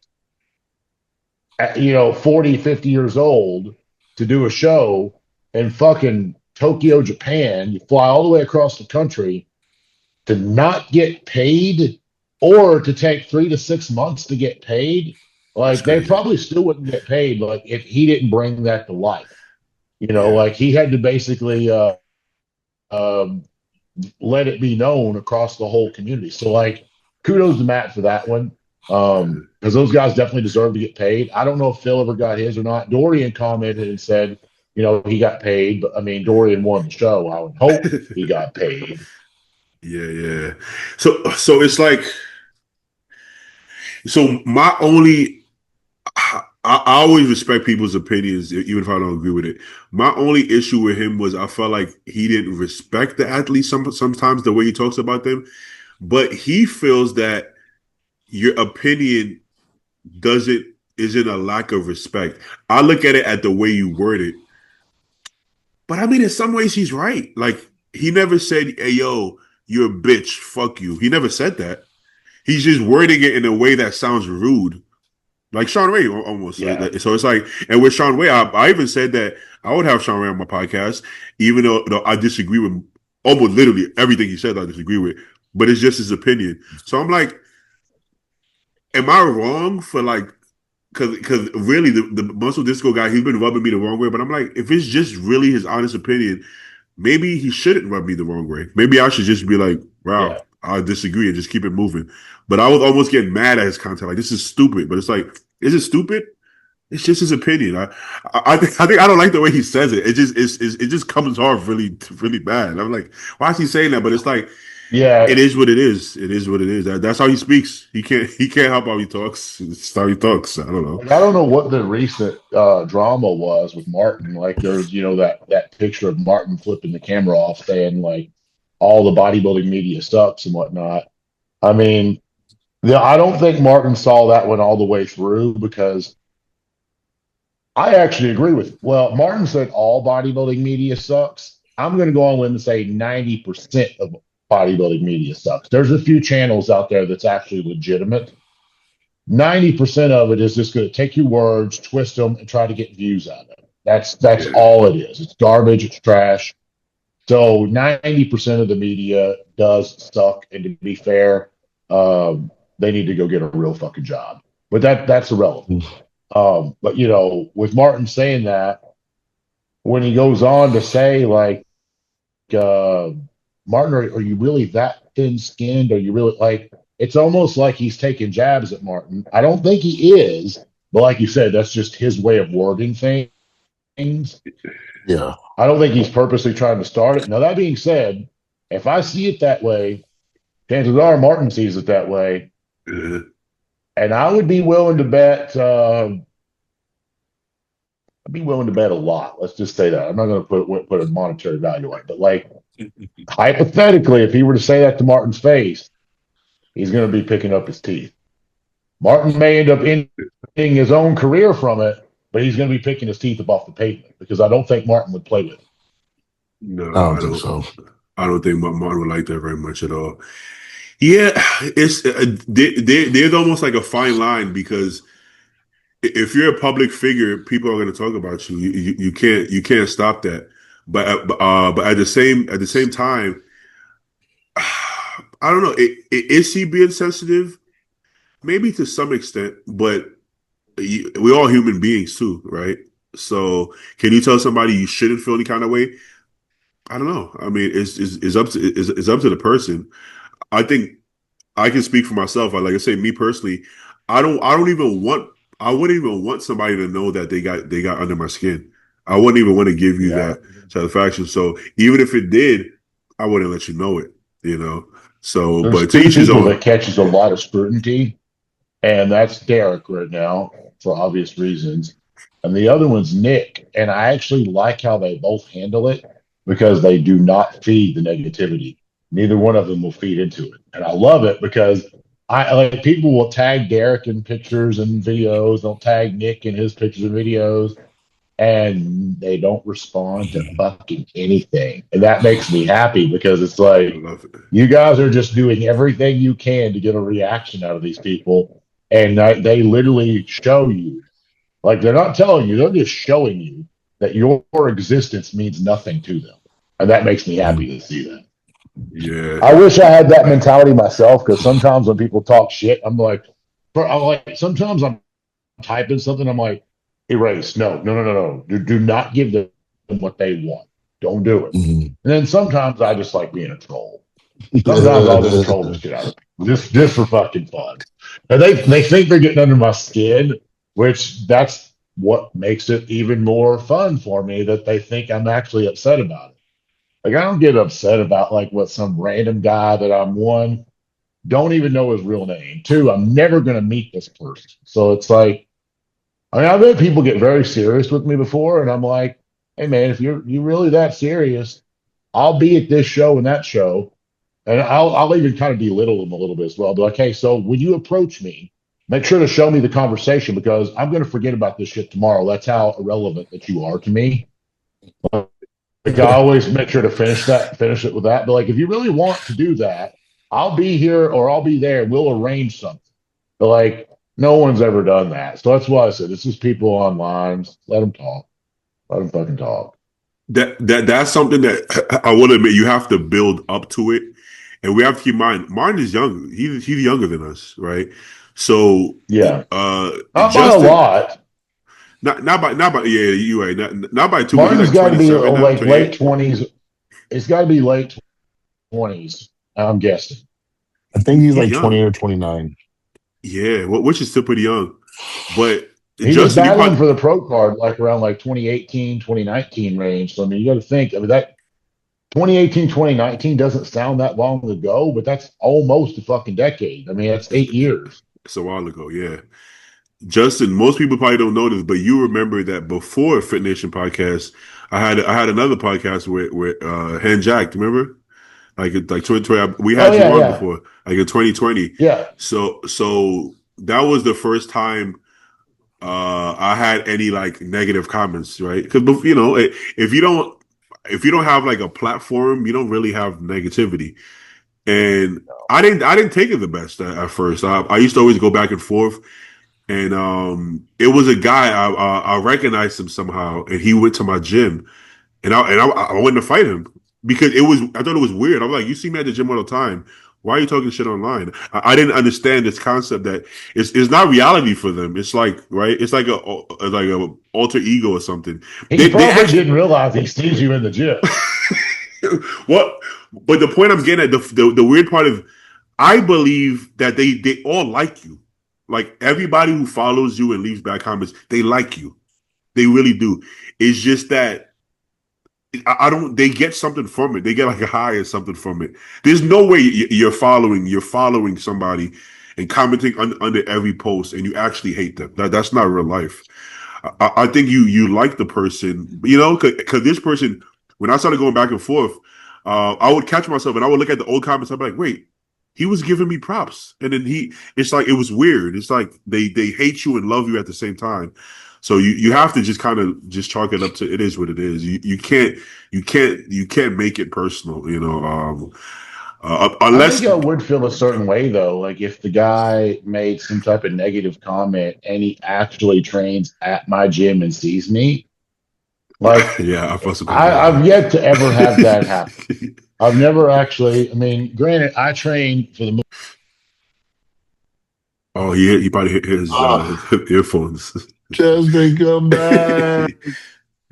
Speaker 2: at, 40, 50 years old to do a show in fucking Tokyo, Japan. You fly all the way across the country to not get paid or to take 3 to 6 months to get paid.
Speaker 1: That's
Speaker 2: Like they
Speaker 1: crazy.
Speaker 2: probably still wouldn't get paid like if he didn't bring that to life.
Speaker 1: Yeah.
Speaker 2: Like he had to basically um, let it be known across the whole community. So like kudos to Matt for that one. Because those guys definitely deserve to get paid. I don't know if Phil ever got his or not. Dorian commented and said, he got paid, but I mean Dorian won the show. I would hope he got paid.
Speaker 1: Yeah, yeah. So it's like my only I always respect people's opinions, even if I don't agree with it. My only issue with him was I felt like he didn't respect the athletes sometimes the way he talks about them, but he feels that your opinion doesn't isn't a lack of respect. I look at it at the way you word it, but I mean, in some ways, he's right. Like he never said, "Hey, yo, you're a bitch, fuck you." He never said that. He's just wording it in a way that sounds rude. Like Sean Ray almost.
Speaker 2: Yeah.
Speaker 1: So it's like, and with Sean Ray, I even said that I would have Sean Ray on my podcast, even though I disagree with almost literally everything he said. I disagree with, but it's just his opinion. So I'm like, am I wrong for like, because really the muscle disco guy, he's been rubbing me the wrong way. But I'm like, if it's just really his honest opinion, maybe he shouldn't rub me the wrong way. Maybe I should just be like, wow,
Speaker 2: Yeah.
Speaker 1: I disagree and just keep it moving. But I was almost getting mad at his content. Like, this is stupid. But it's like, is it stupid? It's just his opinion. I think I don't like the way he says it. It just comes off really bad. I'm like, why is he saying that? But it's like, it
Speaker 2: Yeah,
Speaker 1: is what it is. It is what it is. That's how he speaks. He can't help how he talks. It's how he talks. I don't know.
Speaker 2: like, I don't know what the recent drama was with Martin. Like, there's that picture of Martin flipping the camera off, saying like all the bodybuilding media sucks and whatnot. I mean, I don't think Martin saw that one all the way through because I actually agree with. Well, Martin said all bodybuilding media sucks. I'm going to go on a limb and say 90% of bodybuilding media sucks. There's a few channels out there that's actually legitimate. 90% of it is just going to take your words, twist them, and try to get views out of it. That's
Speaker 1: Yeah,
Speaker 2: all it is. It's garbage. It's trash. So 90% of the media does suck. And to be fair, they need to go get a real fucking job. But that's irrelevant. But with Martin saying that, when he goes on to say like, uh, Martin, are you really that thin skinned? Are you really like? It's almost like he's taking jabs at Martin. I don't think he is, but like you said, that's just his way of wording things.
Speaker 3: Yeah.
Speaker 2: I don't think he's purposely trying to start it. Now that being said, if I see it that way, chances are Martin sees it that way,
Speaker 1: yeah,
Speaker 2: and I would be willing to bet. I'd be willing to bet a lot. Let's just say that. I'm not going to put a monetary value on it, but like hypothetically, if he were to say that to Martin's face, he's going to be picking up his teeth. Martin may end up ending his own career from it, but he's going to be picking his teeth up off the pavement because I don't think Martin would play with it.
Speaker 1: no,
Speaker 3: I don't
Speaker 1: I
Speaker 3: think
Speaker 1: don't.
Speaker 3: so.
Speaker 1: I don't think Martin would like that very much at all. Yeah, it's there's almost like a fine line because if you're a public figure, people are going to talk about you. You can't stop that. But at the same time, I don't know. Is he being sensitive? Maybe to some extent, but we're all human beings too, right? So, can you tell somebody you shouldn't feel any kind of way? I don't know. I mean, it's up to the person. I think I can speak for myself. Like I say, me personally, I don't even want. I wouldn't even want somebody to know that they got under my skin. I wouldn't even want to give you
Speaker 2: Yeah.
Speaker 1: that satisfaction. So even if it did, I wouldn't let you know it. You know. So,
Speaker 2: There's
Speaker 1: but to
Speaker 2: two
Speaker 1: each his
Speaker 2: people
Speaker 1: own.
Speaker 2: that catches a lot of scrutiny, and that's Derek right now for obvious reasons. And the other one's Nick. And I actually like how they both handle it because they do not feed the negativity. Neither one of them will feed into it. And I love it because I like people will tag Derek in pictures and videos. They'll tag Nick in his pictures and videos, and they don't respond to fucking anything. And that makes me happy because it's
Speaker 1: I
Speaker 2: like
Speaker 1: love it.
Speaker 2: you guys are just doing everything you can to get a reaction out of these people. And they literally show you, like they're not telling you, they're just showing you that your existence means nothing to them. And that makes me happy to see that.
Speaker 1: Yeah.
Speaker 2: I wish I had that mentality myself because sometimes when people talk shit, I'm like, sometimes I'm typing something, I'm like, erase. No. Do not give them what they want. Don't do it.
Speaker 3: Mhm.
Speaker 2: And then sometimes I just like being a troll. Sometimes I'll just troll the shit out of people, just for fucking fun. And they think they're getting under my skin, which that's what makes it even more fun for me that they think I'm actually upset about it. Like I don't get upset about like what some random guy that I'm one don't even know his real name. Two, I'm never gonna meet this person. So it's like I mean, I've had people get very serious with me before, and I'm like, hey man, if you really that serious, I'll be at this show and that show, and I'll even kind of belittle them a little bit as well. I'll be like, hey, so when you approach me, make sure to show me the conversation because I'm going to forget about this shit tomorrow. That's how irrelevant that you are to me. Like I always make sure to finish it with that. But like, if you really want to do that, I'll be here or I'll be there. We'll arrange something. But like, no one's ever done that. So that's why I said this is people online. Let them talk. Let them fucking talk.
Speaker 1: That's something that I want to admit you have to build up to it, and we have to keep in mind. Martin is young; he's younger than us, right? So,
Speaker 2: Yeah, not by a
Speaker 1: Justin,
Speaker 2: lot.
Speaker 1: not by yeah, you right, not by too much. He's
Speaker 2: Martin's
Speaker 1: like
Speaker 2: got to be
Speaker 1: 27 now,
Speaker 2: like late
Speaker 1: 28.
Speaker 2: 20s. It's got to be late 20s. I'm guessing.
Speaker 3: I think he's
Speaker 1: He's
Speaker 3: like 20
Speaker 1: young.
Speaker 3: or 29.
Speaker 1: Yeah, which is still pretty young. But
Speaker 2: He was
Speaker 1: Justin, you
Speaker 2: battling
Speaker 1: probably
Speaker 2: for the pro card like around like 2018, 2019 range. So I mean, you got to think. I mean that 2018, 2019 doesn't sound that long ago, but that's almost a fucking decade. I mean, that's 8 years.
Speaker 1: it's a while ago. Yeah, Justin. Most people probably don't know this, but you remember that before Fit Nation podcast, I had another podcast with Hen Jack. Remember? Like 2020, we
Speaker 2: Oh
Speaker 1: had you
Speaker 2: yeah,
Speaker 1: on
Speaker 2: yeah,
Speaker 1: before, like in 2020.
Speaker 2: yeah.
Speaker 1: So that was the first time I had any like negative comments, right? Because if you don't have like a platform, you don't really have negativity. And I didn't take it the best at first. I used to always go back and forth, and it was a guy I recognized him somehow, and he went to my gym, and I went to fight him because I thought it was weird. I'm like, you see me at the gym all the time. Why are you talking shit online? I didn't understand this concept that it's not reality for them. It's like right. It's like a alter ego or something.
Speaker 2: He
Speaker 1: They
Speaker 2: probably
Speaker 1: actually
Speaker 2: didn't realize he sees you in the gym.
Speaker 1: what? But the point I'm getting at the weird part of I believe that they all like you. Like everybody who follows you and leaves bad comments, they like you. They really do. It's just that I don't. They get something from it. They get like a high or something from it. There's no way you're following somebody and commenting under every post, and you actually hate them. That's not real life. I think you like the person, because this person. When I started going back and forth, I would catch myself and I would look at the old comments. I'd be like, wait, he was giving me props, and then it's like it was weird. It's like they hate you and love you at the same time. So you have to just kind of just chalk it up to it is what it is. You can't make it personal,
Speaker 2: I
Speaker 1: unless
Speaker 2: think I would feel a certain way though, like if the guy made some type of negative comment and he actually trains at my gym and sees me. Like
Speaker 1: yeah, I felt some kind of way about
Speaker 2: I've yet to ever have that happen.
Speaker 1: that.
Speaker 2: I've never actually. I mean, granted, I train for the
Speaker 1: Oh, he probably hit his
Speaker 3: Oh,
Speaker 1: earphones.
Speaker 3: just to come back.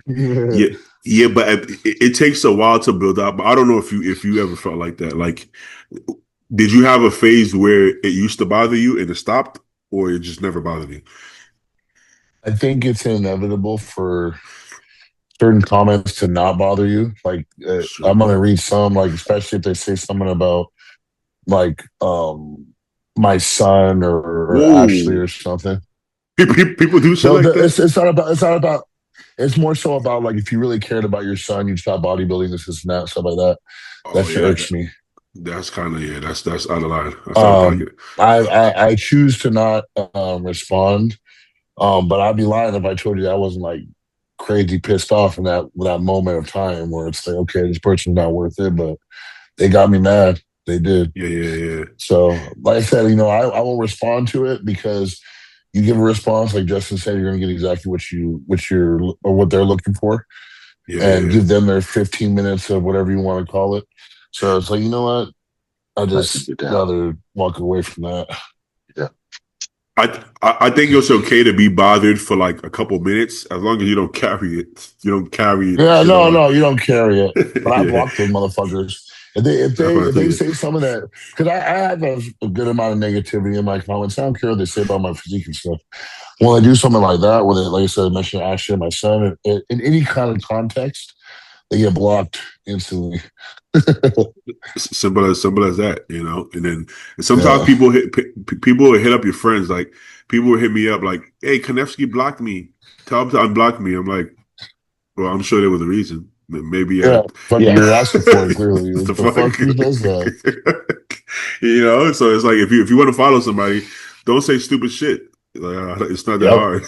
Speaker 3: Yeah.
Speaker 1: Yeah, yeah, but it takes a while to build up. I don't know if you ever felt like that. Like, did you have a phase where it used to bother you and it stopped, or it just never bothered you?
Speaker 3: I think it's inevitable for certain comments to not bother you. Like
Speaker 1: Sure.
Speaker 3: I'm gonna read some, like especially if they say something about like my son or Ashley
Speaker 1: Whoa,
Speaker 3: or something.
Speaker 1: people do shit
Speaker 3: No,
Speaker 1: like that.
Speaker 3: it's not about it's more so about like if you really cared about your son, you'd stop bodybuilding, this and that, stuff like that. That
Speaker 1: Oh
Speaker 3: shit
Speaker 1: yeah,
Speaker 3: irks me.
Speaker 1: that's kind of that's out of line. That's out of
Speaker 3: Um
Speaker 1: pocket.
Speaker 3: I choose to not respond. But I'd be lying if I told you I wasn't like crazy pissed off in that moment of time where it's like, okay, this person's not worth it, but they got me mad. They did.
Speaker 1: Yeah, yeah, yeah,
Speaker 3: So, like I said, I will respond to it because you give a response, like Justin said, you're going to get exactly what they're looking for,
Speaker 1: yeah,
Speaker 3: and
Speaker 1: yeah.
Speaker 3: give them their 15 minutes of whatever you want to call it. So it's like, you know what? I
Speaker 2: letting
Speaker 3: just
Speaker 2: you down.
Speaker 3: rather walk away from that.
Speaker 2: Yeah.
Speaker 1: I think it's okay to be bothered for like a couple minutes as long as you don't carry it. You don't carry it
Speaker 3: Yeah,
Speaker 1: shit
Speaker 3: no,
Speaker 1: on.
Speaker 3: no, you don't carry it. But I
Speaker 1: Yeah,
Speaker 3: block those motherfuckers. If they if
Speaker 1: that's
Speaker 3: they
Speaker 1: what I
Speaker 3: if they
Speaker 1: think.
Speaker 3: say something that because I have a good amount of negativity in my comments. I don't care what they say about my physique and stuff. When I do something like that, where they, like I said, mention Ashley and my son in any kind of context, they get blocked instantly.
Speaker 1: Simple as that, And then sometimes
Speaker 3: Yeah,
Speaker 1: people will hit up your friends. Like people will hit me up, like, "Hey, Konevsky blocked me. Tell him to unblock me." I'm like, "Well, I'm sure there was a reason. Maybe
Speaker 3: yeah. Fucking,
Speaker 2: Yeah.
Speaker 3: you're asking for it clearly.
Speaker 1: the
Speaker 3: What the
Speaker 1: fuck."
Speaker 3: fuck? Who does that?
Speaker 1: So it's like if you want to follow somebody, don't say stupid shit. Like, it's not that
Speaker 2: Yep.
Speaker 1: hard.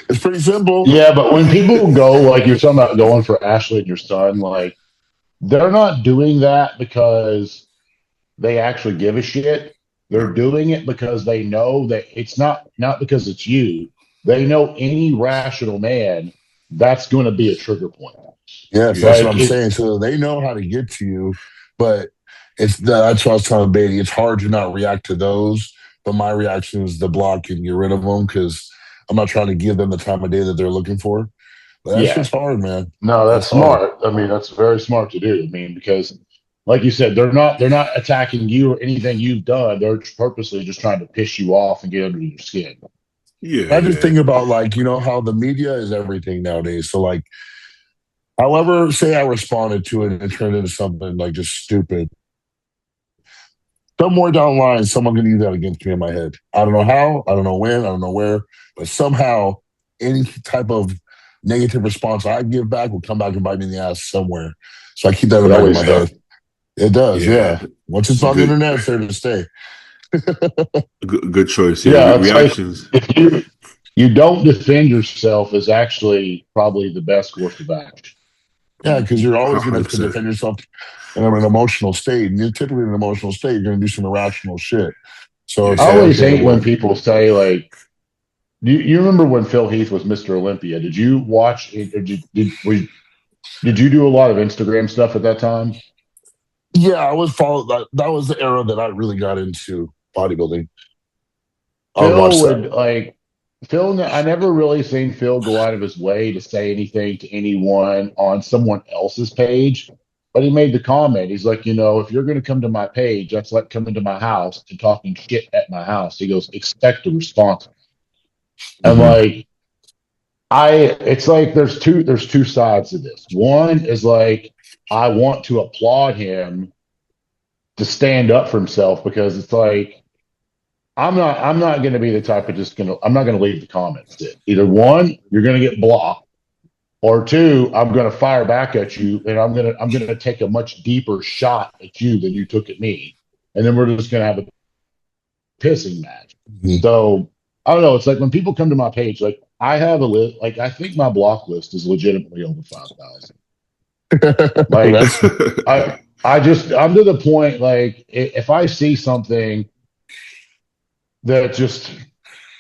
Speaker 3: It's pretty simple.
Speaker 2: Yeah, but when people go like you're talking about going for Ashley and your son, like they're not doing that because they actually give a shit. They're
Speaker 1: No.
Speaker 2: doing it because they know that it's not because it's you. They know any rational man that's going to be a trigger point.
Speaker 3: Yes,
Speaker 1: Yeah,
Speaker 3: that's what
Speaker 2: Like
Speaker 3: I'm
Speaker 2: it,
Speaker 3: saying. So they know how to get to you, but that's what I was telling Beatty. It's hard to not react to those, but my reaction is to block and get rid of them because I'm not trying to give them the time of day that they're looking for. But that's
Speaker 2: yeah,
Speaker 3: just hard, man.
Speaker 2: no, that's
Speaker 3: That's hard.
Speaker 2: smart. I mean, that's very smart to do. I mean, because like you said, they're not attacking you or anything you've done. They're purposely just trying to piss you off and get under your skin.
Speaker 1: Yeah,
Speaker 3: I just
Speaker 1: yeah.
Speaker 3: think about like, how the media is everything nowadays. So like, however, say I responded to it and it turned into something like just stupid. Somewhere down the line, someone can use that against me in my head. I don't know how, I don't know when, I don't know where, but somehow any type of negative response I give back will come back and bite me in the ass somewhere. So I keep that in
Speaker 2: It
Speaker 3: the back of
Speaker 2: always
Speaker 3: my
Speaker 2: does.
Speaker 3: head. It does,
Speaker 1: Yeah.
Speaker 3: yeah. Once it's on the
Speaker 1: Good,
Speaker 3: internet, it's there to stay.
Speaker 1: good choice. Yeah,
Speaker 2: Yeah, it's like
Speaker 1: reactions.
Speaker 2: if you don't defend yourself is actually probably the best course of action.
Speaker 3: Yeah, because you're always going to have to
Speaker 1: 100%.
Speaker 3: defend yourself in an emotional state. And you're typically in an emotional state, you're going to do some irrational shit. So it's
Speaker 2: I
Speaker 1: Yeah.
Speaker 3: like,
Speaker 2: always
Speaker 3: okay,
Speaker 2: hate when
Speaker 3: well,
Speaker 2: people say like, you remember when Phil Heath was Mr. Olympia? Did you watch it? Or did you do a lot of Instagram stuff at that time?
Speaker 3: yeah, I was followed that. That was the era that I really got into bodybuilding. I would
Speaker 2: Phil
Speaker 3: watch that.
Speaker 2: would like Phil. I never really seen Phil go out of his way to say anything to anyone on someone else's page, but he made the comment. He's like, if you're going to come to my page, that's like coming to my house and talking shit at my house. He goes, expect a response. And
Speaker 3: Mhm.
Speaker 2: like, it's like there's two sides to this. One is like I want to applaud him to stand up for himself because it's like I'm not going to be the type of I'm not going to leave the comments sit. Either one, you're going to get blocked, or two, I'm going to fire back at you, and I'm going to take a much deeper shot at you than you took at me, and then we're just going to have a pissing match.
Speaker 3: Mhm.
Speaker 2: So I don't know. It's like when people come to my page, like I have a list. Like I think my block list is legitimately over 5,000. Like
Speaker 3: That's
Speaker 2: I'm to the point. Like if I see something that just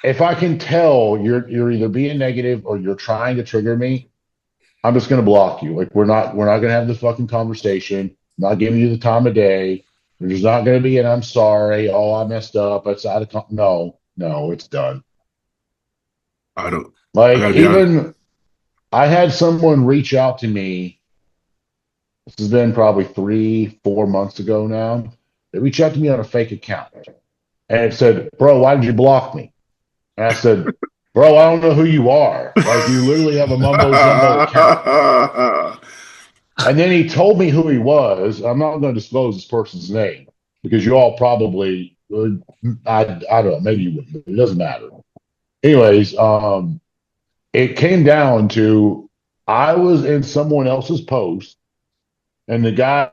Speaker 2: if I can tell you're either being negative or you're trying to trigger me, I'm just gonna block you. Like we're not gonna have this fucking conversation. I'm not giving you the time of day. There's not gonna be an I'm sorry. Oh, I messed up. It's out of no, it's done.
Speaker 1: I don't. I
Speaker 2: Like
Speaker 1: gotta be honest.
Speaker 2: even I had someone reach out to me. This has been probably 3, 4 months ago now. They reached out to me on a fake account and it said, "Bro, why did you block me?" And I said, "Bro, I don't know who you are. Like you literally have a mumbo jumbo account." And then he told me who he was. I'm not going to disclose this person's name because you all probably, I don't know, maybe you wouldn't. It doesn't matter. Anyways, it came down to I was in someone else's post, and the guy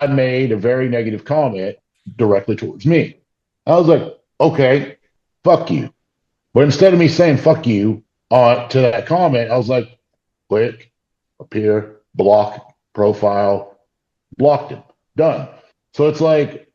Speaker 2: made a very negative comment directly towards me. I was like, okay, fuck you. But instead of me saying fuck you to that comment, I was like, click, appear, block, profile, blocked him. Done. So it's like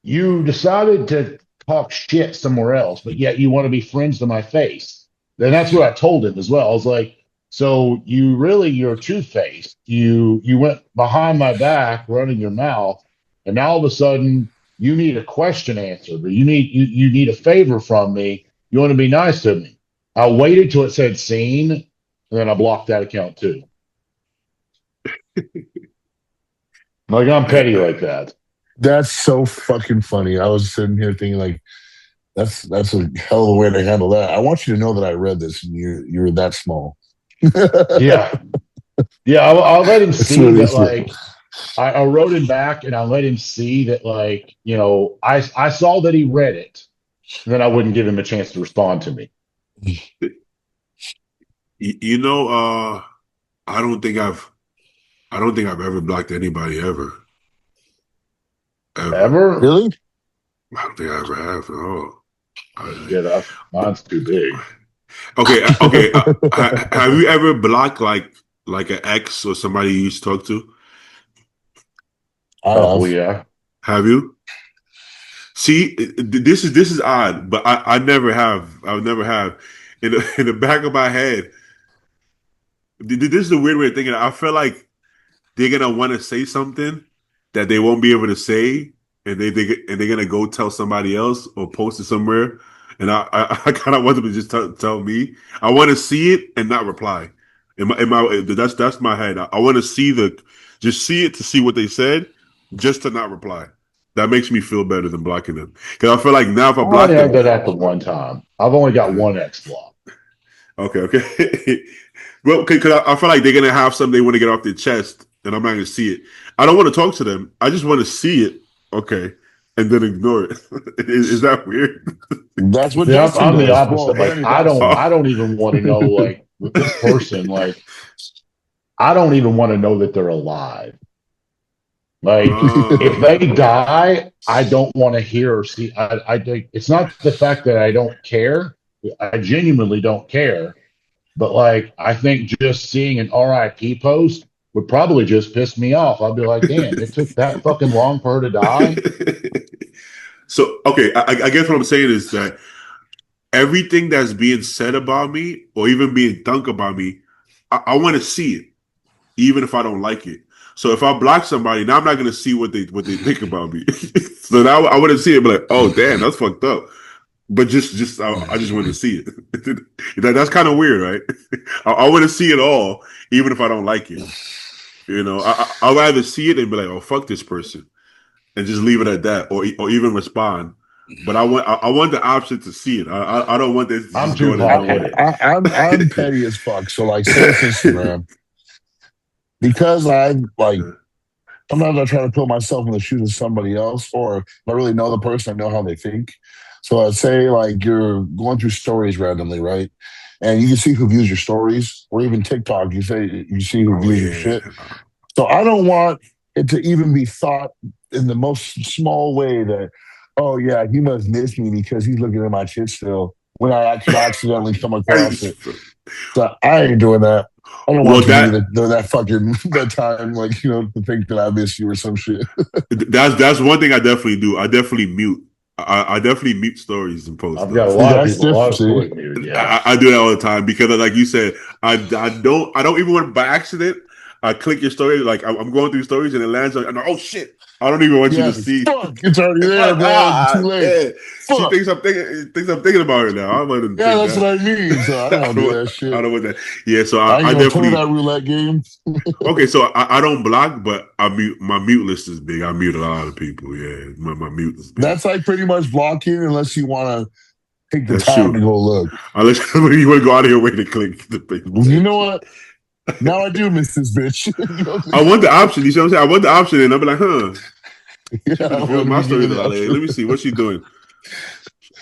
Speaker 2: you decided to talk shit somewhere else, but yet you want to be friends to my face. And that's what I told him as well. I was like, so you're two-faced. You went behind my back running your mouth, and now all of a sudden you need a question answered, or you need a favor from me. You want to be nice to me. I waited till it said seen, and then I blocked that account too. Like I'm petty like that.
Speaker 3: that's so fucking funny. I was sitting here thinking like that's a hell of a way to handle that. I want you to know that I read this and you're that small.
Speaker 2: Yeah. Yeah, I'll let him
Speaker 3: It's
Speaker 2: see
Speaker 3: really
Speaker 2: that like I wrote him back and I let him see that like, I saw that he read it, and then I wouldn't give him a chance to respond to me.
Speaker 1: You know, I don't think I've I don't think I've ever blocked anybody ever. Ever.
Speaker 2: Ever?
Speaker 3: Really?
Speaker 1: I don't think I ever have at all.
Speaker 2: Yeah, mine's too big.
Speaker 1: Okay. Have you ever blocked like an ex or somebody you used to talk to?
Speaker 3: I
Speaker 2: Couple,
Speaker 3: have.
Speaker 2: yeah.
Speaker 1: Have you? See, this is odd, but I never have. I would never have. In the back of my head, this is a weird way of thinking. I feel like they're gonna want to say something that they won't be able to say, and they're gonna go tell somebody else or post it somewhere. And I kind of want them to just tell me. I want to see it and not reply. That's my head. I want to see Just see it to see what they said, just to not reply. That makes me feel better than blocking them. Because I feel like now if I
Speaker 2: I only
Speaker 1: block
Speaker 2: have
Speaker 1: them,
Speaker 2: that happen one time. I've only got one X block.
Speaker 1: okay. Well, because I feel like they're gonna have something they want to get off their chest, and I'm not gonna see it. I don't want to talk to them. I just want to see it, okay, and then ignore it. Is that weird?
Speaker 3: That's what
Speaker 2: See,
Speaker 3: Justin
Speaker 2: I'm the
Speaker 3: does. Well,
Speaker 2: opposite. Like
Speaker 3: Danny does.
Speaker 2: I don't even want to know. Like with this person, like I don't even want to know that they're alive. Like if they die, I don't want to hear or see. I think it's not the fact that I don't care. I genuinely don't care. But like, I think just seeing an RIP post would probably just piss me off. I'd be like, damn, it took that fucking long for her to die.
Speaker 1: So, okay, I guess what I'm saying is that everything that's being said about me or even being thunk about me, I want to see it, even if I don't like it. So if I block somebody, now I'm not gonna see what they think about me. So now I want to see it, but like, oh damn, that's fucked up. But I just want to see it. That's kind of weird, right? I want to see it all, even if I don't like it. You know, I'd rather see it and be like, oh fuck this person, and just leave it at that, or even respond. But I want the option to see it. I don't want this to
Speaker 2: I'm
Speaker 1: just
Speaker 2: too
Speaker 1: go to
Speaker 2: hard
Speaker 1: nowhere.
Speaker 2: headed.
Speaker 3: I'm petty as fuck. So like, say it's Instagram, because sometimes I try to put myself in the shoes of somebody else, or if I really know the person, I know how they think. So I'd say like you're going through stories randomly, right? And you can see who views your stories, or even TikTok. You see who
Speaker 1: Oh
Speaker 3: views your
Speaker 1: yeah.
Speaker 3: shit. So I don't want it to even be thought in the most small way that, oh yeah, he must miss me because he's looking at my shit still when I could accidentally come across it. So I ain't doing that. I don't
Speaker 1: Well,
Speaker 3: want you to be that fucking that time, like, to think that I miss you or some shit.
Speaker 1: that's one thing I definitely do. I definitely mute. I definitely mute stories and post
Speaker 2: I've got a
Speaker 1: those.
Speaker 3: See,
Speaker 2: lot of
Speaker 3: that's
Speaker 2: people, a lot
Speaker 3: different.
Speaker 2: of
Speaker 3: See,
Speaker 2: stories muted. Yeah.
Speaker 1: I do that all the time because, like you said, I don't even want by accident. I click your story, like I'm going through stories, and it lands on. And oh shit! I don't even want you to
Speaker 3: yeah,
Speaker 1: see.
Speaker 3: fuck, it's already there,
Speaker 1: Fuck!
Speaker 3: bro. It's too late.
Speaker 1: Yeah. She
Speaker 3: Fuck.
Speaker 1: thinks I'm thinking about her now. I'm gonna
Speaker 3: Yeah,
Speaker 1: think
Speaker 3: that's
Speaker 1: that.
Speaker 3: what I mean. So I don't want to do that
Speaker 1: I
Speaker 3: shit.
Speaker 1: don't want that. Yeah, so
Speaker 3: I ain't
Speaker 1: I
Speaker 3: gonna play
Speaker 1: definitely
Speaker 3: that roulette game.
Speaker 1: okay. So I don't block, but I mute. My mute list is big. I mute a lot of people. Yeah, my mute is big.
Speaker 3: That's like pretty much blocking unless you want to take the
Speaker 1: That's
Speaker 3: time to
Speaker 1: true.
Speaker 3: go look.
Speaker 1: Unless you want to go out of your way to click the Facebook
Speaker 3: You know
Speaker 1: page.
Speaker 3: what? Now I do miss this bitch.
Speaker 1: I want the option. You see what I'm saying? I want the option, and I'll be like, huh? She been
Speaker 3: Yeah,
Speaker 1: viewing
Speaker 3: let
Speaker 1: my
Speaker 3: me give you
Speaker 1: stories a
Speaker 3: the
Speaker 1: lot lately. Let me see what she doing.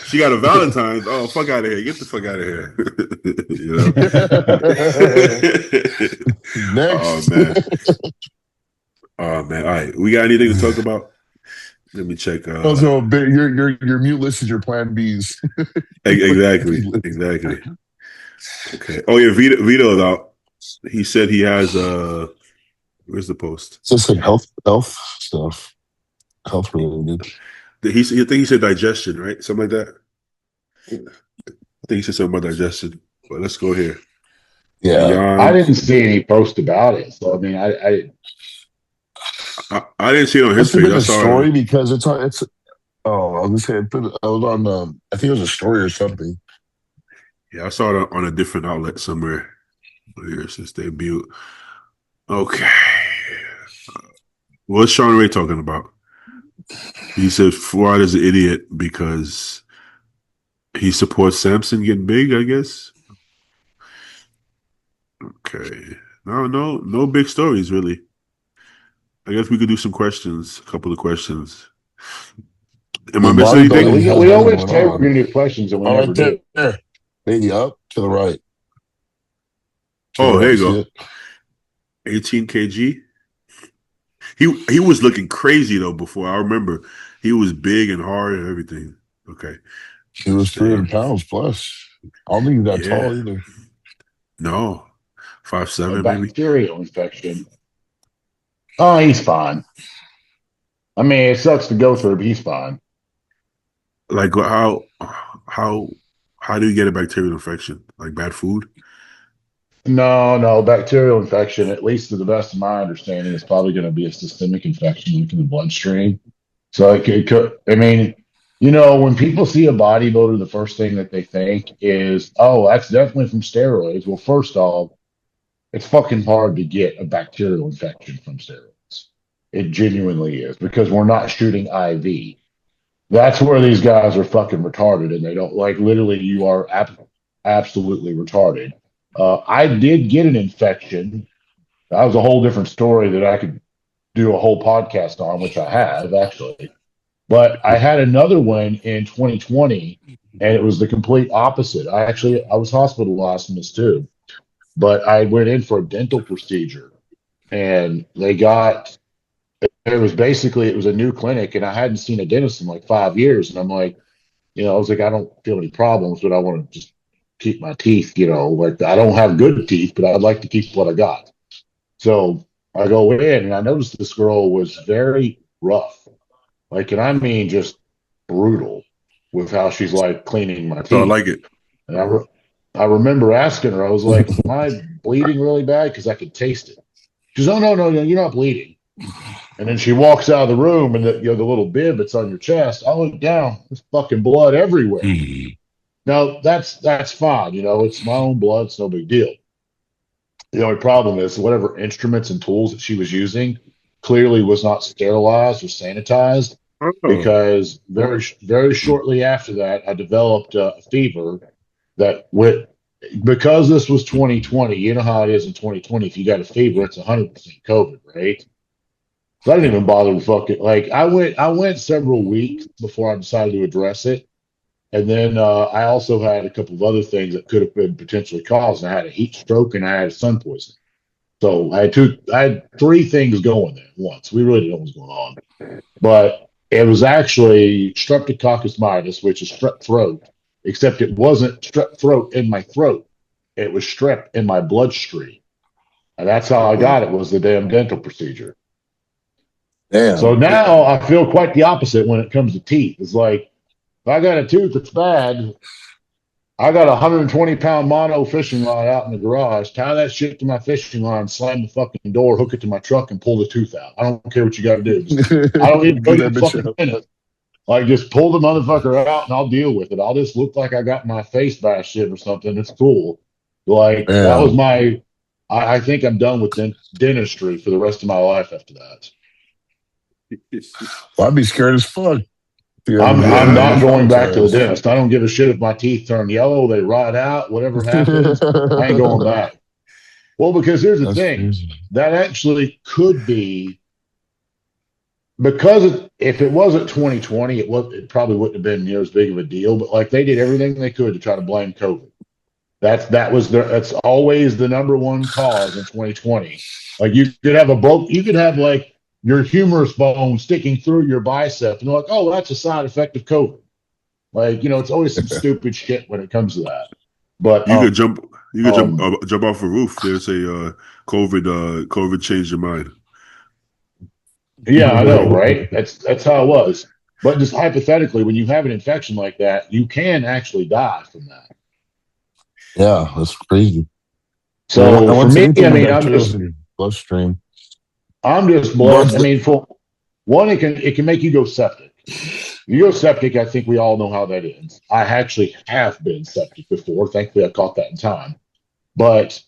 Speaker 1: She got a Valentine's. Oh, fuck out of here! Get the fuck out of here! Oh
Speaker 3: Next.
Speaker 1: man. Oh man. All right. We got anything to talk about? Let me check.
Speaker 3: Also, your mute list is your plan Bs.
Speaker 1: Exactly. Exactly. Okay. Oh yeah, Vito's out. He said he has where's the post?
Speaker 3: So it's like health stuff, health related.
Speaker 1: I think he said digestion, right? Something like that. I think he said something about digestion. But let's go here.
Speaker 3: Yeah,
Speaker 2: I
Speaker 1: Beyond.
Speaker 2: didn't see any post about it. So, I mean,
Speaker 1: I didn't see it on his
Speaker 3: must have
Speaker 1: page.
Speaker 3: been
Speaker 1: I
Speaker 3: a
Speaker 1: saw it on.
Speaker 3: story because it's on. It's I was gonna say I was on. I think it was a story or something.
Speaker 1: Yeah, I saw it on a different outlet somewhere here since debut. Okay. What's Sean Ray talking about? He said Fuad is an idiot because he supports Samson getting big, I guess. Okay. No big stories really. I guess we could do some questions, a couple of questions. Am I
Speaker 3: The
Speaker 1: missing
Speaker 3: bodybuilding
Speaker 1: anything?
Speaker 3: has
Speaker 2: we
Speaker 3: nothing
Speaker 2: always
Speaker 3: going
Speaker 2: say we're
Speaker 3: on.
Speaker 2: going to do questions and we
Speaker 3: Oh,
Speaker 2: never
Speaker 3: right
Speaker 2: do.
Speaker 3: there, lady up to the right. To the
Speaker 1: Oh, there
Speaker 3: right,
Speaker 1: you
Speaker 3: see
Speaker 1: go.
Speaker 3: it?
Speaker 1: 18 kg. He was looking crazy though before. I remember he was big and hard and everything. Okay.
Speaker 3: He was 300
Speaker 1: Damn.
Speaker 3: pounds plus. I don't think he's that
Speaker 1: Yeah.
Speaker 3: tall either.
Speaker 1: No.
Speaker 2: A
Speaker 1: 5'7" maybe.
Speaker 2: bacterial infection. Oh, he's fine. I mean, it sucks to go through, but he's fine.
Speaker 1: Like how how do you get a bacterial infection? Like bad food?
Speaker 2: No, bacterial infection, at least to the best of my understanding, is probably going to be a systemic infection into the bloodstream. So it could, I mean, when people see a bodybuilder, the first thing that they think is, oh, that's definitely from steroids. Well, first off, it's fucking hard to get a bacterial infection from steroids. It genuinely is, because we're not shooting IV. That's where these guys are fucking retarded, and they don't, like, literally, you are absolutely retarded. I did get an infection. That was a whole different story that I could do a whole podcast on, which I have actually. But I had another one in 2020, and it was the complete opposite. I was hospitalized from this too, but I went in for a dental procedure, and it was a new clinic, and I hadn't seen a dentist in like 5 years, and I'm like, I was like, I don't feel any problems, but I want to just keep my teeth, like, I don't have good teeth, but I'd like to keep what I got. So I go in, and I noticed this girl was very rough. Like, and I mean just brutal with how she's like cleaning my
Speaker 1: So I
Speaker 2: teeth.
Speaker 1: like it.
Speaker 2: And I remember asking her, I was like, am I bleeding really bad? Because I could taste it. She goes, oh, no, you're not bleeding. And then she walks out of the room, and the little bib that's on your chest, I look down, there's fucking blood everywhere. Now, that's fine. It's my own blood. It's no big deal. The only problem is whatever instruments and tools that she was using clearly was not sterilized or sanitized,
Speaker 1: Oh.
Speaker 2: because very, very shortly after that, I developed a fever that went, because this was 2020. You know how it is in 2020. If you got a fever, it's 100% COVID, right? So I didn't even bother to fucking, like, I went several weeks before I decided to address it. And then I also had a couple of other things that could have been potentially caused. I had a heat stroke, and I had sun poisoning. So I had three things going there at once. We really didn't know what was going on. But it was actually streptococcus mitis, which is strep throat, except it wasn't strep throat in my throat. It was strep in my bloodstream. And that's how I got it, was the damn dental procedure.
Speaker 3: Damn.
Speaker 2: So now I feel quite the opposite when it comes to teeth. It's like, if I got a tooth that's bad, I got a 120-pound mono fishing rod out in the garage. Tie that shit to my fishing line, slam the fucking door, hook it to my truck, and pull the tooth out. I don't care what you got to do. I don't even go to the fucking dentist. Like, just pull the motherfucker out, and I'll deal with it. I'll just look like I got my face bashed in or something. It's cool. Like, that was my. I think I'm done with dentistry for the rest of my life after that.
Speaker 3: Well, I'd be scared as fuck.
Speaker 2: I'm not going back to the dentist. I don't give a shit if my teeth turn yellow, they rot out, whatever happens. I ain't going back. Well, because here's the thing.
Speaker 3: Crazy.
Speaker 2: That actually could be, because if it wasn't 2020, it probably wouldn't have been near as big of a deal. But like, they did everything they could to try to blame COVID. That's always the number one cause in 2020. Like, you could have like your humerus bone sticking through your bicep, and they're like, oh, that's a side effect of COVID. Like, it's always some stupid shit when it comes to that. But
Speaker 1: You could jump off a roof. They say COVID changed your mind.
Speaker 2: yeah, I know, right? That's how it was. But just hypothetically, when you have an infection like that, you can actually die from that.
Speaker 3: Yeah, that's crazy.
Speaker 2: So for me, I mean,
Speaker 3: bloodstream.
Speaker 2: I'm just blood. I mean, for one, it can make you go septic. You go septic, I think we all know how that ends. I actually have been septic before. Thankfully, I caught that in time. But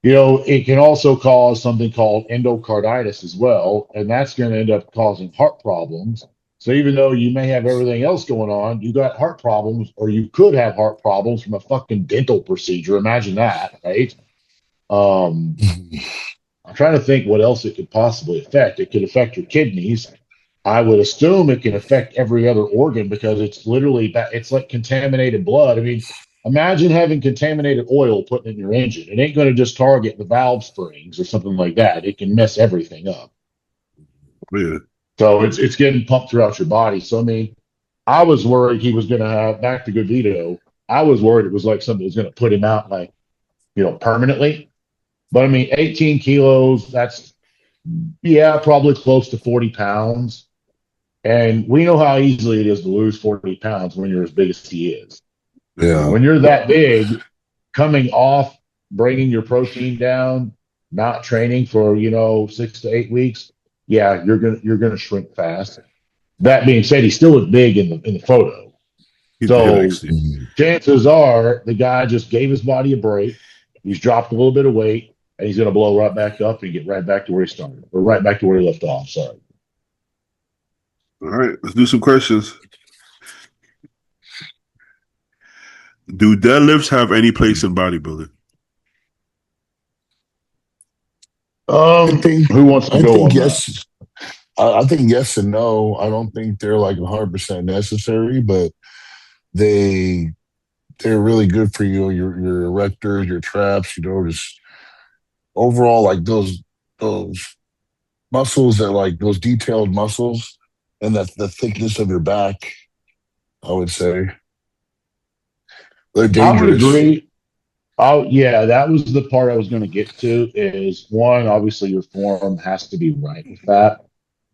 Speaker 2: it can also cause something called endocarditis as well, and that's going to end up causing heart problems. So even though you may have everything else going on, you got heart problems, or you could have heart problems from a fucking dental procedure. Imagine that, right? I'm trying to think what else it could possibly affect. It could affect your kidneys. I would assume it can affect every other organ, because it's like contaminated blood. I mean, imagine having contaminated oil put in your engine. It ain't going to just target the valve springs or something like that. It can mess everything up.
Speaker 1: Yeah.
Speaker 2: So it's getting pumped throughout your body. So, I mean, I was worried he was going to have, back to good veto, I was worried it was like something that was going to put him out, like, permanently. But I mean, 18 kilos, that's, probably close to 40 pounds. And we know how easily it is to lose 40 pounds when you're as big as he is.
Speaker 3: Yeah.
Speaker 2: When you're that big, coming off, bringing your protein down, not training for, 6 to 8 weeks, you're gonna shrink fast. That being said, he still looked big in the photo. So chances are the guy just gave his body a break. He's dropped a little bit of weight. and he's going to blow right back up and get right back to where he started, or right back to where he left off. Sorry.
Speaker 1: All right, let's do some questions. Do deadlifts have any place in bodybuilding?
Speaker 3: I think
Speaker 2: Who wants to
Speaker 3: I
Speaker 2: go
Speaker 3: think
Speaker 2: on that?
Speaker 3: yes. I think yes and no. I don't think they're like 100% necessary, but they they're really good for you. Your erectors, your traps, just overall like those muscles that like those detailed muscles and that the thickness of your back. I would say they're
Speaker 2: I would
Speaker 3: dangerous.
Speaker 2: agree. Oh yeah, that was the part I was going to get to. Is one, obviously your form has to be right with that.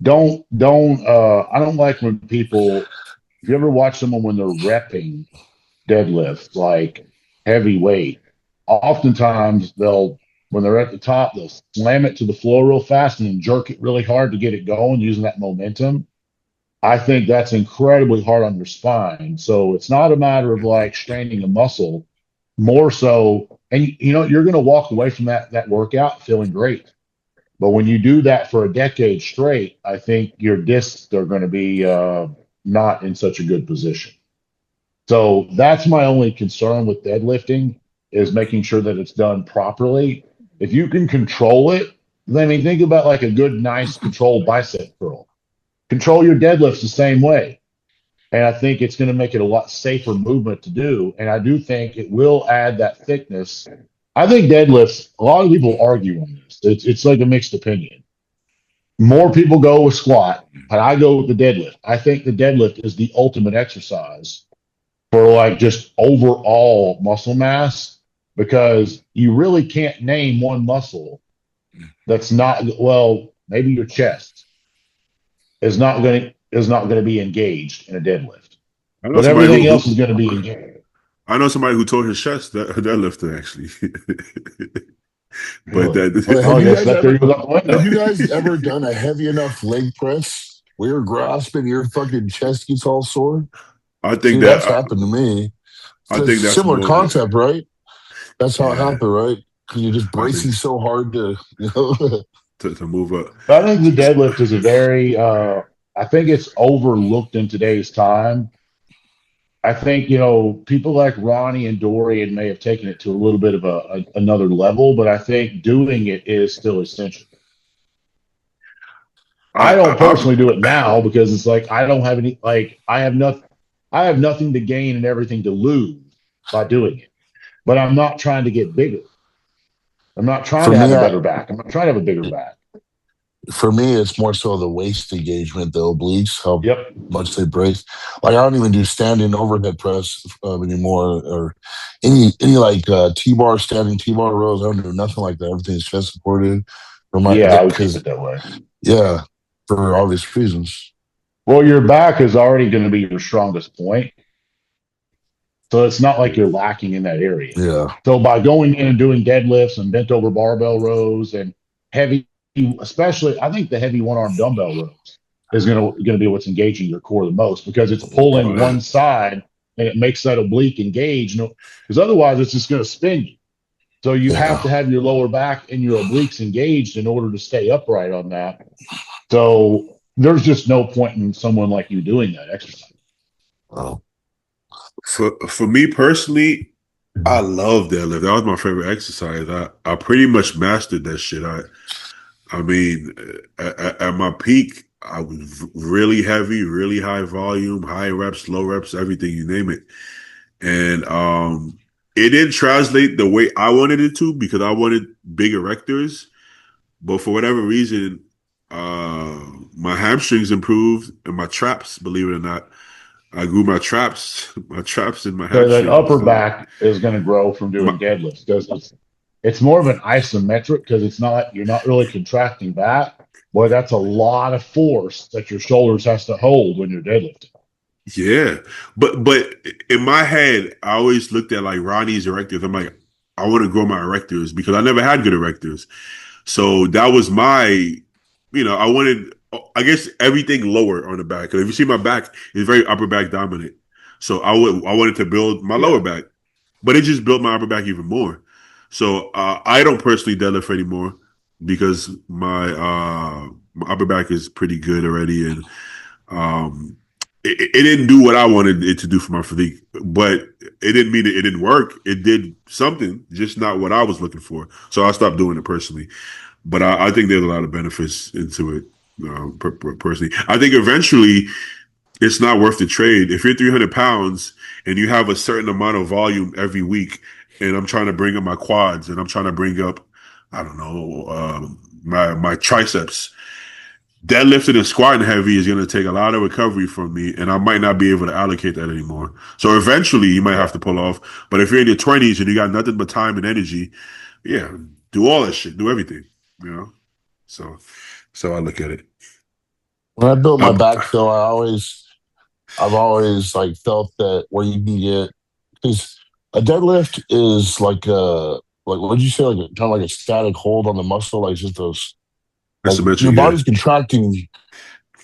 Speaker 2: Don't I don't like when people, if you ever watch someone when they're repping deadlifts like heavy weight, oftentimes they'll, when they're at the top, they'll slam it to the floor real fast and then jerk it really hard to get it going using that momentum. I think that's incredibly hard on your spine. So it's not a matter of like straining a muscle, more so, and you're going to walk away from that workout feeling great. But when you do that for a decade straight, I think your discs are going to be not in such a good position. So that's my only concern with deadlifting, is making sure that it's done properly. If you can control it, I mean, think about like a good, nice, controlled bicep curl. Control your deadlifts the same way. And I think it's going to make it a lot safer movement to do. And I do think it will add that thickness. I think deadlifts, a lot of people argue on this. It's like a mixed opinion. More people go with squat, but I go with the deadlift. I think the deadlift is the ultimate exercise for like just overall muscle mass, because you really can't name one muscle that's not, well, maybe your chest is not going to be engaged in a deadlift,
Speaker 1: I know
Speaker 2: but
Speaker 1: somebody
Speaker 2: everything else is going to be engaged.
Speaker 1: I know somebody who tore his chest deadlifting actually. But
Speaker 2: Really?
Speaker 1: that
Speaker 2: Oh,
Speaker 3: Have
Speaker 2: I
Speaker 3: you
Speaker 2: guess
Speaker 3: guys
Speaker 2: that theory
Speaker 3: ever
Speaker 2: was out the
Speaker 3: have
Speaker 2: window.
Speaker 3: you guys ever done a heavy enough leg press where you're grasping your fucking chest gets all sore?
Speaker 1: I think
Speaker 3: See,
Speaker 1: that
Speaker 3: that's happened to me.
Speaker 1: I
Speaker 3: It's a
Speaker 1: think that's
Speaker 3: similar
Speaker 1: more.
Speaker 3: concept, right? That's how it
Speaker 1: Yeah,
Speaker 3: happened, right? Because you're just
Speaker 1: I think
Speaker 3: bracing so hard to.
Speaker 1: to move up.
Speaker 2: But I think the deadlift is a very, I think it's overlooked in today's time. I think, people like Ronnie and Dorian may have taken it to a little bit of another level, but I think doing it is still essential. I don't
Speaker 1: I'm
Speaker 2: personally do it now because it's like I don't have any, like I have nothing to gain and everything to lose by doing it. But I'm not trying to get bigger. I'm not trying
Speaker 3: For
Speaker 2: to have
Speaker 3: me,
Speaker 2: a better back. I'm not trying to have a bigger back.
Speaker 3: it's more so the waist engagement, the obliques, how
Speaker 2: Yep.
Speaker 3: much they brace. Like I don't even do standing overhead press anymore, or any like T-bar standing T-bar rows. I don't do nothing like that. Everything's chest supported for my
Speaker 2: Yeah, I would keep
Speaker 3: because
Speaker 2: it that way.
Speaker 3: yeah, for obvious reasons.
Speaker 2: Well, your back is already going to be your strongest point. So it's not like you're lacking in that area.
Speaker 3: Yeah,
Speaker 2: So by going in and doing deadlifts and bent over barbell rows and heavy, especially I think the heavy one arm dumbbell rows is going to be what's engaging your core the most, because it's pulling
Speaker 1: oh,
Speaker 2: one side and it makes that oblique engage. Because otherwise it's just going to spin you. So you have
Speaker 3: yeah.
Speaker 2: to have your lower back and your obliques engaged in order to stay upright on that. So there's just no point in someone like you doing that exercise.
Speaker 3: Oh.
Speaker 1: for me personally, I love deadlift. That was my favorite exercise. I pretty much mastered that shit. I mean, at my peak, I was really heavy, really high volume, high reps, low reps, everything you name it. And it didn't translate the way I wanted it to, because I wanted big erectors. But for whatever reason, my hamstrings improved and my traps, believe it or not. I grew my traps and my
Speaker 2: So that
Speaker 1: hamstrings.
Speaker 2: upper
Speaker 1: So
Speaker 2: back is going to grow from
Speaker 1: my,
Speaker 2: doing deadlifts, because it's more of an isometric, because you're not really contracting back. Boy, that's a lot of force that your shoulders has to hold when you're deadlifting.
Speaker 1: yeah, but in my head, I always looked at like Ronnie's erectors. I'm like, I want to grow my erectors because I never had good erectors. So that was I wanted, I guess, everything lower on the back. Because if you see my back, it's very upper back dominant. So I wanted to build my lower
Speaker 2: Yeah.
Speaker 1: back, but it just built my upper back even more. So I don't personally deadlift anymore because my upper back is pretty good already, and um, it didn't do what I wanted it to do for my physique, but it didn't mean it didn't work. It did something, just not what I was looking for. So I stopped doing it personally. But I think there's a lot of benefits into it. Personally, I think eventually it's not worth the trade. If you're 300 pounds and you have a certain amount of volume every week, and I'm trying to bring up my quads and I'm trying to bring up, I don't know, my triceps, deadlifting and squatting heavy is going to take a lot of recovery from me, and I might not be able to allocate that anymore. So eventually, you might have to pull off. But if you're in your 20s and you got nothing but time and energy, yeah, do all that shit, do everything, you know. So, so I look at it.
Speaker 3: When I built my
Speaker 1: Um,
Speaker 3: back, though, I've always like felt that where you can get, because a deadlift is like a, like what did you say, like kind of like a static hold on the muscle, like just those, like your
Speaker 1: Isometric, yeah.
Speaker 3: body's contracting,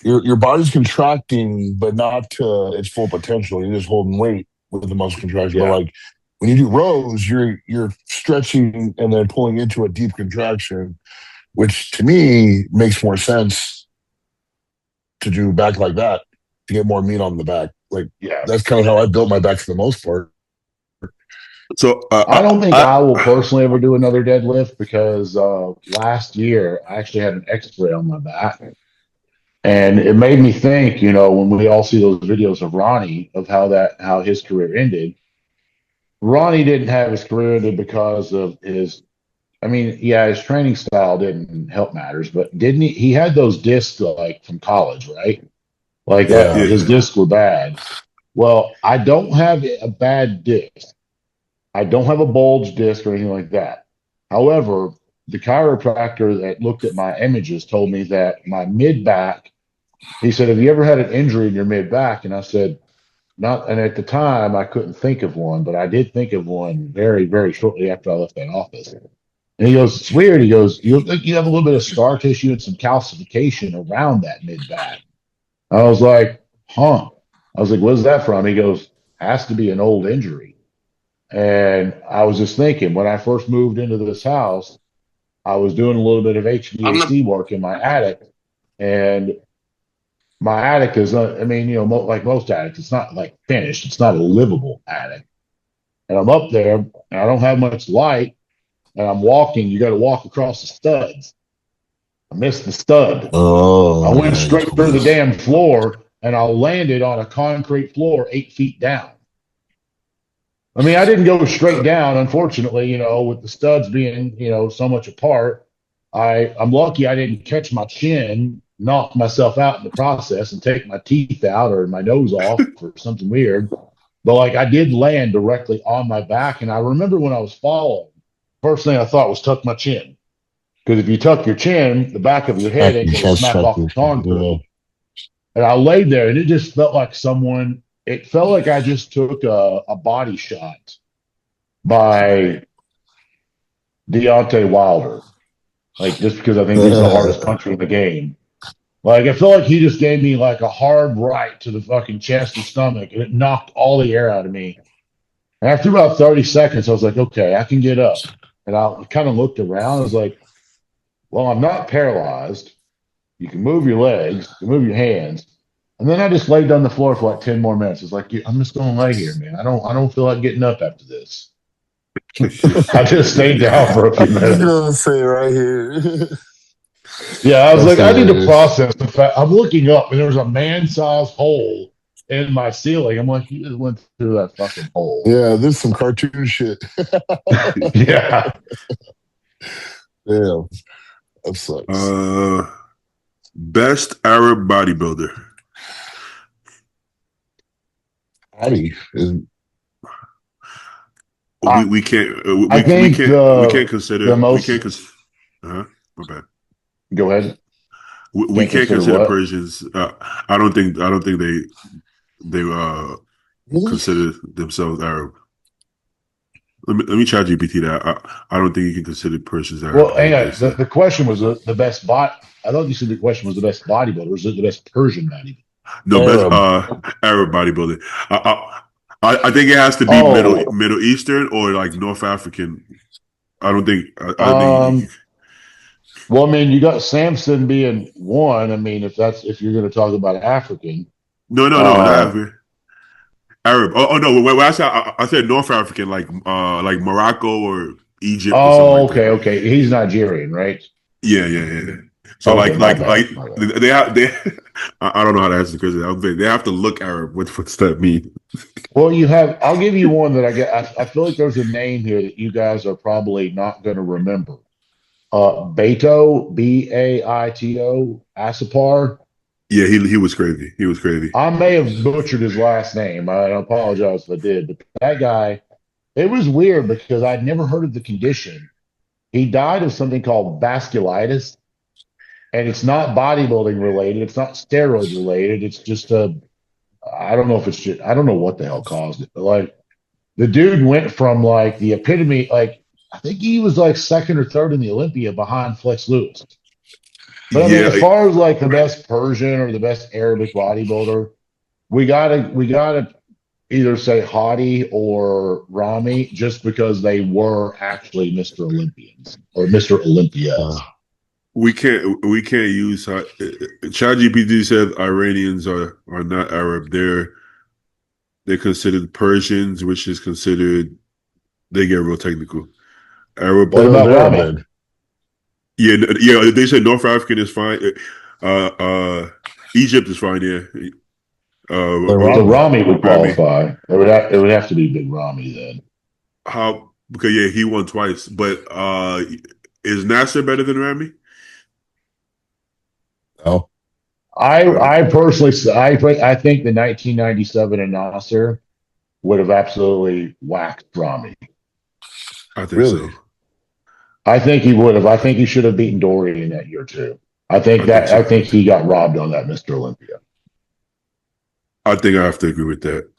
Speaker 3: your body's contracting, but not to its full potential. You're just holding weight with the muscle contraction. But
Speaker 2: Yeah.
Speaker 3: like when you do rows, you're stretching and then pulling into a deep contraction, which to me makes more sense to do back like that to get more meat on the back. Like
Speaker 2: Yeah.
Speaker 3: that's kind of how I built my back for the most part.
Speaker 1: So
Speaker 2: I don't think I will personally ever do another deadlift because last year I actually had an X-ray on my back, and it made me think. When we all see those videos of Ronnie of how his career ended. Ronnie didn't have his career ended because of his. I mean, yeah, his training style didn't help matters, but didn't he? He had those discs like from college, right? Like that,
Speaker 3: Yeah.
Speaker 2: his
Speaker 1: yeah,
Speaker 2: discs were bad. Well, I don't have a bad disc. I don't have a bulge disc or anything like that. However, the chiropractor that looked at my images told me that my mid back, he said, "Have you ever had an injury in your mid back?" And I said, "Not." And at the time, I couldn't think of one, but I did think of one very, very shortly after I left that office. And he goes, "It's weird." He goes, "You look like you have a little bit of scar tissue and some calcification around that mid back." I was like, "Huh." I was like, "What's that from?" He goes, "Has to be an old injury." And I was just thinking, when I first moved into this house, I was doing a little bit of
Speaker 3: I'm not
Speaker 2: HVAC work in my attic. And my attic is, I mean, like most attics, it's not like finished, it's not a livable attic. And I'm up there and I don't have much light. And I'm walking, you got to walk across the studs. I missed the stud. I
Speaker 3: Oh
Speaker 2: went
Speaker 3: yeah, you
Speaker 2: straight
Speaker 3: told me
Speaker 2: through the
Speaker 3: this.
Speaker 2: damn floor and I landed on a concrete floor 8 feet down. I mean, I didn't go straight down, unfortunately, with the studs being, so much apart. I'm lucky I didn't catch my chin, knock myself out in the process, and take my teeth out or my nose off or something weird. But like I did land directly on my back. And I remember when I was falling, first thing I thought was tuck my chin. Because if you tuck your chin, the back of your head
Speaker 3: Back
Speaker 2: ain't
Speaker 3: your
Speaker 2: going to
Speaker 3: chest
Speaker 2: smack
Speaker 3: check.
Speaker 2: off the
Speaker 3: Yeah.
Speaker 2: concrete. And I laid there and it just felt like it felt like I just took a body shot by Deontay Wilder. Like just because I think he's the hardest puncher in the game. Like I feel like he just gave me like a hard right to the fucking chest and stomach, and it knocked all the air out of me. And after about 30 seconds, I was like, okay, I can get up. And I kind of looked around. I was like, well, I'm not paralyzed. You can move your legs, you can move your hands. And then I just laid on the floor for like 10 more minutes. It's like, I'm just going to lay here, man. I don't feel like getting up after this. I just stayed down for a
Speaker 3: I
Speaker 2: few
Speaker 3: was
Speaker 2: minutes.
Speaker 3: gonna say right here.
Speaker 2: Yeah, I was
Speaker 3: That's
Speaker 2: like, I need to
Speaker 3: hilarious.
Speaker 2: process the fact. I'm looking up and there's a man-sized hole in my ceiling. I'm like, you just went through that fucking hole.
Speaker 3: Yeah, this is some cartoon shit.
Speaker 2: Yeah.
Speaker 3: Damn, that sucks.
Speaker 1: uh, best Arab bodybuilder.
Speaker 3: Patty is
Speaker 2: I,
Speaker 1: We can't
Speaker 2: I think
Speaker 1: we can't consider
Speaker 2: the most.
Speaker 1: uh-huh, my bad.
Speaker 2: Go ahead.
Speaker 1: We
Speaker 2: Can't
Speaker 1: can't
Speaker 2: consider
Speaker 1: consider
Speaker 2: what?
Speaker 1: Persians. I don't think they
Speaker 3: really.
Speaker 1: consider themselves Arab. Let me try GPT that. I don't think you can consider Persians Arab.
Speaker 2: Well,
Speaker 1: They
Speaker 2: hang
Speaker 1: they
Speaker 2: on. The,
Speaker 1: say
Speaker 2: the question was the best bot. I thought you said the question was the best bodybuilder. Is it the best Persian bodybuilder?
Speaker 1: no best
Speaker 3: Arab.
Speaker 1: Arab bodybuilder. I think it has to be
Speaker 2: Oh,
Speaker 1: Middle Eastern or like North African. I don't think. I think.
Speaker 2: Um, well, I mean, you got Samson being one. I mean, if you're going to talk about African,
Speaker 1: No, no, no, not
Speaker 2: uh,
Speaker 1: African. Arab. Oh no. When I said I said North African, like Morocco or Egypt or something
Speaker 2: oh,
Speaker 1: like that.
Speaker 2: okay, okay, he's Nigerian, right?
Speaker 1: Yeah, yeah, yeah, yeah. So
Speaker 2: Okay, my bad, my bad.
Speaker 1: they have they. I don't know how to answer the question. They have to look Arab. What's that mean?
Speaker 2: Well, you have. I'll give you one that I get. I feel like there's a name here that you guys are probably not going to remember. Beto, Baito, Asapar.
Speaker 1: Yeah, he was crazy. He was crazy.
Speaker 2: I may have butchered his last name. I apologize if I did, but that guy, it was weird because I'd never heard of the condition. He died of something called vasculitis, and it's not bodybuilding related. It's not steroid related. It's just I don't know if it's just, I don't know what the hell caused it, but like the dude went from like the epitome, like I think he was like second or third in the Olympia behind Flex Lewis. But I mean,
Speaker 1: Yeah,
Speaker 2: as far as like the best Persian or the best Arabic bodybuilder, we gotta either say Hadi or Ramy just because they were actually Mr. Olympians or Mr.
Speaker 3: Uh,
Speaker 2: Olympias.
Speaker 1: we can't use. ChatGPT said Iranians are not Arab. They're considered Persians, which is considered. They get real technical. Arab.
Speaker 2: What
Speaker 3: then
Speaker 2: about
Speaker 3: they're
Speaker 2: Ramy?
Speaker 3: then.
Speaker 1: Yeah, yeah. They said North African is fine. Uh, uh, Egypt is fine. Yeah.
Speaker 3: They're
Speaker 2: So
Speaker 3: Rami.
Speaker 2: Ramy would
Speaker 1: Rami.
Speaker 2: qualify. It would have to be Big Ramy then.
Speaker 1: How? Because yeah, he won twice. But is Nasser better than Rami?
Speaker 3: No.
Speaker 2: I
Speaker 1: I,
Speaker 2: I personally I think the 1997 in Nasser would have absolutely whacked Ramy.
Speaker 1: I think
Speaker 3: Really?
Speaker 1: so.
Speaker 2: I think he would have. I think he should have beaten Dory in that year too.
Speaker 1: I think
Speaker 2: I
Speaker 1: so.
Speaker 2: think he got robbed on that Mr. Olympia.
Speaker 1: I think I have to agree with that.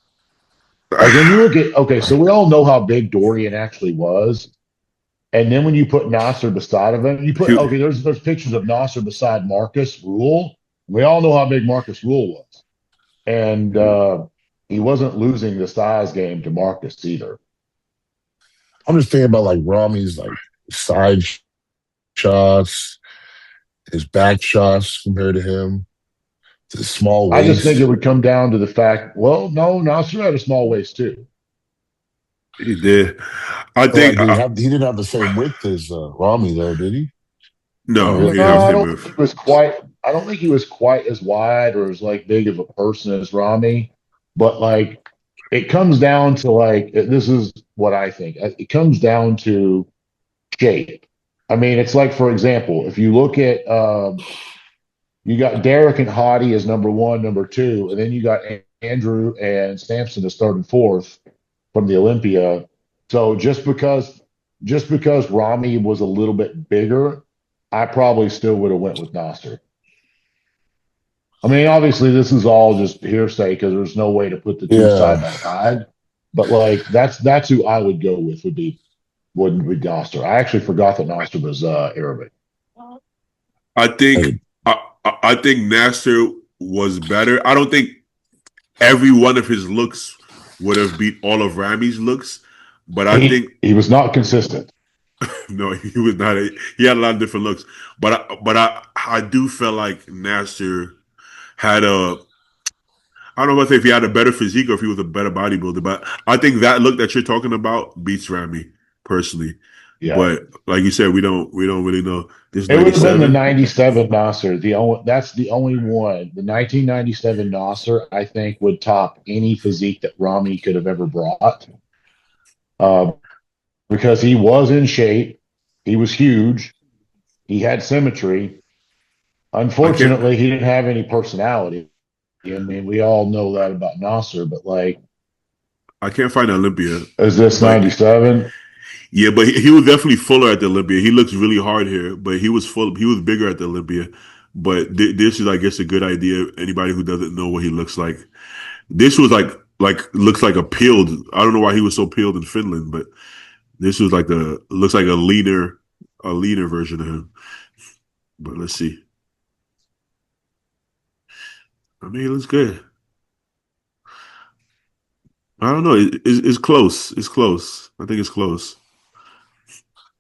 Speaker 2: Like when you look at okay, so we all know how big Dorian actually was, and then when you put Nasser beside of him, you put
Speaker 1: He,
Speaker 2: okay. There's pictures of Nasser beside Marcus Rule. We all know how big Marcus Rule was, and he wasn't losing the size game to Marcus either.
Speaker 3: I'm just thinking about like Rami's like side shots, his back shots compared to him, his small
Speaker 2: I just think it
Speaker 3: waist.
Speaker 2: would come down to the fact. Well, no, Nasser had a small waist too.
Speaker 1: he did. I
Speaker 3: But like,
Speaker 1: think.
Speaker 3: he didn't have the same width as Rami though, did he? Not
Speaker 1: No, he
Speaker 3: really.
Speaker 1: didn't
Speaker 2: No,
Speaker 1: have the
Speaker 2: I
Speaker 1: same
Speaker 2: don't think
Speaker 1: move.
Speaker 2: he was quite. I don't think he was quite as wide or as like big of a person as Rami. But like, it comes down to like this is what I think. It comes down to shape. I mean, it's like for example, if you look at you got Derek and Hottie as number one, number two, and then you got Andrew and Sampson as third and fourth from the Olympia. So just because Rami was a little bit bigger, I probably still would have went with Nasser. I mean, obviously this is all just hearsay because there's no way to put the two side
Speaker 3: Yeah.
Speaker 2: by side. But like that's who I would go with would be Nasser. I actually forgot that Nasser was Arabic.
Speaker 1: I think.
Speaker 3: Hey,
Speaker 1: I think Nasser was better. I don't think every one of his looks would have beat all of Rami's looks, but I think
Speaker 2: He was not consistent.
Speaker 1: no, he was not. He had a lot of different looks, but I do feel like Nasser had a. I don't know if he had a better physique or if he was a better bodybuilder, but I think that look that you're talking about beats Rami personally.
Speaker 2: Yeah.
Speaker 1: But like you said, we don't really know. This
Speaker 2: It would have been the
Speaker 1: '97.
Speaker 2: 97 Nasser. That's the only one. The 1997 Nasser, I think, would top any physique that Rami could have ever brought. Uh, because he was in shape, he was huge, he had symmetry.
Speaker 1: I can't.
Speaker 2: Unfortunately, he didn't have any personality. I mean, we all know that about Nasser, but like,
Speaker 1: I can't find Olympia,
Speaker 2: is this
Speaker 1: but
Speaker 2: 97?
Speaker 1: yeah, but he was definitely fuller at the Olympia. He looks really hard here, but he was full. He was bigger at the Olympia. But this is, I guess, a good idea. Anybody who doesn't know what he looks like, this was like looks like a peeled. I don't know why he was so peeled in Finland, but this was like the looks like a leaner version of him. But let's see. I mean, he looks good. I don't know. It's close. It's close. I think it's close.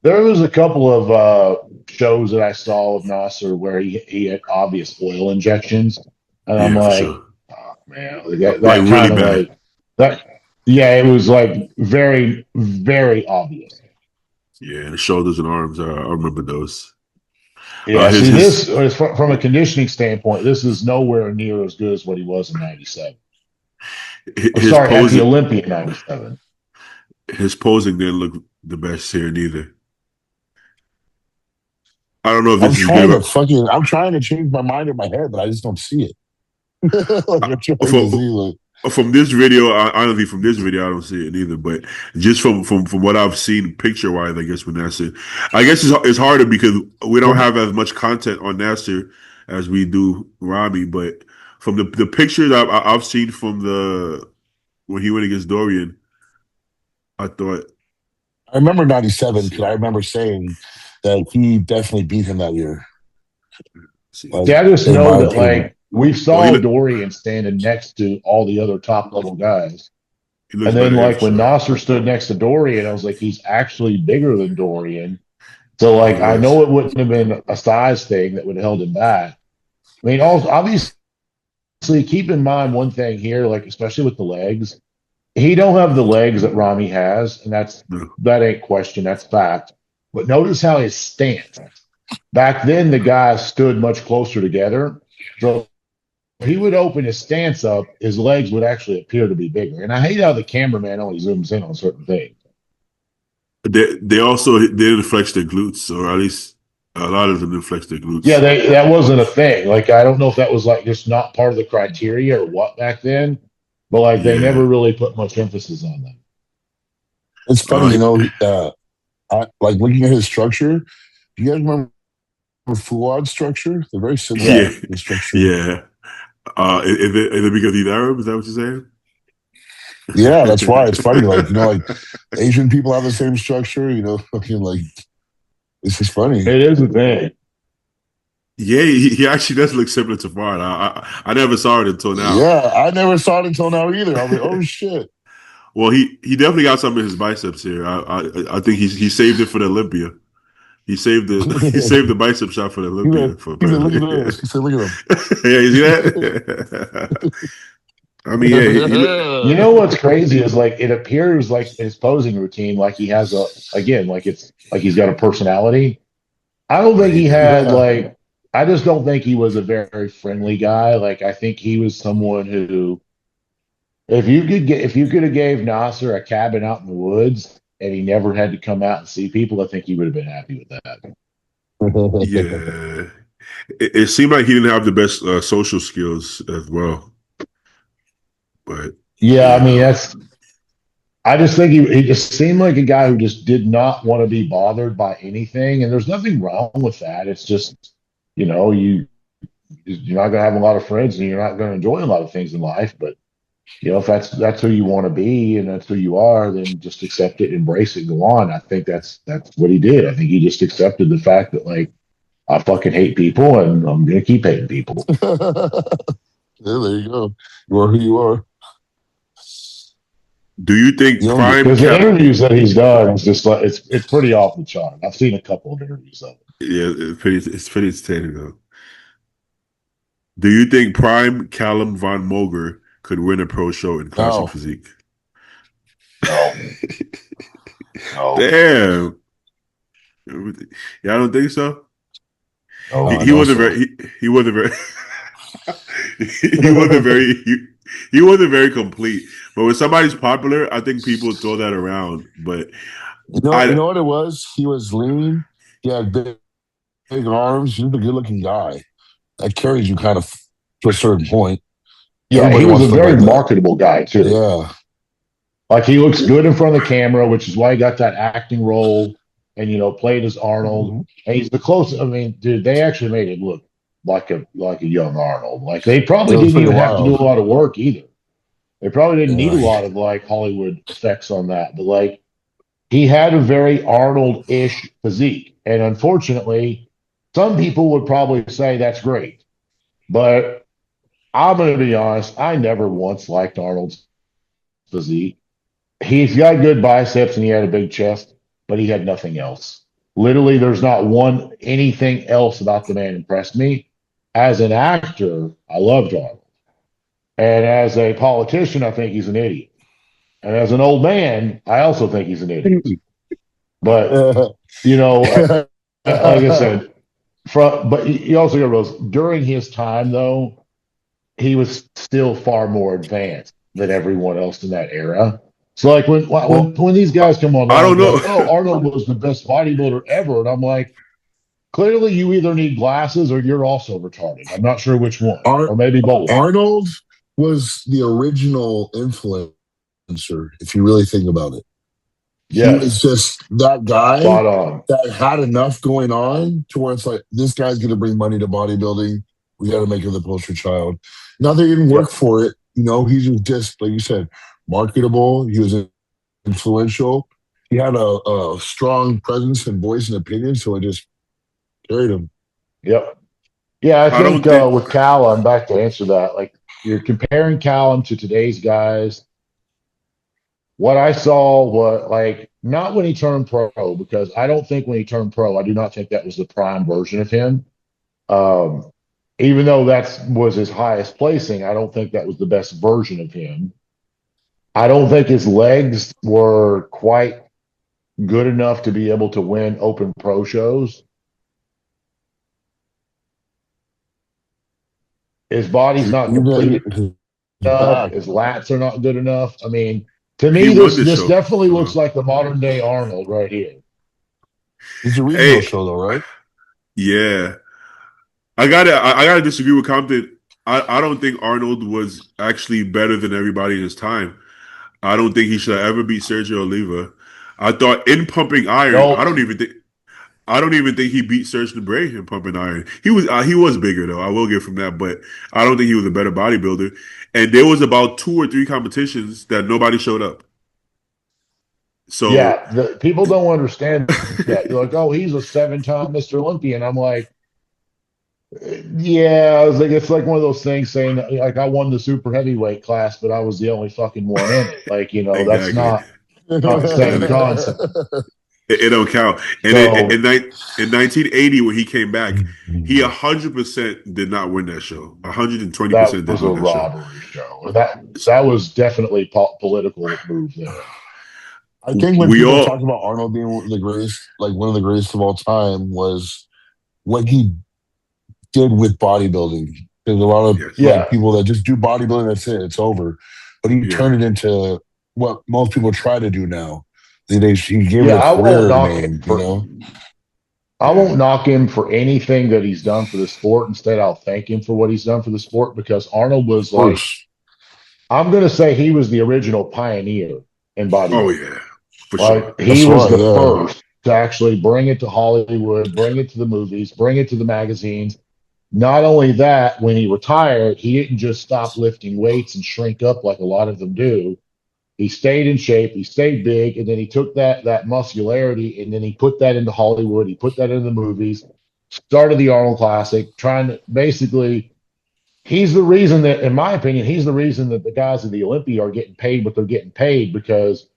Speaker 2: There was a couple of shows that I saw of Nasser where he had obvious oil injections, and I'm
Speaker 1: Yeah, for
Speaker 2: like,
Speaker 1: sure.
Speaker 2: oh, man, that
Speaker 1: Like
Speaker 2: that
Speaker 1: really
Speaker 2: kind of
Speaker 1: bad.
Speaker 2: like that. Yeah, it was like very, very obvious.
Speaker 1: Yeah, the shoulders and arms. I remember those.
Speaker 2: Yeah,
Speaker 1: His
Speaker 2: see,
Speaker 1: his
Speaker 2: this is from a conditioning standpoint. This is nowhere near as good as what he was in '97. I'm
Speaker 1: his
Speaker 2: sorry, at the
Speaker 1: posing
Speaker 2: Olympia in '97.
Speaker 1: his posing didn't look the best here neither. I don't know if
Speaker 3: I'm
Speaker 1: this is good
Speaker 3: trying to
Speaker 1: about
Speaker 3: fucking, I'm trying to change my mind in my head, but I just don't see it. Like I'm trying to
Speaker 1: for
Speaker 3: see, like,
Speaker 1: from this video. Honestly, from this video, I don't see it either. But just from what I've seen picture wise, I guess with Nasser, I guess it's harder because we don't
Speaker 2: Well,
Speaker 1: have as much content on Nasser as we do Ramy. But from the pictures I've seen from the when he went against Dorian, I thought.
Speaker 3: I remember
Speaker 1: Let's
Speaker 3: '97 because I
Speaker 1: see.
Speaker 3: remember saying that he definitely beat him that year,
Speaker 1: Let's see.
Speaker 2: see,
Speaker 3: like
Speaker 2: I just
Speaker 3: in
Speaker 2: know
Speaker 3: my
Speaker 2: that
Speaker 3: opinion.
Speaker 2: like we
Speaker 1: Well,
Speaker 2: saw Dorian standing next to all the other top level guys.
Speaker 1: he looks
Speaker 2: And then
Speaker 1: better here
Speaker 2: like
Speaker 1: for
Speaker 2: when
Speaker 1: sure.
Speaker 2: Nasser stood next to Dorian, I was like, he's actually bigger than Dorian. So
Speaker 1: He
Speaker 2: like I
Speaker 1: was.
Speaker 2: know it wouldn't have been a size thing that would have held him back. I mean, also obviously keep in mind one thing here, like especially with the legs, he don't have the legs that Ramy has, and
Speaker 1: No.
Speaker 2: that ain't question, that's fact. But notice how his stance. Back then the guys stood much closer together. So he would open his stance up, his legs would actually appear to be bigger. And I hate how the cameraman only zooms in on certain things.
Speaker 1: They also they didn't flex their glutes, or at least a lot of them didn't flex their
Speaker 2: Yeah,
Speaker 1: glutes.
Speaker 2: that wasn't a thing. Like I don't know if that was like just not part of the criteria or what back then, but like they
Speaker 1: Yeah.
Speaker 2: never really put much emphasis on them.
Speaker 3: It's funny,
Speaker 1: Uh,
Speaker 3: like looking at his structure. Do you guys remember Fuad's structure? They're very similar
Speaker 2: Yeah.
Speaker 1: yeah,
Speaker 3: in structure.
Speaker 1: yeah. Is it because he's Arab? Is that what
Speaker 3: Yeah, that's
Speaker 1: you're
Speaker 3: why it's funny. Like,
Speaker 1: saying?
Speaker 3: like Asian people have the same structure, fucking like it's just funny.
Speaker 2: It is a thing.
Speaker 1: Yeah, he actually does look similar to Fard. I never saw it until now.
Speaker 3: Yeah, I never saw it until now either. I was like, oh shit.
Speaker 1: Well, he definitely got some of his biceps here. I think he saved it for the Olympia. He saved the he saved the bicep shot for the Olympia for
Speaker 3: He said, look at
Speaker 1: apparently.
Speaker 3: this. He said, look at
Speaker 1: Yeah, you see that? I mean, yeah,
Speaker 2: You
Speaker 3: him.
Speaker 2: know what's crazy is like it appears like his posing routine, like he has a again, like it's like he's got a personality. I don't think he had
Speaker 3: Yeah.
Speaker 2: like I just don't think he was a very friendly guy. Like I think he was someone who if you could have gave Nasser a cabin out in the woods and he never had to come out and see people, I think he would have been happy with that.
Speaker 1: yeah. It seemed like he didn't have the best social skills as well. But
Speaker 2: Yeah, I
Speaker 1: you
Speaker 2: mean
Speaker 1: know,
Speaker 2: that's I just think he just seemed like a guy who just did not want to be bothered by anything. And there's nothing wrong with that. It's just, you're not gonna have a lot of friends and you're not gonna enjoy a lot of things in life. But if that's who you want to be and that's who you are, then just accept it, embrace it, go on. I think that's what he did. I think he just accepted the fact that like I fucking hate people and I'm gonna keep hating people.
Speaker 3: Yeah, there you go. You are who you are.
Speaker 1: do you think
Speaker 3: Young.
Speaker 1: Prime
Speaker 2: Because the
Speaker 1: Cap?
Speaker 2: interviews that he's done is just like it's pretty off the chart. I've seen a couple of interviews of it.
Speaker 1: Yeah, it's pretty entertaining though. Do you think Prime Callum Von Moger could win a pro show in classic
Speaker 3: No.
Speaker 1: physique?
Speaker 2: No, no,
Speaker 1: Damn. Yeah, I don't think so.
Speaker 2: no.
Speaker 1: He,
Speaker 3: I
Speaker 1: he
Speaker 3: know
Speaker 1: wasn't
Speaker 3: so.
Speaker 1: very. He wasn't very. he wasn't very. He wasn't very complete. But when somebody's popular, I think people throw that around. But
Speaker 3: You
Speaker 1: I,
Speaker 3: know what it was? He was lean. He had big arms. He was a good looking guy. That carries you kind of to a certain point.
Speaker 2: Yeah, he
Speaker 3: Everybody
Speaker 2: was
Speaker 3: wants
Speaker 2: a
Speaker 3: to look
Speaker 2: very
Speaker 3: like that.
Speaker 2: marketable guy too.
Speaker 3: Yeah.
Speaker 2: Like he looks good in front of the camera, which is why he got that acting role and played as Arnold.
Speaker 3: Mhm.
Speaker 2: And he's the closest. I mean, dude, they actually made him look like a young Arnold. Like they
Speaker 3: It
Speaker 2: probably
Speaker 3: was
Speaker 2: didn't
Speaker 3: pretty
Speaker 2: even have to do a
Speaker 3: wild.
Speaker 2: lot of work either. They probably didn't need a
Speaker 3: Yeah.
Speaker 2: lot of like Hollywood effects on that. But like he had a very Arnold-ish physique. And unfortunately, some people would probably say that's great. But I'm going to be honest, I never once liked Arnold's physique. He's got good biceps and he had a big chest, but he had nothing else. Literally, there's not anything else about the man impressed me. As an actor, I loved Arnold. And as a politician, I think he's an idiot. And as an old man, I also think he's an idiot. But, like I said, but you also got to realize during his time, though, he was still far more advanced than everyone else in that era. So, like
Speaker 3: well,
Speaker 2: when these guys come
Speaker 1: I
Speaker 2: online,
Speaker 1: don't
Speaker 2: they're
Speaker 1: know.
Speaker 2: like, "Oh, Arnold was the best bodybuilder ever," and I'm like, clearly, you either need glasses or you're also retarded. I'm not sure which one,
Speaker 3: Ar-
Speaker 2: or maybe both.
Speaker 3: Arnold was the original influencer, if you really think about it. He was
Speaker 2: Yes,
Speaker 3: just that guy
Speaker 2: spot on.
Speaker 3: that had enough going on to where it's like, this guy's going to bring money to bodybuilding. We got to make him the poster child. Now they didn't work
Speaker 2: Yep,
Speaker 3: for it. He was just, like you said, marketable. He was influential. He had a strong presence and voice and opinion, so it just carried him.
Speaker 2: yep. Yeah, I
Speaker 1: I
Speaker 2: think
Speaker 1: don't think.
Speaker 2: with Callum, back to answer that, like you're comparing Callum to today's guys. What I saw was like not when he turned pro, because I don't think when he turned pro, I do not think that was the prime version of him. Um, Even though that was his highest placing, I don't think that was the best version of him. I don't think his legs were quite good enough to be able to win open pro shows. His body's not complete
Speaker 3: His
Speaker 2: enough.
Speaker 3: back.
Speaker 2: His lats are not good enough. I mean, to
Speaker 1: He
Speaker 2: me,
Speaker 1: won
Speaker 2: this
Speaker 1: the
Speaker 2: this
Speaker 1: show.
Speaker 2: definitely looks like the modern day Arnold right here.
Speaker 3: It's a regional
Speaker 1: Hey,
Speaker 3: show, though, right?
Speaker 1: yeah, I gotta disagree with Compton. I don't think Arnold was actually better than everybody in his time. I don't think he should have ever beat Sergio Oliva. I thought in pumping iron,
Speaker 2: Nope.
Speaker 1: I don't even think he beat Serge Nubret in pumping iron. He was bigger though. I will give him that, but I don't think he was a better bodybuilder. And there was about two or three competitions that nobody showed up. So
Speaker 2: Yeah, the people don't understand that. You're like, oh, he's a seven-time Mr. Olympia, and I'm like, yeah. I was like, it's like one of those things saying that, like I won the super heavyweight class, but I was the only fucking one in it. Like, that's
Speaker 1: exactly,
Speaker 2: not the same
Speaker 1: exactly.
Speaker 2: concept.
Speaker 1: It don't count. And
Speaker 2: So
Speaker 1: in 1980 when he came back, he 100% did not win that show. 120%
Speaker 2: that
Speaker 1: didn't
Speaker 2: was a
Speaker 1: win that show.
Speaker 2: robbery show. That was definitely political move there.
Speaker 3: I think when
Speaker 1: We
Speaker 3: people talk
Speaker 1: all,
Speaker 3: about Arnold being the greatest, like one of the greatest of all time, was what he did with bodybuilding. There's a lot of
Speaker 1: yes,
Speaker 3: like
Speaker 2: Yeah,
Speaker 3: people that just do bodybuilding, that's it, it's over. But he
Speaker 1: yeah,
Speaker 3: turned it into what most people try to do now. He gave it
Speaker 2: yeah.
Speaker 3: a career name.
Speaker 2: I won't knock him for anything that he's done for the sport. Instead, I'll thank him for what he's done for the sport because Arnold was
Speaker 3: Of
Speaker 2: like,
Speaker 3: course.
Speaker 2: I'm going to say he was the original pioneer in
Speaker 1: oh
Speaker 2: bodybuilding.
Speaker 1: yeah, for sure.
Speaker 2: Like he
Speaker 3: That's
Speaker 2: was
Speaker 3: right,
Speaker 2: the
Speaker 3: yeah.
Speaker 2: first to actually bring it to Hollywood, bring it to the movies, bring it to the magazines. Not only that, when he retired, he didn't just stop lifting weights and shrink up like a lot of them do. He stayed in shape, he stayed big, and then he took that muscularity and then he put that into Hollywood, he put that into the movies, started the Arnold Classic, trying to basically he's the reason that, in my opinion, he's the reason that the guys at the Olympia are getting paid what they're getting paid because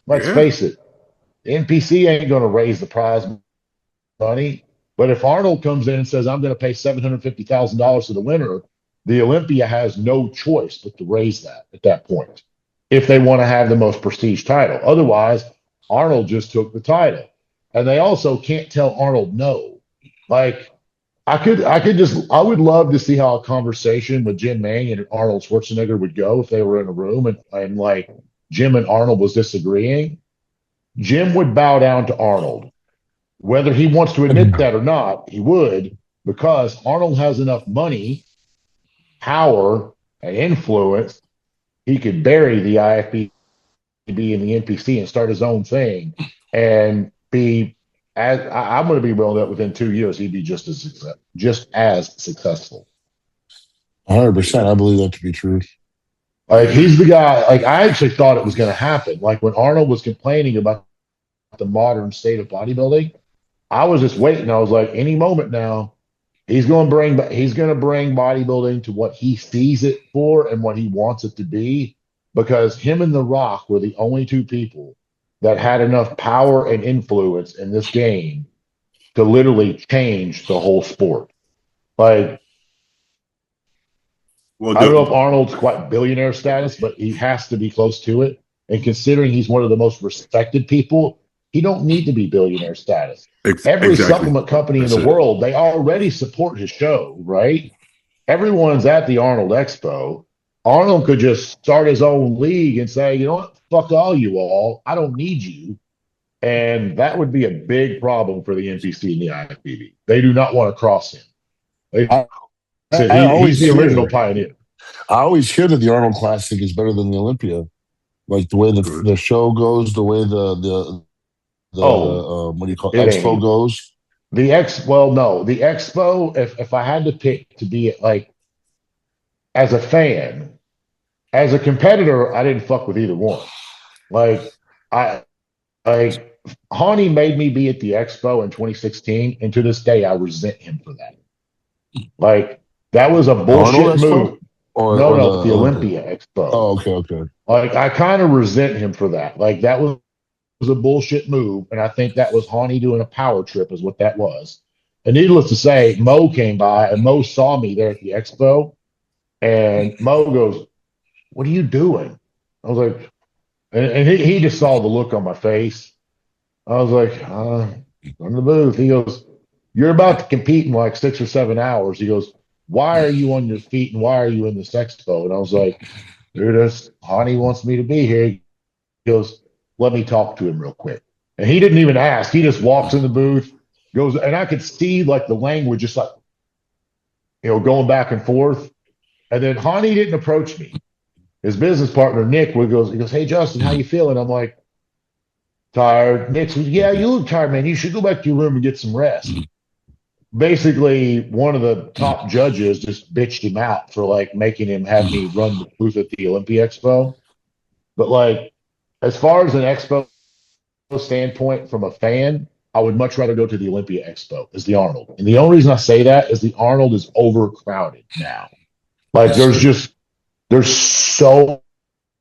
Speaker 2: let's
Speaker 1: Yeah,
Speaker 2: face it, the NPC ain't going to raise the prize money. But if Arnold comes in and says, I'm going to pay $750,000 to the winner, the Olympia has no choice but to raise that at that point if they want to have the most prestige title. Otherwise, Arnold just took the title. And they also can't tell Arnold no. Like, I would love to see how a conversation with Jim Manning and Arnold Schwarzenegger would go if they were in a room and like Jim and Arnold was disagreeing. Jim would bow down to Arnold. Whether he wants to admit that or not, he would, because Arnold has enough money, power, and influence. He could bury the IFBB and the NPC and start his own thing and be I'm going to be willing that within 2 years he'd be just as successful.
Speaker 3: 100%. I believe that to be true.
Speaker 2: Like
Speaker 1: yeah,
Speaker 2: he's the guy. Like I actually thought it was going to happen. Like when Arnold was complaining about the modern state of bodybuilding, I was just waiting. I was like, any moment now, he's going to bring bodybuilding to what he sees it for and what he wants it to be. Because him and The Rock were the only two people that had enough power and influence in this game to literally change the whole sport. Like,
Speaker 1: Well,
Speaker 2: I don't know if Arnold's quite billionaire status, but he has to be close to it. And considering he's one of the most respected people, he don't need to be billionaire status. Every
Speaker 1: exactly.
Speaker 2: supplement company in
Speaker 1: That's
Speaker 2: the
Speaker 1: it.
Speaker 2: world, they already support his show, right? Everyone's at the Arnold Expo. Arnold could just start his own league and say, you know what, fuck all you all. I don't need you. And that would be a big problem for the NPC and the IFBB. They do not want to cross him. They
Speaker 3: I,
Speaker 2: said
Speaker 3: I
Speaker 2: he's
Speaker 3: always
Speaker 2: the original
Speaker 3: hear,
Speaker 2: pioneer.
Speaker 3: I always hear that the Arnold Classic is better than the Olympia. Like the way
Speaker 1: Good.
Speaker 3: the show goes, the way the
Speaker 2: Oh,
Speaker 3: what do you call
Speaker 2: it ain't
Speaker 3: expo
Speaker 2: even.
Speaker 3: goes.
Speaker 2: Well, no, the Expo, if I had to pick to be like, as a fan, as a competitor, I didn't fuck with either one. Like, I, like, Hani made me be at the Expo in 2016, and to this day, I resent him for that. Like, that was a
Speaker 3: Arnold
Speaker 2: bullshit
Speaker 3: Expo
Speaker 2: move. No,
Speaker 3: or the
Speaker 2: no, the
Speaker 3: Olympia.
Speaker 2: Olympia Expo.
Speaker 3: Oh, okay.
Speaker 2: Like, I kind of resent him for that. Like, that was a bullshit move, and I think that was Hani doing a power trip, is what that was. And needless to say, Mo came by, and Mo saw me there at the Expo, and Mo goes, "What are you doing?" I was like, and he just saw the look on my face. I was like, "On the booth." He goes, "You're about to compete in like 6 or 7 hours." He goes, "Why are you on your feet and why are you in this expo?" And I was like, "Dude, this Hani wants me to be here." He goes, "Let me talk to him real quick." And he didn't even ask. He just walks in the booth, goes, and I could see like the language just like, going back and forth. And then Hani didn't approach me. His business partner, Nick, he goes, "Hey, Justin, how you feeling?" I'm like, "Tired." Nick says, "Yeah, you look tired, man. You should go back to your room and get some rest." Basically, one of the top judges just bitched him out for like making him have me run the booth at the Olympia Expo. But like, as far as an expo standpoint from a fan, I would much rather go to the Olympia Expo as the Arnold. And the only reason I say that is the Arnold is overcrowded now. Like,
Speaker 1: That's true.
Speaker 2: there's so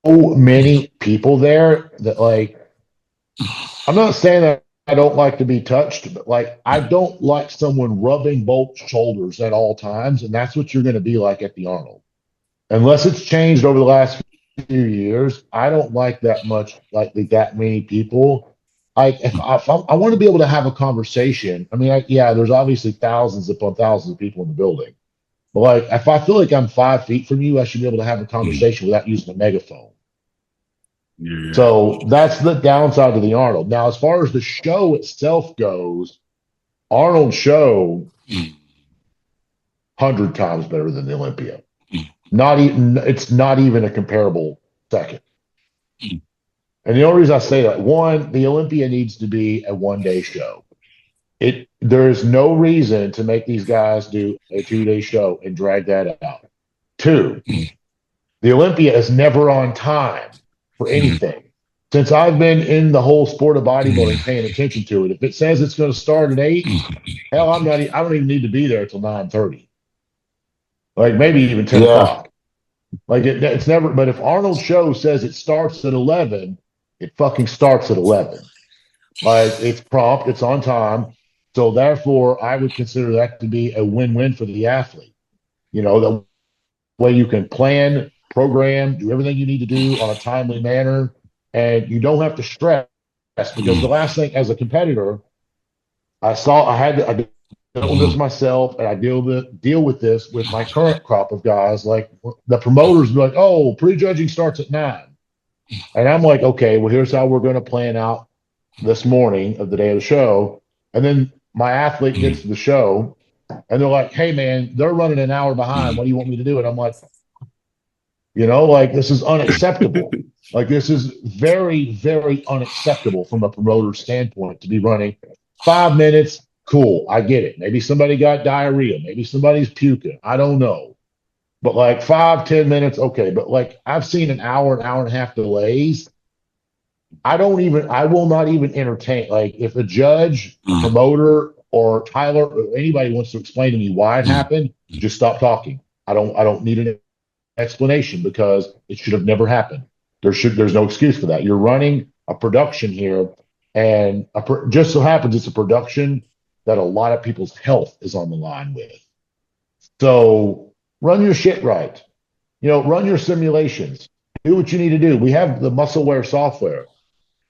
Speaker 2: many people there that, like, I'm not saying that I don't like to be touched, but like, I don't like someone rubbing both shoulders at all times. And that's what you're going to be like at the Arnold. Unless it's changed over the last few years, I don't like that much, like that many people. Like, if I want to be able to have a conversation, I mean, yeah, there's obviously thousands upon thousands of people in the building. But like, if I feel like I'm 5 feet from you, I should be able to have a conversation without using a megaphone.
Speaker 1: Yeah.
Speaker 2: So that's the downside to the Arnold. Now, as far as the show itself goes, Arnold show 100 times better than the Olympia. Not even it's not even a comparable second. And the only reason I say that, one, the Olympia needs to be a 1 day show. There is no reason to make these guys do a 2 day show and drag that out. Two, the Olympia is never on time for anything. Since I've been in the whole sport of bodybuilding, paying attention to it, if it says it's going to start at 8, hell, I don't even need to be there till 9:30. Like, maybe even 10
Speaker 3: Yeah.
Speaker 2: o'clock. Like, it's never. But if Arnold's show says it starts at 11, it fucking starts at 11. Like, it's prompt, it's on time. So therefore, I would consider that to be a win-win for the athlete. The way you can plan, program, do everything you need to do on a timely manner, and you don't have to stress, because the last thing, as a competitor, I dealt with this myself, and I deal with this with my current crop of guys. Like, the promoters be like, "Oh, prejudging starts at 9." And I'm like, "Okay, well, here's how we're going to plan out this morning of the day of the show." And then my athlete gets to the show, and they're like, "Hey, man, they're running an hour behind. What do you want me to do?" And I'm like, like, this is unacceptable. Like, this is very, very unacceptable from a promoter standpoint to be running 5 minutes. Cool, I get it. Maybe somebody got diarrhea. Maybe somebody's puking. I don't know. But like 5, 10 minutes, okay. But like, I've seen an hour and a half delays. I will not even entertain. Like, if a judge, a promoter, or Tyler or anybody wants to explain to me why it happened, just stop talking. I don't need an explanation, because it should have never happened. There's no excuse for that. You're running a production here, and just so happens it's a production that a lot of people's health is on the line with. So run your shit right. Run your simulations. Do what you need to do. We have the muscle-wear software.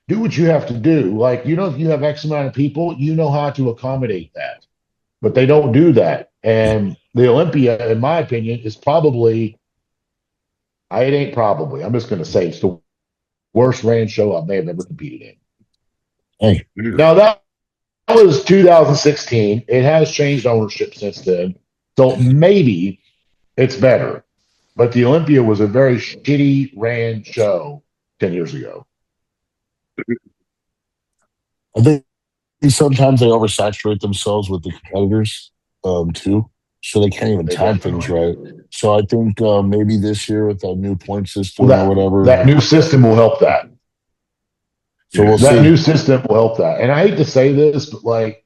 Speaker 2: Do what you have to do. Like, if you have X amount of people, you know how to accommodate that. But they don't do that. And the Olympia, in my opinion, is probably, it ain't probably, I'm just going to say it's the worst ran show I may have ever competed in.
Speaker 3: Hey,
Speaker 2: Now, that was 2016. It has changed ownership since then. So maybe it's better. But the Olympia was a very shitty ran show 10 years ago.
Speaker 3: I think sometimes they oversaturate themselves with the competitors too, so they can't even time things right. So I think maybe this year with that new point system or whatever,
Speaker 2: that new system will help that.
Speaker 3: So we'll
Speaker 2: that
Speaker 3: see.
Speaker 2: new system will help that. And I hate to say this, but like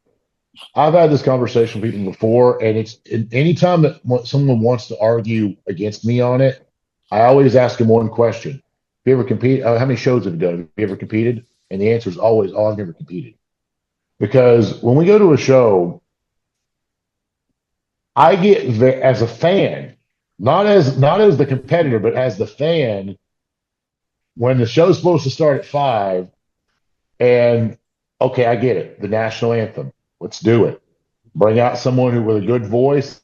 Speaker 2: I've had this conversation with people before, and it's anytime that someone wants to argue against me on it, I always ask them one question: Have you ever competed? How many shows have you done? Have you ever competed? And the answer is always, "Oh, I've never competed." Because when we go to a show, I get as a fan, not as the competitor, but as the fan. When the show's supposed to start at 5, and okay, I get it, the national anthem. Let's do it. Bring out someone with a good voice.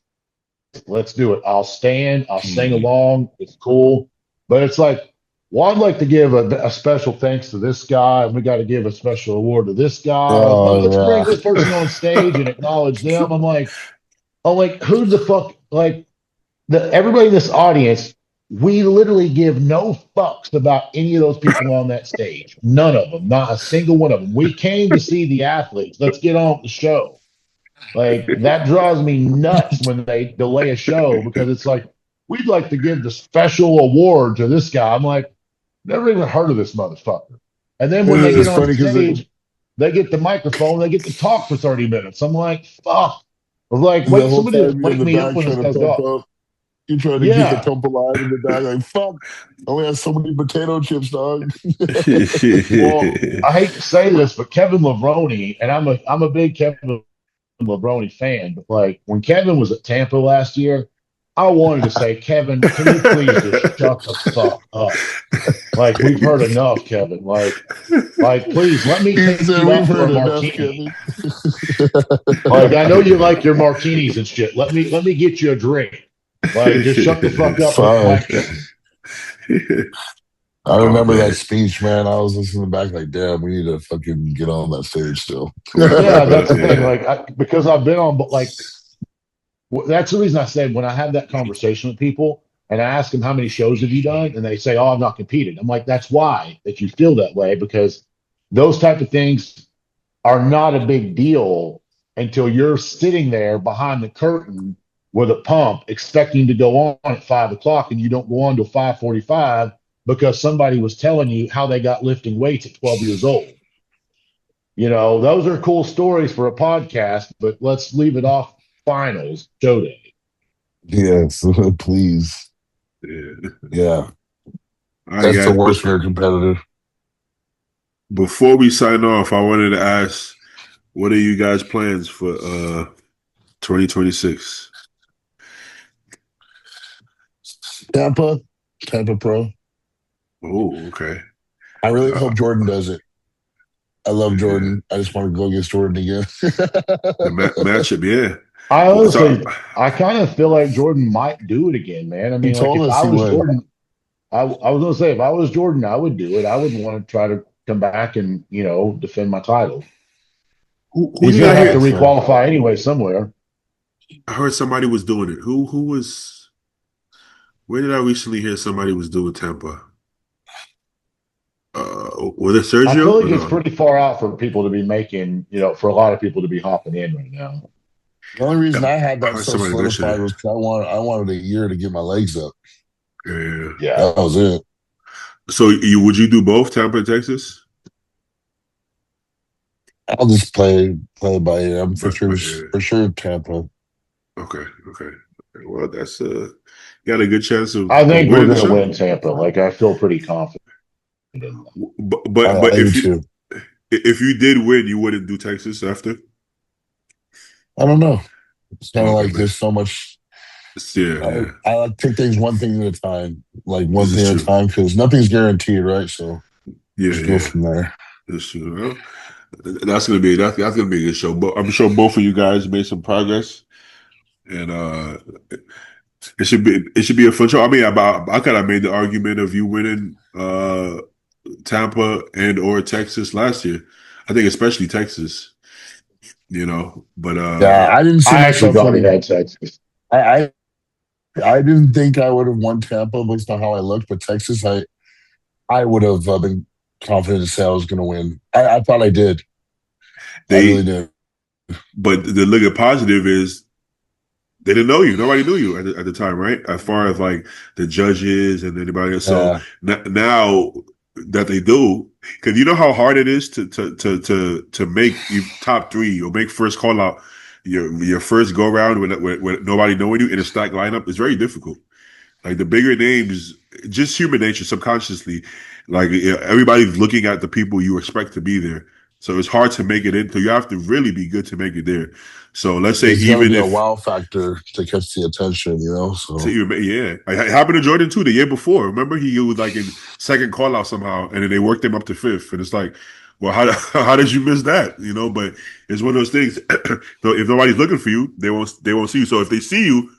Speaker 2: Let's do it. I'll stand. I'll sing along. It's cool. But it's like, well, I'd like to give a special thanks to this guy, and we got to give a special award to this guy. Let's bring this person on stage and acknowledge them. I'm like, who the fuck? Like, everybody in this audience, we literally give no fucks about any of those people on that stage. None of them. Not a single one of them. We came to see the athletes. Let's get on with the show. Like, that drives me nuts when they delay a show, because it's like, we'd like to give the special award to this guy. I'm like, never even heard of this motherfucker. And then when they get on stage, they get the microphone, they get to talk for 30 minutes. I'm like, fuck. I was like, wait, somebody just wake me up when this guy's off.
Speaker 3: You trying to keep the pump alive in the back, like, fuck, I only have so many potato chips, dog.
Speaker 2: Well, I hate to say this, but Kevin Levrone, and I'm a big Kevin Levrone fan, but like when Kevin was at Tampa last year, I wanted to say, Kevin, can you please just shut the fuck up? Like, we've heard enough, Kevin. Like, please let me take you out for a martini. Like, I know you like your martinis and shit. Let me get you a drink. Like, just shut the fuck up.
Speaker 3: I remember that speech, man. I was listening back like, damn, we need to fucking get on that stage still.
Speaker 2: Yeah, that's the thing. Like, because I've been on, but like, that's the reason I said when I have that conversation with people and I ask them how many shows have you done, and they say, "Oh, I've not competed." I'm like, that's why that you feel that way, because those type of things are not a big deal until you're sitting there behind the curtain with a pump expecting to go on at 5 o'clock, and you don't go on till 5:45 because somebody was telling you how they got lifting weights at 12 years old. Those are cool stories for a podcast, but let's leave it off finals show day.
Speaker 3: Yes, please. Yeah. That's the worst for a competitor.
Speaker 1: Before we sign off, I wanted to ask, what are you guys' plans for 2026?
Speaker 3: Tampa Pro.
Speaker 1: Oh, okay.
Speaker 3: I really hope Jordan does it. I love Jordan. I just want to go against Jordan again.
Speaker 1: The matchup, yeah.
Speaker 2: I honestly, I kind of feel like Jordan might do it again, man. I mean, like, if I was Jordan, I was going to say, if I was Jordan, I would do it. I wouldn't want to try to come back and, defend my title. He's going to have to requalify anyway somewhere.
Speaker 1: I heard somebody was doing it. Who was? Where did I recently hear somebody was doing Tampa? Was it Sergio?
Speaker 2: I feel like it's pretty far out for people to be making, for a lot of people to be hopping in right now.
Speaker 3: The only reason I had that so solidified was because I wanted a year to get my legs up.
Speaker 1: Yeah.
Speaker 3: That was it.
Speaker 1: So would you do both, Tampa and Texas?
Speaker 3: I'll just play by ear. I'm for sure Tampa.
Speaker 1: Okay. Well, that's got a good chance of.
Speaker 2: I think we're going to win Tampa. Like, I feel pretty confident.
Speaker 1: But if you did win, you wouldn't do Texas after?
Speaker 3: I don't know. It's kind of
Speaker 1: Okay,
Speaker 3: like
Speaker 1: man.
Speaker 3: there's so much.
Speaker 1: Yeah, yeah.
Speaker 3: I like to take things one thing at a time, like one
Speaker 1: This is
Speaker 3: thing at a
Speaker 1: true.
Speaker 3: time, because nothing's guaranteed, right? So
Speaker 1: Yeah,
Speaker 3: just go
Speaker 1: yeah.
Speaker 3: from there.
Speaker 1: This is true. Well, that's gonna be a good show. But I'm sure both of you guys made some progress, and it should be a fun show. I mean, I kind of made the argument of you winning Tampa and or Texas last year. I think especially Texas, But
Speaker 3: Yeah, I didn't see
Speaker 2: I actually
Speaker 3: myself
Speaker 2: thought he
Speaker 3: winning.
Speaker 2: had Texas.
Speaker 3: I, I I didn't think I would have won Tampa based on how I looked, but Texas, I would have been confident to say I was going to win. I thought I did. I really
Speaker 1: they
Speaker 3: did.
Speaker 1: but the look at positive is they didn't know you. Nobody knew you at the time, right? As far as like the judges and anybody else. So
Speaker 3: Yeah,
Speaker 1: now that they do, because you know how hard it is to make you top three or make first call out your first go round with nobody knowing you in a stacked lineup is very difficult. Like the bigger names, just human nature, subconsciously, like everybody's looking at the people you expect to be there. So it's hard to make it in. So you have to really be good to make it there. So let's say
Speaker 3: there's got to
Speaker 1: even
Speaker 3: be a
Speaker 1: if
Speaker 3: wow factor to catch the attention,
Speaker 1: to
Speaker 3: So
Speaker 1: yeah, it happened to Jordan too the year before. Remember he was like in second call out somehow, and then they worked him up to fifth, and it's like, well, how how did you miss that? But it's one of those things. So if nobody's looking for you, they won't see you. So if they see you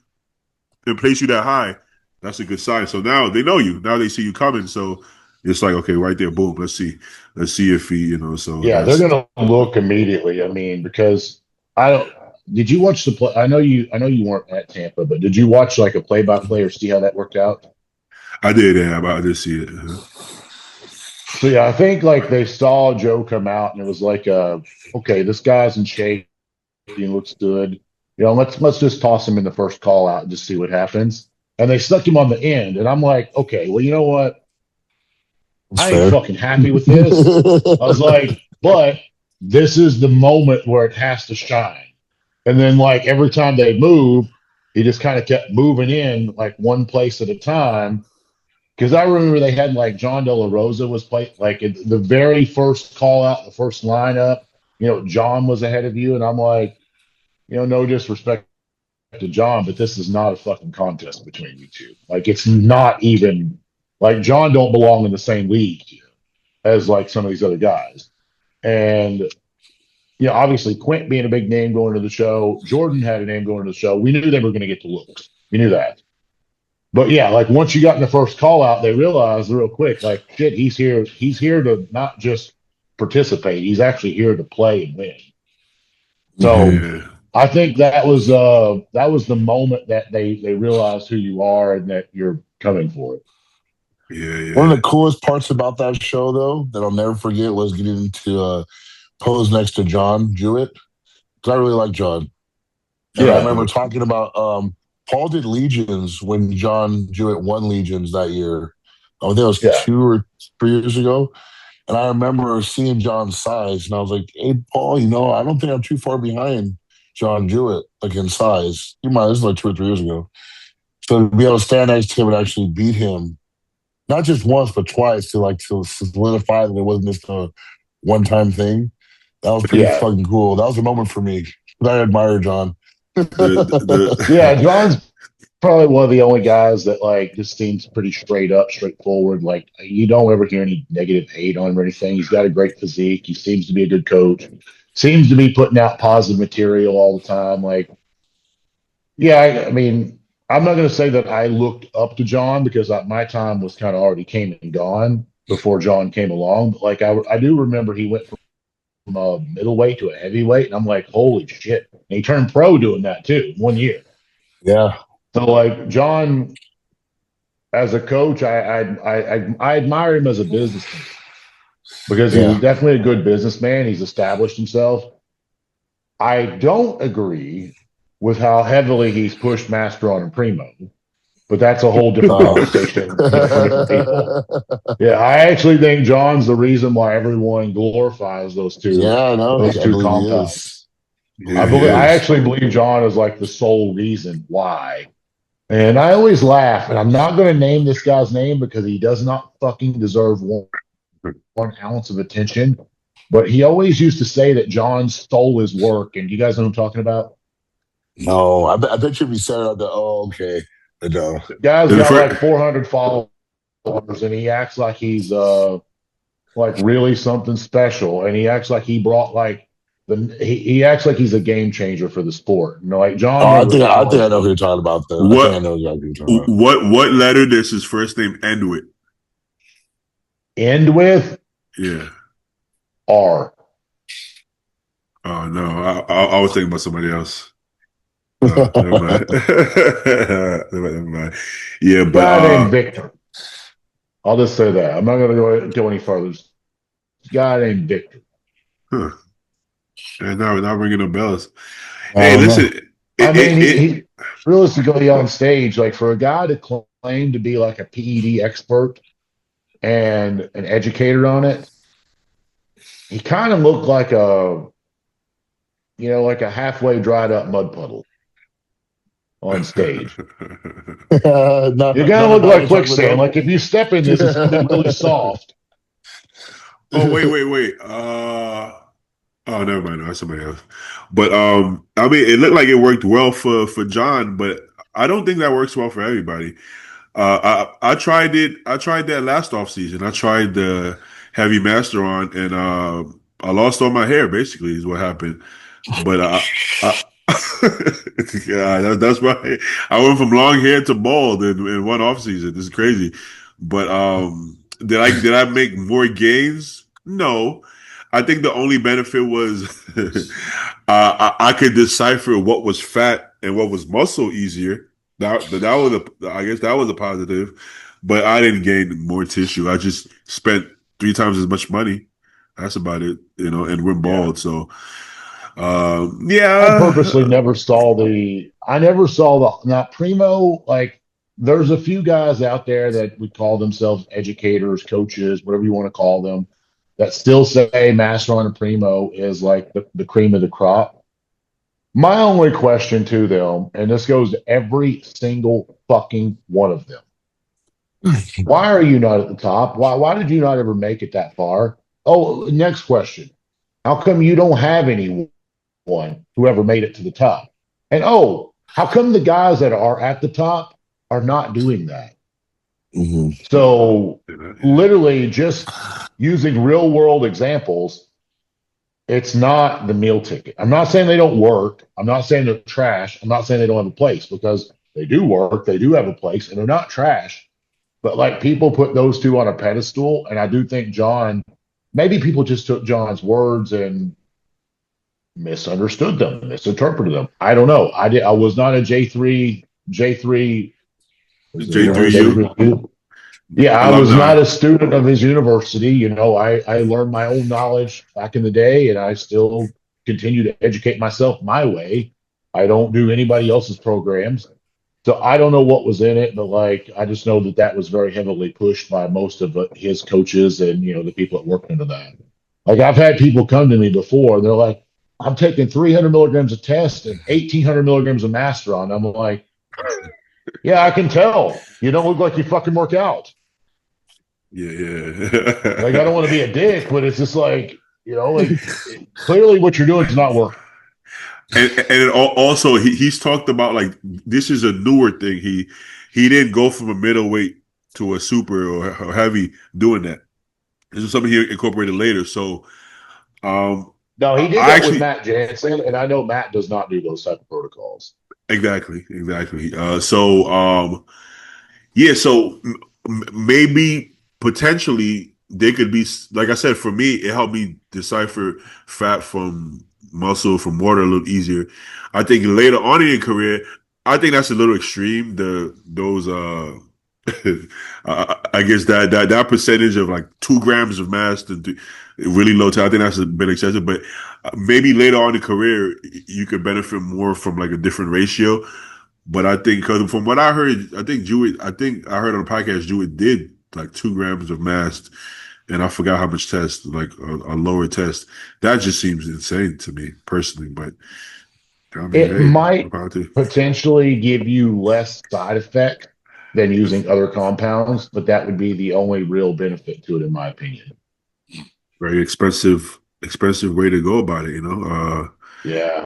Speaker 1: and place you that high, that's a good sign. So now they know you. Now they see you coming. So it's like, okay, right there, boom. Let's see if he, So
Speaker 2: Yeah, they're
Speaker 1: that's
Speaker 2: gonna look immediately. I mean, because I don't. Did you watch the play? I know you weren't at Tampa, but did you watch like a play-by-play or see how that worked out?
Speaker 1: I did. Yeah, I did see it.
Speaker 2: So yeah, I think like they saw Joe come out and it was like, okay, this guy's in shape. He looks good. Let's just toss him in the first call out and just see what happens. And they stuck him on the end, and I'm like, okay, well, you know what?
Speaker 3: it's
Speaker 2: I ain't
Speaker 3: fair.
Speaker 2: fucking happy with this. I was like, but this is the moment where it has to shine. And then like every time they move, he just kind of kept moving in like one place at a time. Because I remember they had like John De La Rosa was playing like in the very first call out, the first lineup. John was ahead of you, and I'm like, no disrespect to John, but this is not a fucking contest between you two. Like it's not even like John don't belong in the same league as like some of these other guys. And obviously Quint being a big name going to the show, Jordan had a name going to the show. We knew they were going to get the looks. We knew that. But yeah, like once you got in the first call out, they realized real quick, like shit, he's here. He's here to not just participate. He's actually here to play and win. So
Speaker 1: Yeah,
Speaker 2: I think that was the moment that they realized who you are and that you're coming for it.
Speaker 1: yeah,
Speaker 3: One of
Speaker 1: yeah.
Speaker 3: the coolest parts about that show, though, that I'll never forget was getting to pose next to John Jewett. Because I really like John. And I
Speaker 2: Yeah,
Speaker 3: remember talking about Paul did Legions when John Jewett won Legions that year. I think it was
Speaker 2: yeah,
Speaker 3: 2 or 3 years ago. And I remember seeing John's size, and I was like, "Hey, Paul, I don't think I'm too far behind John Jewett, like in size. This is like 2 or 3 years ago. So to be able to stand next to him and actually beat him, not just once but twice, to solidify that it wasn't just a one-time thing, that was pretty
Speaker 2: yeah,
Speaker 3: fucking cool. That was a moment for me. I admire John.
Speaker 2: yeah.
Speaker 1: The
Speaker 2: John's probably one of the only guys that like just seems pretty straight up, straightforward. Like you don't ever hear any negative hate on him or anything. He's got a great physique. He seems to be a good coach. Seems to be putting out positive material all the time. Like, yeah, I mean, I'm not going to say that I looked up to John because my time was kind of already came and gone before John came along. But like, I do remember he went from a middleweight to a heavyweight, and I'm like, holy shit! And he turned pro doing that too, 1 year.
Speaker 3: Yeah,
Speaker 2: So like John, as a coach, I admire him as a businessman because he's
Speaker 3: yeah.
Speaker 2: definitely a good businessman. He's established himself. I don't agree with how heavily he's pushed Masteron and Primo, but that's a whole different
Speaker 3: Oh.
Speaker 2: conversation, for different people. Yeah, I actually think John's the reason why everyone glorifies
Speaker 3: Yeah, no,
Speaker 2: those
Speaker 3: I
Speaker 2: two
Speaker 3: believe he is.
Speaker 2: compounds.
Speaker 1: yeah, he
Speaker 2: I
Speaker 1: is.
Speaker 2: actually believe John is like the sole reason why. And I always laugh, and I'm not going to name this guy's name because he does not fucking deserve one ounce of attention. But he always used to say that John stole his work. And you guys know what I'm talking about?
Speaker 3: No, I bet you if you said it, I'd go, oh, okay. But no.
Speaker 2: The guy's
Speaker 1: The
Speaker 2: got like
Speaker 1: first,
Speaker 2: 400 followers, and he acts like he's like really something special, and he acts like he brought like he acts like he's a game changer for the sport. You know, like John
Speaker 3: Oh,
Speaker 2: never
Speaker 3: I think I know
Speaker 2: challenged
Speaker 3: who you're
Speaker 2: him.
Speaker 3: talking about. Though I think I
Speaker 1: what
Speaker 3: know exactly who you're talking about.
Speaker 1: what letter does his first name end with?
Speaker 2: End with
Speaker 1: Yeah.
Speaker 2: R.
Speaker 1: Oh no, I was thinking about somebody else. Never mind. Never mind. Yeah, but
Speaker 2: Guy named Victor. I'll just say that. I'm not going to go any further. Guy named Victor.
Speaker 1: huh. And now we're not ringing the bells.
Speaker 3: I
Speaker 1: Hey,
Speaker 3: don't know.
Speaker 1: listen,
Speaker 2: I mean,
Speaker 1: it
Speaker 2: he realistically on stage, like for a guy to claim to be like a PED expert and an educator on it, he kind of looked like like a halfway dried up mud puddle on stage.
Speaker 3: Not,
Speaker 2: You're
Speaker 3: not
Speaker 2: gonna
Speaker 3: a
Speaker 2: look
Speaker 3: guy
Speaker 2: like
Speaker 3: to talk with
Speaker 2: quicksand.
Speaker 3: him.
Speaker 2: Like if you step in this, it's gonna be really soft.
Speaker 1: Oh wait. Oh, never mind. No, that's somebody else. But I mean, it looked like it worked well for John, but I don't think that works well for everybody. I tried it. I tried that last off season. I tried the heavy master on, and I lost all my hair. Basically, is what happened. But I yeah, that's why I went from long hair to bald in one off season. This is crazy. But did I make more gains? No. I think the only benefit was I could decipher what was fat and what was muscle easier. That was I guess that was a positive, but I didn't gain more tissue. I just spent 3 times as much money. That's about it, and went
Speaker 2: Yeah.
Speaker 1: bald. So,
Speaker 2: I purposely
Speaker 1: yeah,
Speaker 2: never saw I never saw now Primo, like there's a few guys out there that would call themselves educators, coaches, whatever you want to call them, that still say Master on and Primo is like the cream of the crop. My only question to them, and this goes to every single fucking one of them. Why are you not at the top? Why did you not ever make it that far? Oh, next question. How come you don't have anyone who ever made it to the top? And how come the guys that are at the top are not doing that?
Speaker 3: Hmm.
Speaker 2: So literally just using real world examples, it's not the meal ticket. I'm not saying they don't work. I'm not saying they're trash. I'm not saying they don't have a place because they do work. They do have a place and they're not trash. But like people put those two on a pedestal. And I do think maybe people just took John's words and misunderstood them, misinterpreted them. I don't know. I was not a J3 was the
Speaker 1: J3U.
Speaker 2: J3. Yeah, I was
Speaker 1: Alumni.
Speaker 2: not a student of his university. I learned my own knowledge back in the day, and I still continue to educate myself my way. I don't do anybody else's programs. So I don't know what was in it, but like I just know that was very heavily pushed by most of his coaches and the people that work under that. Like I've had people come to me before, and they're like, "I'm taking 300 milligrams of test and 1,800 milligrams of Masteron." I'm like, "Yeah, I can tell. You don't look like you fucking work out." Like I
Speaker 1: Yeah.
Speaker 2: don't want to be a dick, but it's just like clearly what you're doing is not working.
Speaker 1: And also he's talked about like this is a newer thing. He didn't go from a middleweight to a super or heavy doing that. This is something he incorporated later. So
Speaker 2: No, he did
Speaker 1: I
Speaker 2: that with
Speaker 1: actually
Speaker 2: Matt Jansen, and I know Matt does not do those type of protocols.
Speaker 1: exactly. Yeah, so maybe potentially they could be like I said. For me, it helped me decipher fat from muscle from water a little easier. I think later on in your career, I think that's a little extreme. Those I guess that percentage of like 2 grams of mass to really low. I think that's a bit excessive, but maybe later on in the career you could benefit more from like a different ratio. But I think because from what I heard, I think I heard on the podcast Jewett did like 2 grams of mass, and I forgot how much test, like a lower test. That just seems insane to me personally. But I mean,
Speaker 2: It
Speaker 1: hey,
Speaker 2: might
Speaker 1: about to
Speaker 2: potentially give you less side effect than using other compounds, but that would be the only real benefit to it, in my opinion.
Speaker 1: very expensive way to go about it.
Speaker 2: Yeah.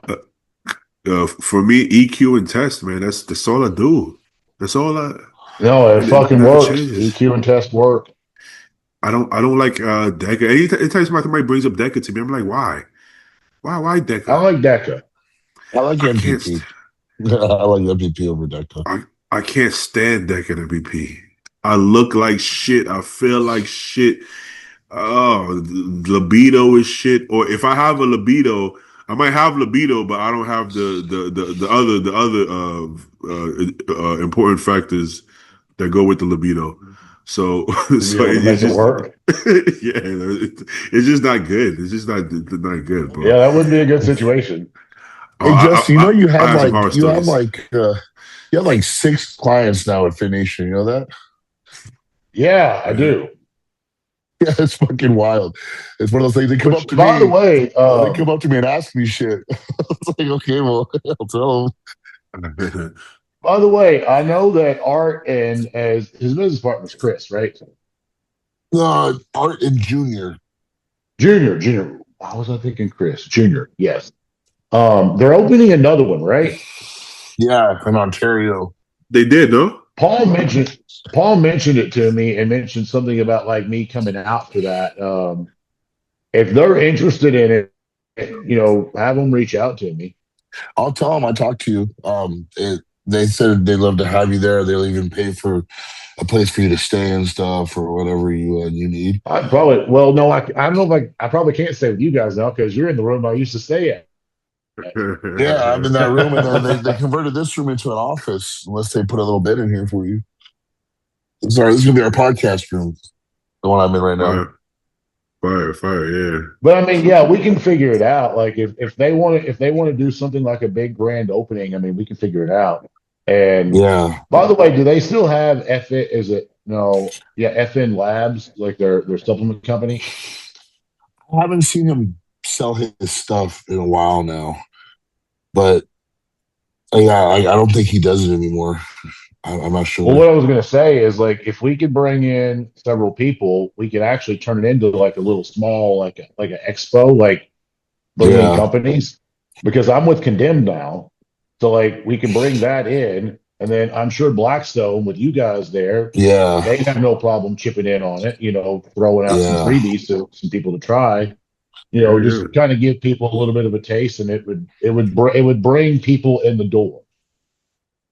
Speaker 1: For me, EQ and test, man. That's all I do. That's all I.
Speaker 2: No, it fucking
Speaker 1: Nothing
Speaker 2: works.
Speaker 1: changes.
Speaker 2: EQ and test work.
Speaker 1: I don't like Deca. Anytime somebody brings up Deca to me, I'm like, why? Why
Speaker 2: I
Speaker 1: Deca?
Speaker 2: like DECA.
Speaker 3: I like
Speaker 1: I can't
Speaker 3: MVP. I like MVP over Deca.
Speaker 1: I can't stand Deca and MVP. I look like shit. I feel like shit. Oh, libido is shit. Or if I have a libido, I might have libido, but I don't have the other important factors that go with the libido. So
Speaker 2: To be
Speaker 1: so
Speaker 2: able to
Speaker 1: it's
Speaker 2: make it
Speaker 1: just
Speaker 2: work.
Speaker 1: yeah, it's just not good. It's just not good, bro.
Speaker 2: Yeah, that wouldn't be a good situation.
Speaker 1: Oh,
Speaker 3: Hey, Justin, you know
Speaker 1: I have some horror stories.
Speaker 3: you have like 6 clients now at Fit Nation. You know that?
Speaker 2: Yeah, I
Speaker 1: Yeah.
Speaker 2: do.
Speaker 3: Yeah, it's fucking wild. It's one of those things. They come
Speaker 2: Which,
Speaker 3: up to
Speaker 2: by the
Speaker 3: me.
Speaker 2: way,
Speaker 3: They come up to me and ask me shit. It's like, okay, well, I'll tell them.
Speaker 2: I know that Art and as his business partner is Chris, right?
Speaker 3: Art and Junior.
Speaker 2: Junior. Why was I thinking Chris? Junior, yes. They're opening another one, right?
Speaker 3: Yeah, in Ontario.
Speaker 1: They did, no?
Speaker 2: Paul mentioned it to me and mentioned something about like me coming out for that. If they're interested in it, have them reach out to me.
Speaker 3: I'll tell them I talked to you. They said they'd love to have you there. They'll even pay for a place for you to stay and stuff or whatever you need.
Speaker 2: No, I don't know if I probably can't stay with you guys now because you're in the room I used to stay at.
Speaker 3: Yeah, I'm in that room, and then they converted this room into an office. Unless they put a little bit in here for you. Sorry, this is gonna be our podcast room, the one I'm in right now.
Speaker 1: Fire, yeah.
Speaker 2: But I mean, yeah, we can figure it out. Like if they want to do something like a big grand opening, I mean, we can figure it out. And
Speaker 3: Yeah,
Speaker 2: by the way, do they still have FN? Is it no? Yeah, FN Labs, like their supplement company.
Speaker 3: I haven't seen him sell his stuff in a while now, but yeah, I don't think he does it anymore. I'm not sure.
Speaker 2: Well, what I was going to say is like if we could bring in several people, we could actually turn it into like a little small, like an expo, like bring in companies. Because I'm with Condemned now, so like we can bring that in, and then I'm sure Blackstone with you guys there,
Speaker 3: Yeah,
Speaker 2: they have no problem chipping in on it. Throwing out some freebies to some people to try. Just kind of give people a little bit of a taste, and it would bring people in the door.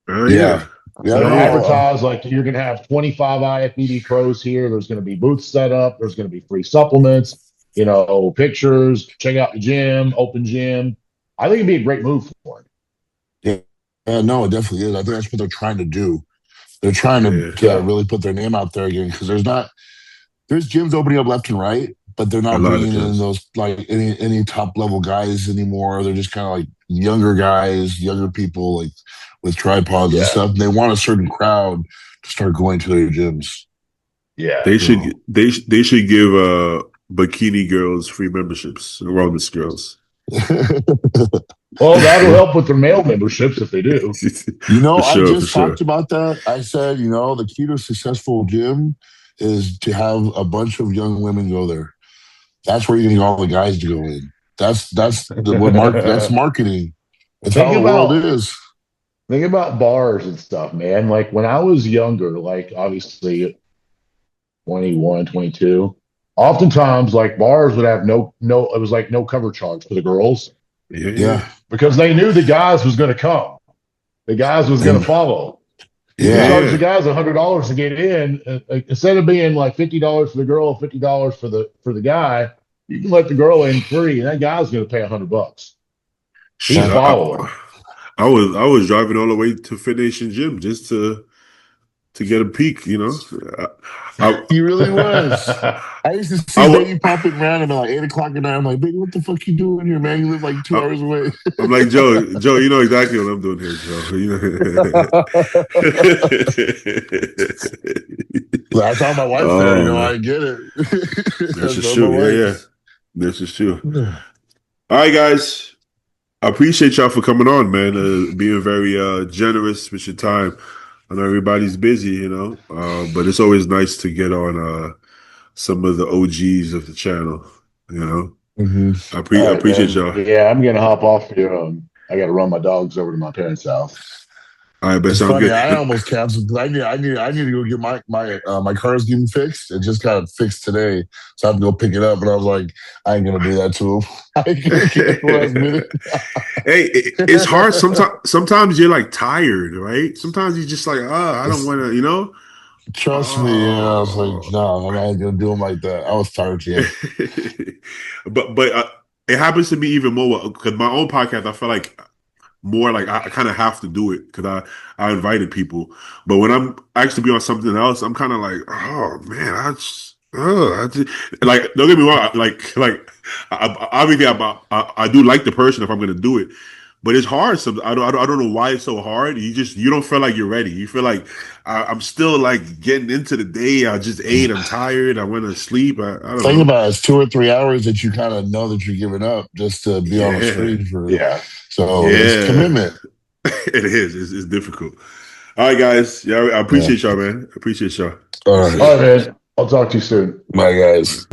Speaker 3: Yeah.
Speaker 2: Advertise like you're going to have 25 IFBB pros here. There's going to be booths set up. There's going to be free supplements, pictures. Check out the gym, open gym. I think it'd be a great move for it.
Speaker 3: Yeah, no, it definitely is. I think that's what they're trying to do. They're trying to really put their name out there again because there's gyms opening up left and right, but they're not bringing in those like any top level guys anymore. They're just kind of like younger guys, younger people like with tripods and stuff. And they want a certain crowd to start going to their gyms.
Speaker 2: Yeah,
Speaker 1: they should give bikini girls free memberships, wellness girls.
Speaker 2: Well, that'll help with their male memberships if they do.
Speaker 3: I just talked about that. I said, the key to a successful gym is to have a bunch of young women go there. That's where you're getting all the guys to go in. That's marketing. That's how the world is.
Speaker 2: Think about bars and stuff, man. Like when I was younger, like obviously 21, 22, oftentimes like bars would have it was like no cover charge for the girls.
Speaker 3: Yeah.
Speaker 2: Because they knew the guys was going to come. The guys was going to follow.
Speaker 3: Yeah.
Speaker 2: Charge the guys $100 to get in. Instead of being like $50 for the girl, $50 for the guy, you can let the girl in free, and that guy's going to pay $100. He's following.
Speaker 1: I was driving all the way to Fit Nation Gym just to get a peek,
Speaker 3: He really was. I used to see Baby popping around at like 8 o'clock at night. I'm like, baby, what the fuck you doing here, man? You live like 2 hours away.
Speaker 1: I'm like, Joe, you know exactly what I'm doing here, Joe.
Speaker 3: I saw my wife there, I get it.
Speaker 1: That's just true. Yeah. This is true. All right, guys. I appreciate y'all for coming on, man. Being very generous with your time. I know everybody's busy, but it's always nice to get on some of the OGs of the channel,
Speaker 3: Mm-hmm.
Speaker 1: I appreciate y'all.
Speaker 2: Yeah, I'm gonna hop off here. I got to run my dogs over to my parents' house.
Speaker 1: All right, but
Speaker 3: It's
Speaker 1: sounds
Speaker 3: funny.
Speaker 1: good.
Speaker 3: I almost canceled because I need to go get my car's getting fixed. It just got fixed today, so I have to go pick it up. And I was like, I ain't gonna do that to him. I ain't gonna get it last minute.
Speaker 1: Hey, it's hard sometimes. Sometimes you're like tired, right? Sometimes you're just like, I don't want to, you know.
Speaker 3: Trust me. Yeah, I was like,
Speaker 1: Oh.
Speaker 3: no, I'm not gonna do him like that. I was tired, yeah.
Speaker 1: but it happens to me even more because my own podcast. I feel like more like I kind of have to do it because I invited people. But when I'm actually be on something else, I'm kind of like, oh man, I just like don't get me wrong, obviously I do like the person if I'm gonna do it, but it's hard. I don't know why it's so hard. You don't feel like you're ready. You feel like I'm still like getting into the day. I just ate. I'm tired. I want to sleep. I don't
Speaker 3: Think
Speaker 1: know.
Speaker 3: about it, it's 2 or 3 hours that you kind of know that you're giving up just to be on a
Speaker 1: Yeah,
Speaker 3: screen for.
Speaker 2: Yeah.
Speaker 3: So it's
Speaker 1: yeah,
Speaker 3: commitment.
Speaker 1: it is. It's difficult. All right, guys. Yeah, I
Speaker 3: Yeah.
Speaker 1: appreciate y'all, man. I appreciate y'all.
Speaker 3: All
Speaker 2: All
Speaker 3: right,
Speaker 2: right, man. I'll talk to you soon.
Speaker 3: bye, guys.